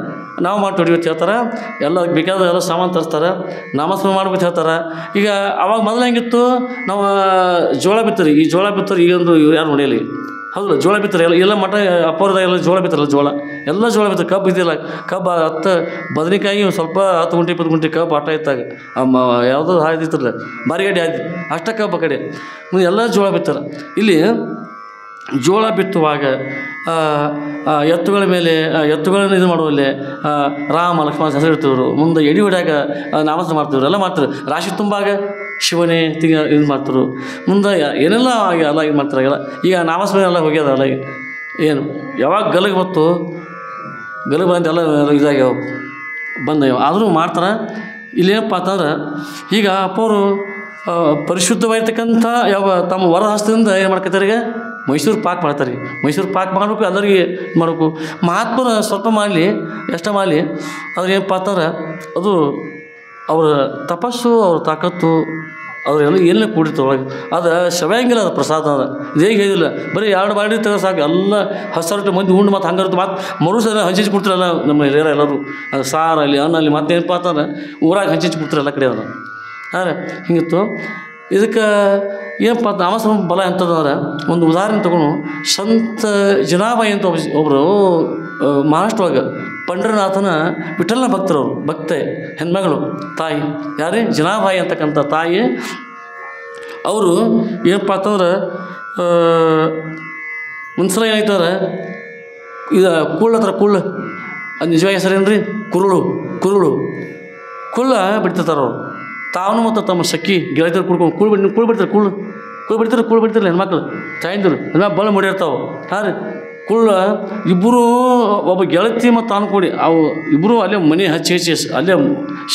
ನಾವು ಮಾಡ್ತೀವಿ ಅಂತ ಹೇಳ್ತಾರೆ. ಎಲ್ಲ ಬೇಕಾದ ಎಲ್ಲ ಸಾಮಾನು ತರಿಸ್ತಾರೆ, ನಾಮಸ್ಮರಣೆ ಮಾಡ್ಬೇಕು ಹೇಳ್ತಾರೆ. ಈಗ ಅವಾಗ ಮೊದಲು ಹೆಂಗಿತ್ತು, ನಾವು ಜೋಳ ಬಿತ್ತರಿ, ಈ ಜೋಳ ಬಿತ್ತರಿ ಈಗೊಂದು ಯಾರು ನೋಡಿಲ್ಲ. ಹೌದಲ್ಲ, ಜೋಳ ಬಿತ್ತಾರೆ ಎಲ್ಲ ಮಠ ಅಪ್ಪರದಾಗೆಲ್ಲ ಜೋಳ ಬಿತ್ತಾರಲ್ಲ, ಎಲ್ಲ ಜೋಳ ಬಿತ್ತಾರೆ. ಕಬ್ಬು ಇದ್ದಿಲ್ಲ, ಕಬ್ಬು 10 ಬದನೆಕಾಯಿ ಒಂದು ಸ್ವಲ್ಪ 10 ಗುಂಟೆ 20 ಗುಂಟೆ ಕಬ್ಬು ಆಟ ಇತ್ತಾಗ ಯಾವುದೋ ಹಾಯ್ದಿತ್ತಲ್ಲ ಬಾರಿಗಡ್ಡೆ ಹಾಯ್ದು ಅಷ್ಟ ಕಬ್ಬು ಆ ಕಡೆ ಎಲ್ಲ ಜೋಳ ಬಿತ್ತಾರೆ. ಇಲ್ಲಿ ಜೋಳ ಬಿತ್ತುವಾಗ ಎತ್ತುಗಳ ಮೇಲೆ ಎತ್ತುಗಳನ್ನು ಇದು ಮಾಡುವಲ್ಲಿ ರಾಮ ಲಕ್ಷ್ಮಣ ಹೆಸರು ಇಡ್ತಿದ್ರು. ಮುಂದೆ ಎಡಿ ಹೊಡ್ಯಾಗ ನಾಮಸ್ಮರಣೆ ಮಾಡ್ತಿದ್ರು, ಎಲ್ಲ ಮಾಡ್ತಾರೆ. ರಾಶಿ ತುಂಬಾಗ ಶಿವನೇ ಇದು ಮಾಡ್ತಾರೆ. ಮುಂದೆ ಏನೆಲ್ಲ ಎಲ್ಲ ಇದು ಮಾಡ್ತಾರೆ. ಈಗ ನಾಮಸ್ಮರಣೆ ಎಲ್ಲ ಹೋಗ್ಯದ ಅಲ್ಲ. ಏನು ಯಾವಾಗ ಗಲಗೆ ಬತ್ತು, ಗಲಗೆ ಬಂದು ಎಲ್ಲ ಇದಾಗ್ಯಾವ ಬಂದವ ಆದರೂ ಮಾಡ್ತಾರೆ. ಇಲ್ಲೇನಪ್ಪ ಅಂತಂದ್ರೆ ಈಗ ಅಪ್ಪವರು ಪರಿಶುದ್ಧವಾಗಿರ್ತಕ್ಕಂಥ ಯಾವ ತಮ್ಮ ವರ ಹಸ್ತದಿಂದ ಏನು ಮಾಡ್ಕೊತಾರೆ, ಈಗ ಮೈಸೂರು ಪಾಕ್ ಮಾಡ್ತಾರೆ. ಮೈಸೂರು ಪಾಕ್ ಮಾಡಬೇಕು, ಎಲ್ಲರಿಗೆ ಮಾಡಬೇಕು. ಮಹಾತ್ಮರ ಸ್ವಲ್ಪ ಮಾಡಲಿ ಎಷ್ಟ ಮಾಡಲಿ, ಅದ್ರ ಏನಪ್ಪ ಅಂತಂದ್ರೆ ಅದು ಅವರ ತಪಸ್ಸು, ಅವ್ರ ತಾಕತ್ತು, ಅವರೆಲ್ಲ ಏನೇ ಕೂಡಿರ್ತಾರೆ ಒಳಗೆ. ಅದು ಶವ್ಯಾಂಗಿಲ್ಲ, ಅದು ಪ್ರಸಾದ. ಅದು ಹೇಗೆ ಹೇಳಿಲ್ಲ, ಬರೀ 2 ಬಾಡಿ ತೆಗೆದು ಸಾಕು, ಎಲ್ಲ ಹಸರಟ್ಟು ಮಂದಿ ಉಂಡು ಮತ್ತು ಹಂಗಾರತ್ತು ಮತ್ತು ಮರುಸಲ ಹಂಚಿಸಿ ಕೊಡ್ತಿರಲ್ಲ ನಮ್ಮ ಹಿರಿಯರ ಎಲ್ಲರೂ. ಅದು ಸಾರಲ್ಲಿ ಅನ್ನಲ್ಲಿ ಮತ್ತೇನಪ್ಪ ಅಂತಂದ್ರೆ ಊರಾಗ ಹಂಚಿಸಿ ಕೊಡ್ತಾರೆ ಎಲ್ಲ ಕಡೆ. ಅದನ್ನು ಹಾಂ ಹಿಂಗಿತ್ತು. ಇದಕ್ಕೆ ಏನಪ್ಪ ನಾಮಸ್ಮರಣೆ ಬಲ ಅಂತಂದ್ರೆ ಒಂದು ಉದಾಹರಣೆ ತಗೊಂಡು, ಸಂತ ಜನಾಬಾಯಿ ಅಂತ ಒಬ್ಬರು ಮಹಾರಾಷ್ಟ್ರ ಒಳಗೆ ಪಂಡ್ರನಾಥನ ವಿಠಲನ ಭಕ್ತರವರು, ಭಕ್ತೆ ಹೆಣ್ಮಗಳು ತಾಯಿ ಯಾರೇ ಜನಾಬಾಯಿ ಅಂತಕ್ಕಂಥ ತಾಯಿ. ಅವರು ಏನಪ್ಪ ಅಂತಂದ್ರೆ ಒಂದ್ಸಲ ಏನಾಯ್ತಂದ್ರೆ ಇದು ಕುಳ್ಳ ಹತ್ರ ಕುಳ್ಳು, ಅದು ನಿಜವಾಗಿ ಹೆಸರೇನು ರೀ, ಕುರುಳು ಬಿಡ್ತಿರ್ತಾರೆ ಅವರು. ತಾವನು ಮತ್ತು ತಮ್ಮ ಸಖಿ ಗೆಳತಿಯರು ಕುಡ್ಕೊಂಡು ಕುಳ್ಳು ಬಿಡ್ತಾರೆ ಹೆಣ್ಮಕ್ಳು ತಾಯಿಂದರು ಹೆಣ್ಮಕ್ಳು ಬಲ ಮುಡಿರ್ತಾವೆ. ಹಾಂ ರೀ, ಕುಳ್ಳ ಇಬ್ಬರು, ಒಬ್ಬ ಗೆಳತಿ ಮತ್ತು ತಾನು ಕೂಡಿ ಅವು ಇಬ್ಬರು ಅಲ್ಲೇ ಮನೆ ಹಚ್ಚಿ ಅಲ್ಲೇ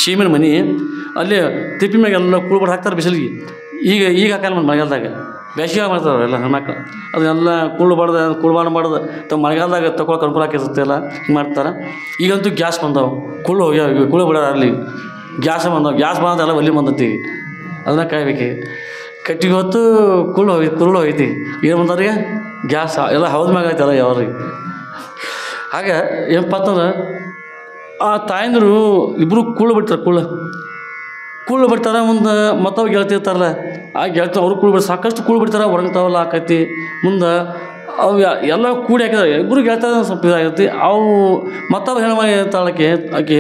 ಶೀಮಿನ ಮನೆ ಅಲ್ಲೇ ತಿಪ್ಪಿ ಮ್ಯಾಗ ಎಲ್ಲ ಕುಳ್ಳು ಹಾಕ್ತಾರೆ ಬಿಸಿಲಿಗೆ. ಈಗ ಹಾಕಲ್ಲ ಮಳೆಗಾಲದಾಗ, ಬೇಸಿಗೆ ಮಾಡ್ತಾರೆ ಎಲ್ಲ ಹೆಣ್ಮಕ್ಳು. ಅದನ್ನೆಲ್ಲ ಕುಳ್ಳು ಮಾಡಬಾರ್ದು ತಮ್ಮ ಮಳೆಗಾಲದಾಗ ತಗೊಳಕ್ಕೆ ಅನುಕೂಲ ಆಗಿರುತ್ತೆ ಎಲ್ಲ ಹಿಂಗೆ ಮಾಡ್ತಾರೆ. ಈಗಂತೂ ಗ್ಯಾಸ್ ಬಂದಾವೆ, ಕುಳ್ಳು ಬಿಡೋರು ಅಲ್ಲಿ ಗ್ಯಾಸ್ ಬಂದ ಎಲ್ಲ ಒಲಿ ಬಂದೈತಿ, ಅದನ್ನ ಕಾಯ್ಬೇಕು. ಕಟ್ಟಿಗೆ ಹೊತ್ತು ಕುರುಳು ಹೋಗೈತಿ. ಏನು ಬಂದವ್ರಿಗೆ ಗ್ಯಾಸ್ ಎಲ್ಲ ಹೌದು ಮ್ಯಾಗ ಐತಲ್ಲ ಯಾವ್ರಿಗೆ. ಹಾಗೆ ಏನಪ್ಪ ಅಂತಂದ್ರೆ ಆ ತಾಯಂದರು ಇಬ್ಬರು ಕುಳ್ಳು ಬಿಡ್ತಾರೆ. ಮುಂದೆ ಮತ್ತವು ಗೆಳ್ತಿರ್ತಾರಲ್ಲ, ಆ ಗೆಳತಿ ಅವರು ಸಾಕಷ್ಟು ಕುಳ್ಳು ಬಿಡ್ತಾರೆ, ಒಣಗ್ತಾವಲ್ಲ ಆಕೈತಿ. ಮುಂದೆ ಅವು ಎಲ್ಲ ಕೂಡಿ ಹಾಕಿದಾರೆ, ಇಬ್ಬರು ಗೆಳ್ತಾರೆ ಸ್ವಲ್ಪ ಇದಾಗೈತಿ. ಅವು ಮತ್ತವು ಹೆಣ್ಮನೆ ತಾಳಕ್ಕೆ ಆಕೆ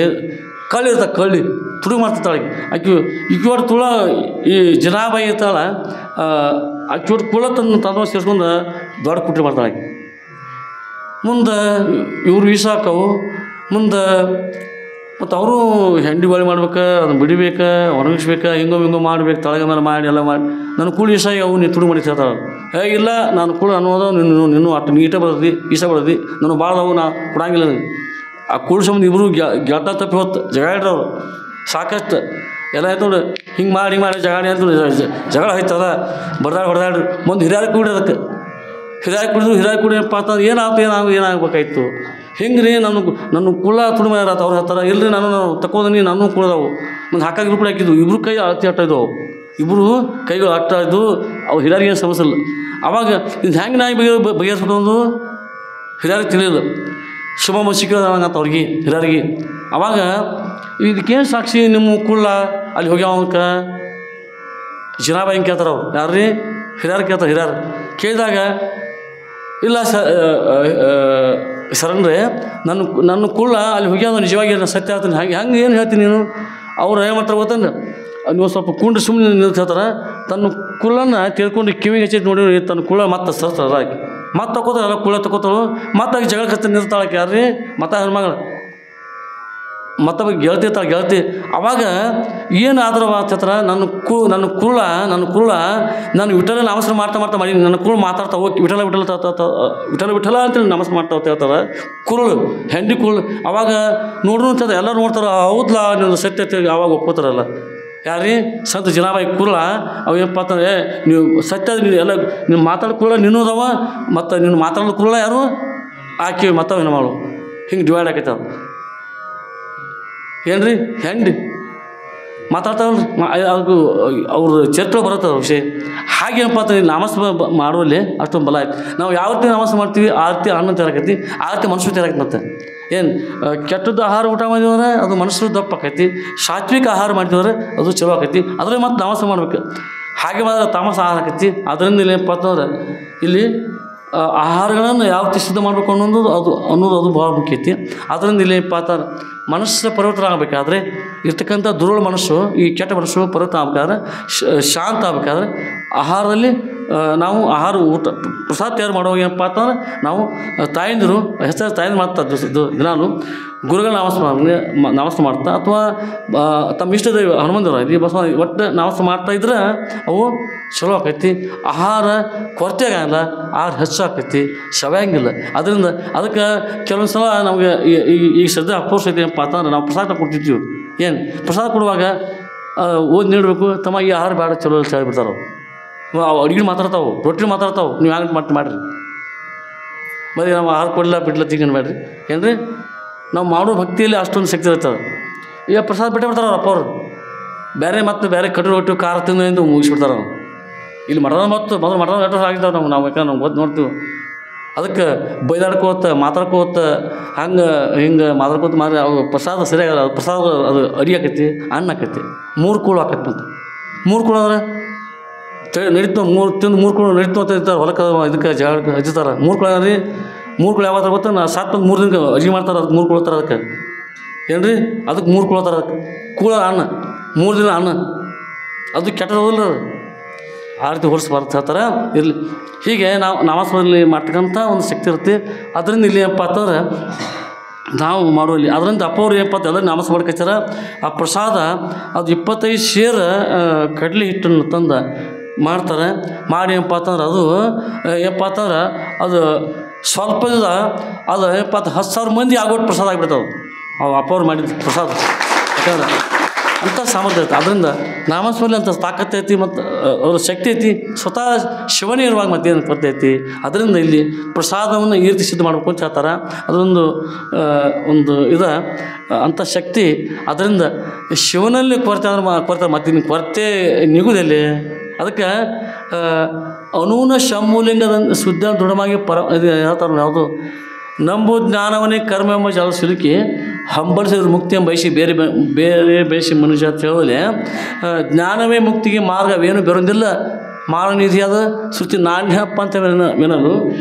ಕಳ್ಳಿ ತುಡುಗು ಮಾಡ್ತಿರ್ತಾಳೆ ಆಕೆ ಒಟ್ಟು ತುಳ. ಈ ಜನಾಬಾಯಿ ಇರ್ತಾಳ, ಆಕೆ ಒಟ್ಟು ಕುಳ ತನ್ನ ಸೇರಿಸ್ಕೊಂಡು ದೊಡ್ಡ ಕುಟ್ರಿ ಮಾಡ್ತಾಳೆ ಆಕೆ. ಮುಂದೆ ಇವರು ಈಸಾಕವು ಮುಂದೆ ಮತ್ತು ಅವರು ಹೆಂಡಿ ಬಾಳಿ ಮಾಡ್ಬೇಕು, ಅದನ್ನು ಬಿಡಿಬೇಕು, ಒಣಗಿಸ್ಬೇಕು, ಹಿಂಗೋ ಮಾಡ್ಬೇಕು, ತಳಗ ಮೇಲೆ ಮಾಡಿ ಎಲ್ಲ ಮಾಡಿ. ನನ್ನ ಕೂಳು ಈಸಾಗಿ ಅವು ನೀನು ತುಡುಗು ಮಾಡಿ ಹೇಳ್ತಾಳೆ. ಇಲ್ಲ ನಾನು ಕೂಳು ಅನ್ನೋದು ನೀನು ಅಷ್ಟು ನೀಟ ಬರೋದಿ ಈಸ ಬರೋದಿ, ನಾನು ಭಾಳದವು ನಾ ಕೊಡಂಗಿಲ್ಲ. ಆ ಕೂಳು ಸಂಬಂಧ ಇಬ್ಬರು ಗೆಳತ ತಪ್ಪಿ ಹೊತ್ತು ಜಗಾಡ್ರವ್ರು ಸಾಕಷ್ಟು ಎಲ್ಲ ಆಯ್ತು ನೋಡಿ. ಹಿಂಗೆ ಮಾಡಿ ಜಗಾಡಿ ಅಂತ ಜಗಳ ಆಯ್ತದ ಹೊಡೆದಾಡ್ರಿ. ಮುಂದೆ ಹಿರಿಯರು ಕೂಡಿ ಅದಕ್ಕೆ ಹಿರಿಯರು ಕುಡಿಯಪ್ಪ ಅಂತಂದ್ರೆ ಏನಾಗಬೇಕಾಯ್ತು. ಹಿಂಗೆ ರೀ ನನ್ನ ಕುಳ್ಳ ತುಡು ಮಾಡ್ಯಾರ ಅವ್ರು ಹೇಳ್ತಾರೆ. ಇಲ್ಲರಿ ನಾನು ತಕೋದೀನಿ, ನಾನು ಕುಳ್ದವು ಮುಂದೆ ಹಾಕಾಗಿ ಕೂಡ ಹಾಕಿದ್ವು. ಇಬ್ಬರು ಕೈ ಅಳತಿ ಇದ್ದವು, ಇಬ್ಬರು ಕೈಗಳು ಅಟ್ಟ ಇದ್ದು. ಅವು ಹಿರಿಯರಿಗೇನು ಸಮಸ್ಯೆ ಇಲ್ಲ. ಅವಾಗ ಇದು ಹೆಂಗೆ ನಾಯಿ ಬಗೆಹರಿಸ್ಬೇಕು ಅನ್ನೋದು ಹಿರಿಯರಿಗೆ ತಿಳಿಯೋದು. ಶುಭ ಸಿಕ್ಕಿದಂತ ಅವ್ರಿಗೆ ಹಿರಿಯರಿಗೆ. ಅವಾಗ ಇದಕ್ಕೇನು ಸಾಕ್ಷಿ ನಿಮ್ಮ ಕುಳ್ಳ ಅಲ್ಲಿ ಹೋಗ್ಯಾವಕ ಜನಾಬಾಯಿ ಹಿಂಗೆ ಕೇಳ್ತಾರೆ. ಅವ್ರು ಯಾರು ರೀ ಹಿರಿಯರು ಕೇಳ್ತಾರೆ. ಹಿರಿಯರು ಕೇಳಿದಾಗ ಇಲ್ಲ ಶರಣ್ರೆ ನನ್ನ ಕುಳ್ಳ ಅಲ್ಲಿ ಹೋಗ್ಯಾವ ನಿಜವಾಗಿ ಸತ್ಯ ಹೇಳ್ತೀನಿ. ಹೆಂಗೆ ಏನು ಹೇಳ್ತೀನಿ ನೀನು. ಅವ್ರು ಏನು ಮಾಡ್ತಾರೆ ಗೊತ್ತಂದ್ರೆ ನೀವು ಸ್ವಲ್ಪ ಕುಂಡ್ರು ಸುಮ್ಮನೆ ನಿಲ್ತಾರೆ. ತನ್ನ ಕುಳ್ಳನ್ನು ತಿಳ್ಕೊಂಡು ಕಿವಿಗೆ ಹಚ್ಚಿ ನೋಡಿ ತನ್ನ ಕುಳ್ಳ ಮತ್ತೆ ಸಸ್ತಾರೆ ಆಕೆ ಮತ್ತೆ ತಗೋತಾರಲ್ಲ ಕುಳ್ಳ ತಗೋತಾಳು. ಮತ್ತೆ ಆಕೆ ಜಗಳ ಕಷ್ಟ ನಿಲ್ತಾಳಕ್ಕೆ ಯಾರು ರೀ ಮತ್ತೆ ಹೆಣ್ಮಗಳು ಮತ್ತೊಬ್ಬ ಗೆಳತಿ. ಅವಾಗ ಏನು ಆದ್ರೆ ಹತ್ರ ನನ್ನ ಕುಳ್ಳ ನಾನು ವಿಠಲ ನಮಸ್ಕಾರ ಮಾಡ್ತಾ ಮಾಡಿ ನನ್ನ ಕುಳ್ಳು ಮಾತಾಡ್ತಾ ಹೋಗಿ ವಿಠಲ ಅಂತೇಳಿ ನಮಸ್ಕಾರ ಮಾಡ್ತಾ ಹೋಗ್ತಾ ಹೇಳ್ತಾರೆ. ಕುರುಳು ಹೆಂಡಿ ಕುಳ್ಳು. ಅವಾಗ ನೋಡ್ರು ಅಂತ ಎಲ್ಲರೂ ನೋಡ್ತಾರೆ. ಹೌದಲ್ಲ ನೀವು ಸತ್ಯ ಅವಾಗ ಒಪ್ಕೋತಾರಲ್ಲ ಯಾರೀ ಸಂತ ಜನಾಬಾಯಿ ಕುಳ್ಳ. ಅವು ಏನಪ್ಪ ಅಂತಂದರೆ ನೀವು ಸತ್ಯ ನೀವು ಎಲ್ಲ ನೀವು ಮಾತಾಡೋ ಕುಳ್ಳ ನಿನ್ನೋದವ ಮತ್ತು ನೀನು ಮಾತಾಡೋ ಕುಳ್ಳ ಯಾರು ಆಕೆ ಮತ್ತವ ಹೆಣ್ಮಗಳು. ಹಿಂಗೆ ಡಿವೈಡ್ ಆಕೈತೆ ಅದು. ಏನು ರೀ ಹೆಂಡಿ ಮಾತಾಡ್ತಾವಲ್ರಿ ಅದಕ್ಕೂ ಅವ್ರ ಚರಿತ್ರೆ ಬರುತ್ತೆ ವಿಷಯ. ಹಾಗೇನಪ್ಪ ಅಂತ ನಾಮಸ್ಮರಣೆ ಮಾಡುವಲ್ಲಿ ಅಷ್ಟೊಂದು ಬಲ ಆಯ್ತು. ನಾವು ಯಾವ ರೀತಿ ನಾಮಸ್ಮರಣೆ ಮಾಡ್ತೀವಿ ಆ ರೀತಿ ಅನ್ನ ತೇರಾಕೈತಿ, ಆ ರೀತಿ ಮನುಷ್ಯ ತೇರಾಕೈತಿ. ಮತ್ತೆ ಏನು ಕೆಟ್ಟದ್ದು ಆಹಾರ ಊಟ ಮಾಡಿದವ್ರೆ ಅದು ಮನಸ್ಸು ದಪ್ಪ ಆಕೈತಿ. ಸಾತ್ವಿಕ ಆಹಾರ ಮಾಡಿದವ್ರೆ ಅದು ಚಲೋ ಆಕೈತಿ. ಅದ್ರಲ್ಲಿ ಮತ್ತು ತಾಮಸ ಮಾಡ್ಬೇಕು. ಹಾಗೆ ಮಾಡಿದ್ರೆ ತಾಮಸ ಆಹಾರ ಆಕೈತಿ. ಅದರಿಂದ ಇಲ್ಲಿ ಏನಪ್ಪ ಅಂತಂದ್ರೆ ಇಲ್ಲಿ ಆಹಾರಗಳನ್ನು ಯಾವ ರೀತಿ ಸಿದ್ಧ ಮಾಡಬೇಕು ಅನ್ನೋದು ಭಾಳ ಮುಖ್ಯ ಐತಿ. ಅದರಿಂದ ಇಲ್ಲಿ ಏನಪ್ಪ ಅಂತಂದ್ರೆ ಮನಸ್ಸು ಪರಿವರ್ತನೆ ಆಗಬೇಕಾದ್ರೆ ಇರ್ತಕ್ಕಂಥ ದುರುಳ ಮನಸ್ಸು, ಈ ಕೆಟ್ಟ ಮನಸ್ಸು ಪರಿವರ್ತನೆ ಆಗಬೇಕಾದ್ರೆ, ಶಾಂತ ಆಗಬೇಕಾದ್ರೆ ಆಹಾರದಲ್ಲಿ ನಾವು ಆಹಾರ ಊಟ ಪ್ರಸಾದ ತಯಾರು ಮಾಡುವಾಗ ಏನಪ್ಪ ಅಂತಂದ್ರೆ ನಾವು ತಾಯಂದಿರು ಹೆಸರು ತಾಯಂದಿರು ಮಾಡ್ತಾರೆ ದಿನಾಲು ಗುರುಗಳ ನಾಮಸ್ತ ಮಾಡ್ತಾ ಅಥವಾ ತಮ್ಮ ಇಷ್ಟ ದೈವ ಹನುಮಂತರ ಇಲ್ಲಿ ಬಸವ ಒಟ್ಟು ನಾಮಸ್ತ ಮಾಡ್ತಾಯಿದ್ರೆ ಅವು ಚಲೋ ಆಕೈತಿ. ಆಹಾರ ಕೊರತೆ ಆಗಲ್ಲ, ಆಹಾರ ಹೆಚ್ಚಾಕೈತಿ, ಸವ್ಯಾಂಗಿಲ್ಲ. ಅದರಿಂದ ಅದಕ್ಕೆ ಕೆಲವೊಂದು ಸಲ ನಮಗೆ ಈಗ ಸದ್ಯ ಅಪ್ಪೋರ್ಸ್ ಐತಿ ಏನಪ್ಪ ಅಂತಂದ್ರೆ ನಾವು ಪ್ರಸಾದ ಕೊಡ್ತಿದ್ವಿ. ಏನು ಪ್ರಸಾದ ಕೊಡುವಾಗ ಓದಿ ನೀಡಬೇಕು, ತಮ್ಮ ಈ ಆಹಾರ ಬೇಡ ಚಲೋ ಹೇಳಿಬಿಡ್ತಾರೆ. ಅವು ಅಡುಗೆ ಮಾತಾಡ್ತಾವೆ, ರೊಟ್ಟಿ ಮಾತಾಡ್ತಾವೆ, ನೀವು ಹ್ಯಾಂಗೆ ಮಾಡಿರಿ ಬರೀ ನಾವು ಆಹಾರ ಕೊಡಲ್ಲ ಬಿಡ್ಲ ತಿಂಗನ್ ಬೇಡ್ರಿ ಏನ್ರಿ. ನಾವು ಮಾಡೋ ಭಕ್ತಿಯಲ್ಲಿ ಅಷ್ಟೊಂದು ಶಕ್ತಿ ಇರ್ತದೆ. ಈಗ ಪ್ರಸಾದ ಬಿಟ್ಟೇ ಬಿಡ್ತಾರೆ ಅವ್ರು ಅಪ್ಪವ್ರು. ಬೇರೆ ಕಟ್ಟು ರೊಟ್ಟಿ ಖಾರ ತಿಂದು ಮುಗಿಸ್ಬಿಡ್ತಾರೆ. ನಾವು ಇಲ್ಲಿ ಮೊದಲು ಮಠದ ಲೆಟರ್ ಆಗಿದ್ದಾವೆ ನಾವು ಯಾಕಂದ್ರೆ ನಾವು ಓದಿ ನೋಡ್ತೀವಿ. ಅದಕ್ಕೆ ಬೈದಾಡ್ಕೋತ ಮಾತಾಡ್ಕೋತ ಹಿಂಗೆ ಮಾತಾಡ್ಕೋತ ಮಾಡಿ ಅವು ಪ್ರಸಾದ ಸರಿಯಾಗಲ್ಲ. ಅದು ಪ್ರಸಾದ ಅದು ಅಡಿ ಆಕೈತಿ, ಅನ್ನ ಆಕೈತಿ, 3 ಕೂಳು ಆಕೈತಿ. ಮತ್ತು 3 ಕೂಳು ಅಂದ್ರೆ ನಡೀತು, 3 ಕೂಳು ನಡೀತು ಅಂತ ಇರ್ತಾರೆ. ಹೊಲಕ್ಕೆ ಇದಕ್ಕೆ ಜಗಳ ಹಚ್ಚಿರ್ತಾರೆ. 3 ಕೂಳು ರೀ, 3 ಕೂಳು ಯಾವಾಗ ಗೊತ್ತಾ ನಾ 3 ದಿನಕ್ಕೆ ಅಡುಗೆ ಮಾಡ್ತಾರೆ. ಅದಕ್ಕೆ 3 ಕೂಳು ತಾರೆ. ಅದಕ್ಕೆ ಏನು ರೀ ಅದಕ್ಕೆ 3 ಕೂಳು ತಾರೆ. ಅದಕ್ಕೆ ಕೂಳ ಅನ್ನ 3 ದಿನ ಅನ್ನ ಅದು ಕೆಟ್ಟದಲ್ಲ. ಆ ರೀತಿ ಹೊರಿಸ್ಬಾರ್ದು ಹೇಳ್ತಾರೆ. ಇರಲಿ ಹೀಗೆ ನಾವು ನಾಮಸ್ಮರಣೆ ಮಾಡ್ತಕ್ಕಂಥ ಒಂದು ಶಕ್ತಿ ಇರುತ್ತೆ. ಅದರಿಂದ ಇಲ್ಲಿ ಏನಪ್ಪ ಅಂತಂದ್ರೆ ನಾವು ಮಾಡುವಲ್ಲಿ ಅದರಿಂದ ಅಪ್ಪವ್ರು ಏನಪ್ಪ ಅಂತ ಎಲ್ಲ ನಾಮಸ್ಮರಣೆ ಮಾಡ್ಕೊಳ್ತಾರೆ. ಆ ಪ್ರಸಾದ ಅದು 25 ಸೇರು ಕಡಲೆ ಹಿಟ್ಟನ್ನು ತಂದು ಮಾಡ್ತಾರೆ. ಮಾಡಿ ಏನಪ್ಪ ಅಂತಂದ್ರೆ ಅದು ಏನಪ್ಪ ಅಂತಂದ್ರೆ ಅದು ಸ್ವಲ್ಪ ಅದು ಏನಪ್ಪ ಅಂತ 10,000 ಮಂದಿ ಆಗೋಟ್ಟು ಪ್ರಸಾದ ಆಗಿಬಿಡ್ತಾವೆ. ಅವು ಅಪ್ಪವ್ರು ಮಾಡಿದ ಪ್ರಸಾದ. ಯಾಕಂದ್ರೆ ಅಂಥ ಸಾಮರ್ಥ್ಯ ಐತೆ. ಅದರಿಂದ ನಾಮಸ್ಮರಣೆ ಅಂತ ತಾಕತ್ತು ಐತಿ ಮತ್ತು ಅವ್ರ ಶಕ್ತಿ ಐತಿ. ಸ್ವತಃ ಶಿವನೇ ಇರುವಾಗ ಮತ್ತೇನು ಕೊರತೆ ಐತಿ. ಅದರಿಂದ ಇಲ್ಲಿ ಪ್ರಸಾದವನ್ನು ಈ ರೀತಿ ಸಿದ್ಧ ಮಾಡಬೇಕು ಅಂತ ಹೇಳ್ತಾರೆ. ಅದೊಂದು ಅಂಥ ಶಕ್ತಿ. ಅದರಿಂದ ಶಿವನಲ್ಲಿ ಕೊರತೆ ಅಂದ್ರೆ ಮತ್ತಿನ್ನು ಕೊರತೆ ನಿಗುದಲ್ಲಿ. ಅದಕ್ಕೆ ಅನೂನ ಶಂಭುಲಿಂಗದ ಶುದ್ಧ ದೃಢವಾಗಿ ಇದು ಹೇಳ್ತಾರೆ. ಯಾವುದು ನಂಬು ಜ್ಞಾನವನ್ನೇ ಕರ್ಮ ಎಂಬ ಜಲ ಸಿಲುಕಿ ಹಂಬಲಿಸಿದ್ರು ಮುಕ್ತಿ ಎಂಬ ಬೇರೆ ಬಯಸಿ ಮನುಷ್ಯ ಅಂತ ಹೇಳೋಲೆ ಜ್ಞಾನವೇ ಮುಕ್ತಿಗೆ ಮಾರ್ಗವೇನು ಬೆರೊಂದಿಲ್ಲ. ಮಾನನಿಧಿಯಾದ ಶ್ರುತಿ ನಾಣ್ಯಪ್ಪ ಅಂತ ವಿನಲು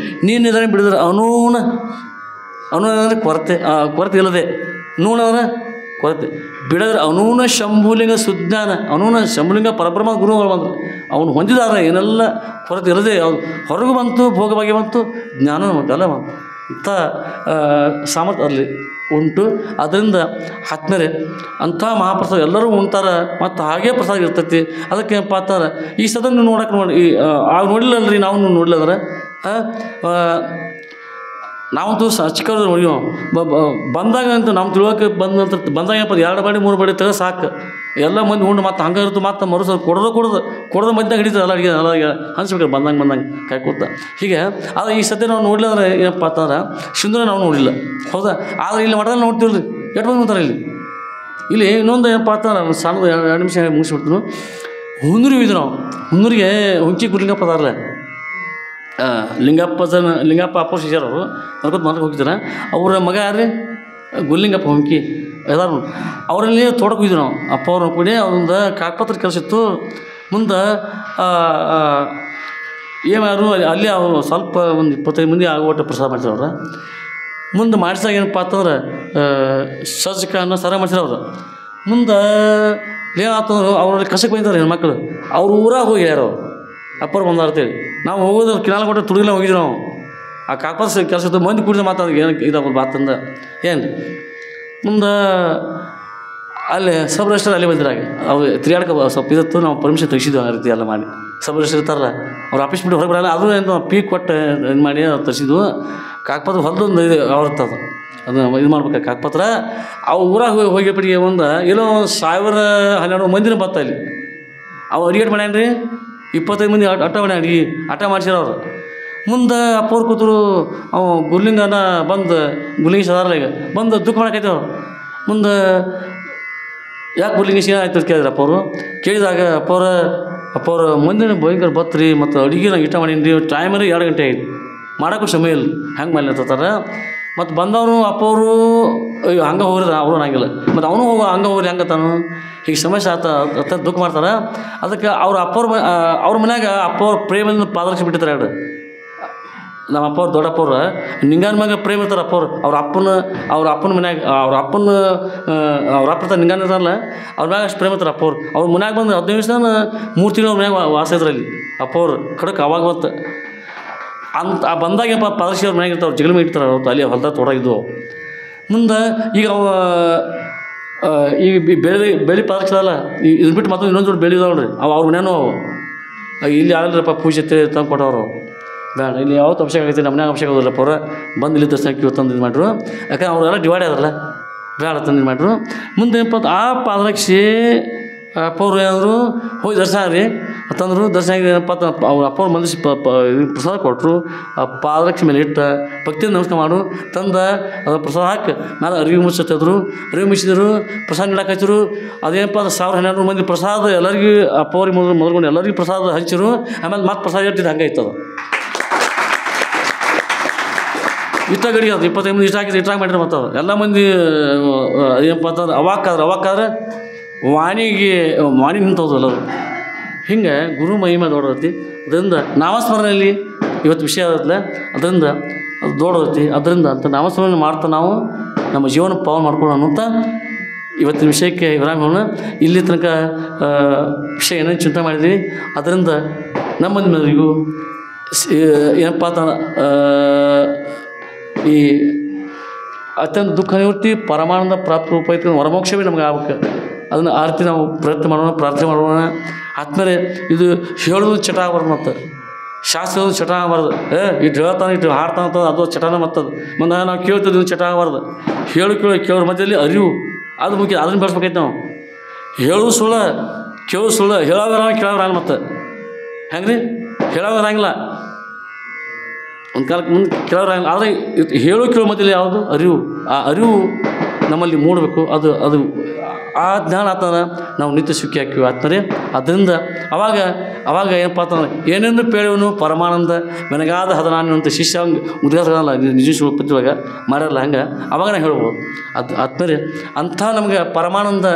ನೀನು ಇದನ್ನು ಬಿಡಿದ್ರೆ ಅನೂನ ಅಂದರೆ ಕೊರತೆ ಇಲ್ಲದೆ, ನೂನ ಅಂದರೆ ಕೊರತೆ ಬಿಡದ್ರೆ ಅನೂನ ಶಂಭುಲಿಂಗ ಸುಜ್ಞಾನ. ಅನೂನ ಶಂಭುಲಿಂಗ ಪರಬ್ರಹ್ಮ ಗುರುಗಳು ಬಂದರು. ಅವನು ಹೊಂದಿದಾರ ಏನೆಲ್ಲ ಕೊರತೆ ಇಲ್ಲದೆ ಅವ್ನು ಹೊರಗು ಬಂತು, ಭೋಗವಾಗಿ ಬಂತು, ಜ್ಞಾನ ಎಲ್ಲ ಬಂತು. ಇಂಥ ಸಾಮರ್ಥ್ಯ ಅಲ್ಲಿ ಉಂಟು. ಅದರಿಂದ ಆದ್ಮೇಲೆ ಅಂಥ ಮಹಾಪ್ರಸಾದ ಎಲ್ಲರೂ ಉಣ್ತಾರೆ. ಮತ್ತು ಹಾಗೇ ಪ್ರಸಾದ ಇರ್ತೈತಿ. ಅದಕ್ಕೆ ಏನಪ್ಪ ಅಂತಾರೆ ಈ ಸದನ ನೀವು ನೋಡಿ ಆಗ ನೋಡಿಲ್ಲಲ್ರಿ, ನಾವು ನೋಡಿಲ್ಲ ಅಂದ್ರೆ ನಾವಂತೂ ಚಿಕ್ಕವ್ರು ನೋಡಿವ ಬಂದಾಗ ಅಂತ ನಮ್ಮ ತಿಳುವಳಿಕೆ ಬಂದಾಗ ಏನಪ್ಪ 2 ಬಾಡಿ 3 ಬಾಡಿ ತೆಗೆದು ಸಾಕು. ಎಲ್ಲ ಮಂದಿ ಉಂಡು ಮತ್ತು ಹಂಗೆ ಇರುತ್ತೆ. ಮತ್ತು ಮರುಸ ಕೊಡೋದು ಮಧ್ಯಾಹ್ನ ಹಿಡಿತಾರೆ. ಎಲ್ಲ ಹಂಚ್ಬೇಕು ಬಂದಂಗೆ ಕಾಯ್ಕೊತ ಹೀಗೆ. ಆದರೆ ಈ ಸದ್ಯ ನಾವು ನೋಡಲಿಲ್ಲ ಅಂದ್ರೆ ಏನಪ್ಪ ಅಂತಂದ್ರೆ ಸಿಂಧೂರ ನಾವು ನೋಡಿಲ್ಲ. ಹೌದಾ? ಆದರೆ ಇಲ್ಲಿ ಮಠದಲ್ಲಿ ನೋಡ್ತೀವಿ ರೀ, ಎಷ್ಟು ಮಂದಿ ನೋಡ್ತಾರೆ ಇಲ್ಲಿ ಇನ್ನೊಂದು ಏನಪ್ಪ ಅಂತಂದ್ರೆ ಸಣ್ಣದು 2 ನಿಮಿಷ ಮುಗಿಸ್ಬಿಡ್ತೀನಿ. ಹುನ್ನೂರಿಗೆ ಹೋಗಿದ್ವಿ ನಾವು. ಹುನ್ನೂರಿಗೆ ಹುಂಚಿ ಗುಡ್ಲಿಂಗಪ್ಪ ಅದಾರಲ್ಲ, ಲಿಂಗಪ್ಪ ಅಪ್ಪ ಶಿಷ್ಯರು ಅವರು ಮಲ್ಕೋತ ಹೋಗಿದ್ದಾರೆ. ಅವರ ಮಗ ಯಾರು ಗುಲ್ಲಿಂಗಪ್ಪ ಹುಂಕಿ ಎಲ್ಲರೂ ಅವರಲ್ಲಿ ತೋಟಕ್ಕೆ ಹೋಗಿದ್ವಿ ನಾವು. ಅಪ್ಪ ಅವ್ರನ್ನ ಕೂಡಿ ಅವ್ರೊಂದು ಕಾಗಪತ್ರ ಕೆಲಸ ಇತ್ತು. ಮುಂದೆ ಏನಾರು ಅಲ್ಲಿ ಅವರು ಸ್ವಲ್ಪ ಒಂದು 25 ಮಂದಿ ಆಗೋಟ್ಟು ಪ್ರಸಾದ ಮಾಡ್ತಾರೆ. ಅವ್ರು ಮುಂದೆ ಮಾಡಿಸಿದಾಗ ಏನಪ್ಪ ಅಂತಂದ್ರೆ ಸಜ್ಜಕ ಅನ್ನೋ ಸರ ಮಾಡ್ಸಿರ ಅವರು. ಮುಂದೆ ಏನಾಗ್ತಂದ್ರೆ ಅವ್ರಲ್ಲಿ ಕಸಕ್ಕೆ ಬಂದಿದ್ದಾರೆ ಹೆಣ್ಮಕ್ಳು. ಅವ್ರ ಊರಾಗ ಹೋಗಿ ಯಾರು ಅಪ್ಪರು ಬಂದಾರ್ತೇಳಿ ನಾವು ಹೋಗೋದು ಕಿನಾಲ ಕೊಟ್ಟು ತುಡುಗಿಲ್ಲ ಹೋಗಿದ್ವಿ ನಾವು. ಆ ಕಾಗಪತ್ರ ಕೆಲಸ ಇತ್ತು. ಮಂದಿ ಕುಡಿದ ಮಾತಾಡೋದು ಏನು ಇದಾಗಲ್ಲ ಬಾತಂದ ಏನು. ಮುಂದೆ ಅಲ್ಲಿ ಸಬ್ ರಿಜಿಸ್ಟರ್ ಅಲ್ಲಿ ಬಂದಿರಾಗ ಅವ್ರು ತಿರುಗಾಡಕ್ಕೆ ಸ್ವಲ್ಪ ಇದಿತ್ತು. ನಾವು ಪರ್ಮಿಷನ್ ತೆಗಿಸಿದ್ವಿ. ಆ ರೀತಿ ಎಲ್ಲ ಮಾಡಿ ಸಬ್ ರಿಜಿಸ್ಟರ್ ಇರ್ತಾರಲ್ಲ ಅವ್ರು ಆಫೀಸ್ ಬಿಟ್ಟು ಹೊರಗೆ ಬರಲ್ಲ. ಅದು ಏನು ಪೀಕ್ ಕೊಟ್ಟು ಇದು ಮಾಡಿ ತರಿಸಿದ್ವು. ಕಾಗಪತ್ರ ಹೊಲದೊಂದು ಇದು ಅವ್ರತ್ತದು ಅದನ್ನು ಇದು ಮಾಡ್ಬೇಕು ಕಾಗಪತ್ರ. ಅವು ಊರಾಗ ಹೋಗಿಬಿಟ್ಟಿಗೆ ಒಂದು ಏನೋ 1000-1200 ಮಂದಿನ ಬತ್ತ ಇಲ್ಲಿ. ಅವು ಅಡಿಗೇಟ್ ಮಾಡ್ಯಾನ ರೀ 25 ಮಂದಿ ಆಟ ಮಾಡಿಸಿರ ಅವ್ರು. ಮುಂದೆ ಅಪ್ಪವ್ರು ಕೂತರು. ಅವ ಗುರ್ಲಿಂಗನ ಬಂದು ಗುರ್ಲಿಂಗ ಸದಾರಲ್ಲ ಈಗ ಬಂದು ದುಃಖ ಮಾಡಕೈತೆ ಅವ್ರು. ಮುಂದೆ ಯಾಕೆ ಗುರ್ಲಿಂಗ ಸೀನ ಆಯ್ತು ಅಂತ ಕೇಳಿದ್ರು ಅಪ್ಪವರು. ಕೇಳಿದಾಗ ಅಪ್ಪವ್ರ ಮುಂದಿನ ಭಯಂಕರ ಬತ್ರಿ ಮತ್ತು ಅಡುಗೆ ನಾವು ಇಷ್ಟ ಮಾಡೀನಿ ರೀ. ಟೈಮಲ್ಲಿ 2 ಗಂಟೆ ಆಯ್ತು, ಮಾಡೋಕ್ಕೂ ಸಮಯ ಇಲ್ಲ. ಹೆಂಗೆ ಮಾಡಿ ಅಂತಾರೆ. ಮತ್ತು ಬಂದವರು ಅಪ್ಪವರು ಹಂಗೆ ಹೋಗ್ರಿ ಅವರು ಅನ್ನಂಗಿಲ್ಲ, ಮತ್ತು ಅವನು ಹಂಗೆ ಹೋಗ್ರಿ ಹಂಗೆ ತಾನು ಹೀಗೆ ಸಮಸ್ಯೆ ಆತ ದುಃಖ ಮಾಡ್ತಾರೆ. ಅದಕ್ಕೆ ಅವ್ರ ಮನ್ಯಾಗ ಅಪ್ಪವ್ರ ಪ್ರೇಮದಿಂದ ಪಾದರಕ್ಷೆ ಬಿಟ್ಟಿರ್ತಾರೆ ಎರಡು. ನಮ್ಮ ಅಪ್ಪವ್ರು ದೊಡ್ಡಪ್ಪವ್ರು ನಿಂಗಾನ ಮ್ಯಾಗ ಪ್ರೇಮ ಇರ್ತಾರೆ ಅಪ್ಪವ್ರು. ಅವ್ರ ಅಪ್ಪನ ಮನ್ಯಾಗ ಅವ್ರ ಅಪ್ಪ ನಿಂಗಾನ ಇರಲ್ಲ, ಅವ್ರ ಮ್ಯಾಗ ಅಷ್ಟು ಪ್ರೇಮ ಇರ್ತಾರೆ ಅಪ್ಪವ್ರು. ಅವ್ರ ಮನ್ಯಾಗ ಬಂದು 15 ದಿವಸ 3 ತಿಂಗಳು ಅವ್ರ ಮ್ಯಾಗ ವಾಸ ಇದ್ರಲ್ಲಿ ಅಪ್ಪವ್ರು ಕಡಕ್ಕೆ ಅವಾಗ ಬಂತು ಅಂತ ಬಂದಾಗ ಪಾದರಕ್ಷೆ ಅವ್ರ ಮನ್ಯಾಗ ಇರ್ತಾವೆ, ಜಗಳ ಇಡ್ತಾರೆ ಅವ್ರು ಅಲ್ಲಿ ಹೊಲ್ದಾಗ ತೋಡಾಗಿದ್ದು. ಮುಂದೆ ಈಗ ಈಗ ಬೆಳೆ ಪಾದರಕ್ಷೆ ಅಲ್ಲ, ಇದ್ರ ಬಿಟ್ಟು ಮತ್ತೊಂದು ಇನ್ನೊಂದು ಜೋಡಿ ಬೆಳೆ ಇದಾವಲ್ರಿ, ಅವ್ರ ಮನೇನು ಇಲ್ಲಿ ಆಗಲ್ರಪ್ಪ ಪೂಜೆ ತಂದು ಕೊಟ್ಟವರು ಬೇಡ, ಇಲ್ಲಿ ಯಾವತ್ತು ಅಭಿಷೇಕ ಆಗೈತಿ, ನಮ್ಮ ಮನ್ಯಾಗ ಅಭಿಷೇಕ ಆಗೋದಿಲ್ಲಪ್ಪ ಅವ್ರು ಬಂದು ಇಲ್ಲಿ ದರ್ಶನ ತಂದು ಇದು ಮಾಡ್ರು. ಯಾಕಂದ್ರೆ ಅವರೆಲ್ಲ ಡಿವೈಡ್ ಆದ್ರಲ್ಲ, ಬೇಡ ತಂದು ಇದು ಮಾಡ್ರು. ಮುಂದೆ ಏನಪ್ಪ ಆ ಪಾದರಕ್ಷೆ ಅಪ್ಪವ್ರು ಏನಾದ್ರು ಹೋಗಿ ದರ್ಶನ ರೀ ತಂದರು. ದರ್ಶನ ಆಗಿ ಏನಪ್ಪ ಅವ್ರ ಅಪ್ಪವ್ರ ಮಂದಿಸಿ ಪ್ರಸಾದ ಕೊಟ್ಟರು. ಆ ಪಾದರಕ್ಷೆ ಮೇಲೆ ಇಟ್ಟು ಭಕ್ತಿಯಿಂದ ನಮಸ್ಕಾರ ಮಾಡು ತಂದ ಅದು ಪ್ರಸಾದ ಹಾಕಿ ನಾನು ಅರಿವಿ ಮುಚ್ಚಿದ್ರು. ಅರಿವಿ ಮುಚ್ಚಿದ್ರು, ಪ್ರಸಾದ ನೀಡಕ್ಕೆ ಹಚ್ಚಿರು. ಅದೇನಪ್ಪ ಅದು 1200 ಮಂದಿ ಪ್ರಸಾದ ಎಲ್ಲರಿಗೂ ಅಪ್ಪವ್ರಿಗೆ ಮೊದಲ್ಕೊಂಡು ಎಲ್ಲರಿಗೂ ಪ್ರಸಾದ ಹಂಚಿರು. ಆಮೇಲೆ ಮತ್ತೆ ಪ್ರಸಾದ ಇಟ್ಟಿದ್ದು ಹಂಗೆ ಇತ್ತದು. ಇಷ್ಟ ಗಡಿ ಅದು 25 ಮಂದಿ ಇಷ್ಟಾಗಿ ಮಾಡಿರಿ. ಮತ್ತು ಅದು ಎಲ್ಲ ಮಂದಿ ಏನಪ್ಪ ಅಂತಂದ್ರೆ ಅವಾಕಾದ್ರೆ ವಾಣಿ ನಿಂತೋದು ಎಲ್ಲರು. ಹಿಂಗೆ ಗುರು ಮಹಿಮೆ ದೊಡ್ಡದೈತಿ. ಅದರಿಂದ ನಾಮಸ್ಮರಣೆಯಲ್ಲಿ ಇವತ್ತು ವಿಷಯ ಆದತ್ತಲ್ಲ, ಅದರಿಂದ ಅದು ದೊಡ್ಡದೈತಿ. ಅದರಿಂದ ಅಂತ ನಾಮಸ್ಮರಣೆ ಮಾಡ್ತಾ ನಾವು ನಮ್ಮ ಜೀವನ ಪಾವನ ಮಾಡ್ಕೊಳ್ಳೋಣ ಅನ್ನೋಂಥ ಇವತ್ತಿನ ವಿಷಯಕ್ಕೆ ವಿರಾಮ ಹೇಳೋಣ. ಇಲ್ಲಿ ತನಕ ವಿಷಯ ಏನೇನು ಚಿಂತೆ ಮಾಡಿದ್ವಿ, ಅದರಿಂದ ನಮ್ಮ ಮಂದಿಗೂ ಏನಪ್ಪ ಅಂತ ಈ ಅತ್ಯಂತ ದುಃಖ ನಿವೃತ್ತಿ ಪರಮಾನಂದ ಪ್ರಾಪ್ತಿ ರೂಪ ಐತಿ, ವರಮೋಕ್ಷವೇ ನಮ್ಗೆ ಆಗ್ಬೇಕು. ಅದನ್ನು ಆ ರೀತಿ ನಾವು ಪ್ರಯತ್ನ ಮಾಡೋಣ, ಪ್ರಾರ್ಥನೆ ಮಾಡೋಣ. ಆದ್ಮೇಲೆ ಇದು ಹೇಳೋದು ಚಟ ಆಗ್ಬಾರ್ದು, ಮತ್ತು ಶಾಸ್ತ್ರ ಚಟ ಆಗಬಾರ್ದು. ಇಟ್ಟು ಹೇಳ್ತಾನೆ ಇಟ್ಟು ಹಾಡ್ತಾನೆ ಅದು ಚಟನ ಮತ್ತದು. ಮುಂದೆ ನಾವು ಕೇಳ್ತಿದ್ದು ಚಟ ಆಗಬಾರ್ದು. ಕೇಳೋರ ಮಧ್ಯದಲ್ಲಿ ಅರಿವು ಅದು ಮುಖ್ಯ. ಅದನ್ನು ಬೆಳೆಸ್ಬೇಕೈತೆ ನಾವು. ಹೇಳೋದು ಸುಳ್ಳು, ಕೇಳೋದು ಸುಳ್ಳು, ಕೇಳೋರಾಗ ಮತ್ತೆ ಹೆಂಗೆ ರೀ ಹೇಳೋರಾಗಿಲ್ಲ. ಒಂದು ಕಾಲಕ್ಕೆ ಮುಂದೆ ಕೇಳೋರಾಗಿಲ್ಲ. ಆದರೆ ಕೇಳೋ ಮಧ್ಯದಲ್ಲಿ ಯಾವುದು ಅರಿವು, ಆ ಅರಿವು ನಮ್ಮಲ್ಲಿ ಮೂಡಬೇಕು. ಅದು ಆ ಜ್ಞಾನ ಆತಂದ್ರೆ ನಾವು ನಿತ್ಯ ಸುಖಿ ಹಾಕಿವಿ ಆತ್ಮರೇ. ಅದರಿಂದ ಅವಾಗ ಏನಪ್ಪ ಅಂತಂದ್ರೆ ಏನೇನು ಪೇಳುವನು ಪರಮಾನಂದ ಮೆನಗಾದ ಹದನಾನು ಅಂತ ಶಿಷ್ಯ ಉದ್ಘಾಟನಲ್ಲ ನಿಜ ಪದ್ಯೊಳಗೆ ಮಾಡಲ್ಲ. ಹಂಗೆ ಅವಾಗ ನಾವು ಹೇಳ್ಬೋದು. ಅದು ಆತ್ಮರೇ ಅಂಥ ನಮಗೆ ಪರಮಾನಂದ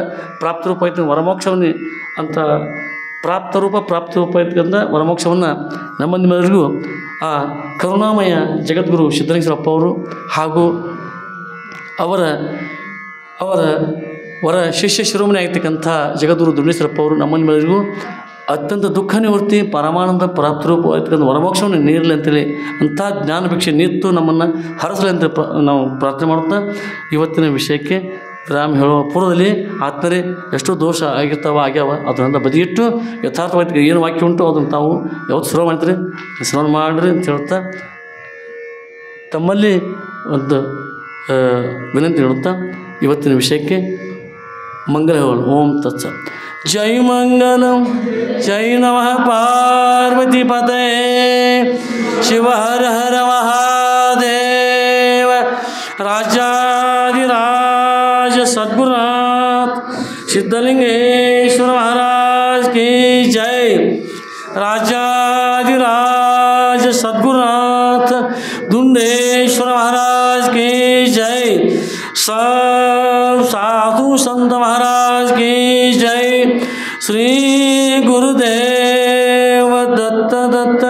ಪ್ರಾಪ್ತಿರೂಪ ಐತಿ ವರಮೋಕ್ಷವನ್ನೇ ಅಂತ ಪ್ರಾಪ್ತಿರೂಪ ಐತಂದ ವರಮೋಕ್ಷವನ್ನು ನಮ್ಮ ನಿಮ್ಮೆಲ್ಲರಿಗೂ ಆ ಕರುಣಾಮಯ ಜಗದ್ಗುರು ಸಿದ್ಧಲಿಂಗೇಶ್ವರಪ್ಪ ಅವರು ಹಾಗೂ ಅವರ ವರ ಶಿಷ್ಯ ಶಿರೋಮಣಿ ಆಗಿರ್ತಕ್ಕಂಥ ಜಗದ್ಗುರು ದುಂಡೇಶ್ವರಪ್ಪ ಅವರು ನಮ್ಮನ್ನೆಲ್ಲರಿಗೂ ಅತ್ಯಂತ ದುಃಖ ನಿವೃತ್ತಿ ಪರಮಾನಂದ ಪ್ರಾಪ್ತಿರೂಪ ಆಗಿರ್ತಕ್ಕಂಥ ವರಮೋಕ್ಷವನ್ನು ನೀಡಲಿ ಅಂತೇಳಿ ಅಂಥ ಜ್ಞಾನ ಭಿಕ್ಷೆ ನಿಂತು ನಮ್ಮನ್ನು ಹರಸಲಿ ಅಂತ ನಾವು ಪ್ರಾರ್ಥನೆ ಮಾಡುತ್ತಾ ಇವತ್ತಿನ ವಿಷಯಕ್ಕೆ ವಿರಾಮ ಹೇಳುವ ಪೂರ್ವದಲ್ಲಿ ಆತ್ಮರೇ ಎಷ್ಟೋ ದೋಷ ಆಗ್ಯಾವ ಅದನ್ನೆಲ್ಲ ಬದಿಗಿಟ್ಟು ಯಥಾರ್ಥವಾಗಿ ಏನು ವಾಕ್ಯ ಉಂಟು ಅದನ್ನು ತಾವು ಯಾವತ್ತು ಶ್ರವಣ ಮಾಡ್ತೀರಿ ಶ್ರವಣ ಮಾಡಿರಿ ಅಂತ ಹೇಳ್ತಾ ತಮ್ಮಲ್ಲಿ ಒಂದು ವಿನಂತಿ ಹೇಳುತ್ತಾ ಇವತ್ತಿನ ವಿಷಯಕ್ಕೆ ಮಂಗಲ ಹೇಳೋಣ. ಓಂ ತತ್ಸ. ಜೈ ಮಂಗಲಂ. ಜೈ ನಮಃ ಪಾರ್ವತಿ ಪತೇ. ಶಿವ ಹರ ಹರ ಮಹಾದೇವ. ರಾಜಾಧಿರಾಜ ಸದ್ಗುರುನಾಥ ಸಿದ್ಧಲಿಂಗೇಶ್ವರ ಮಹಾರಾಜ್ ಕಿ ಜೈ. ರಾಜಾಧಿರಾಜ ಸದ್ಗುರುನಾಥ ದುಂಡೇಶ್ವರ ಮಹಾರಾಜ್ ಕಿ ಜೈ. साधु संत महाराज की जय. श्री गुरुदेव दत्त दत्त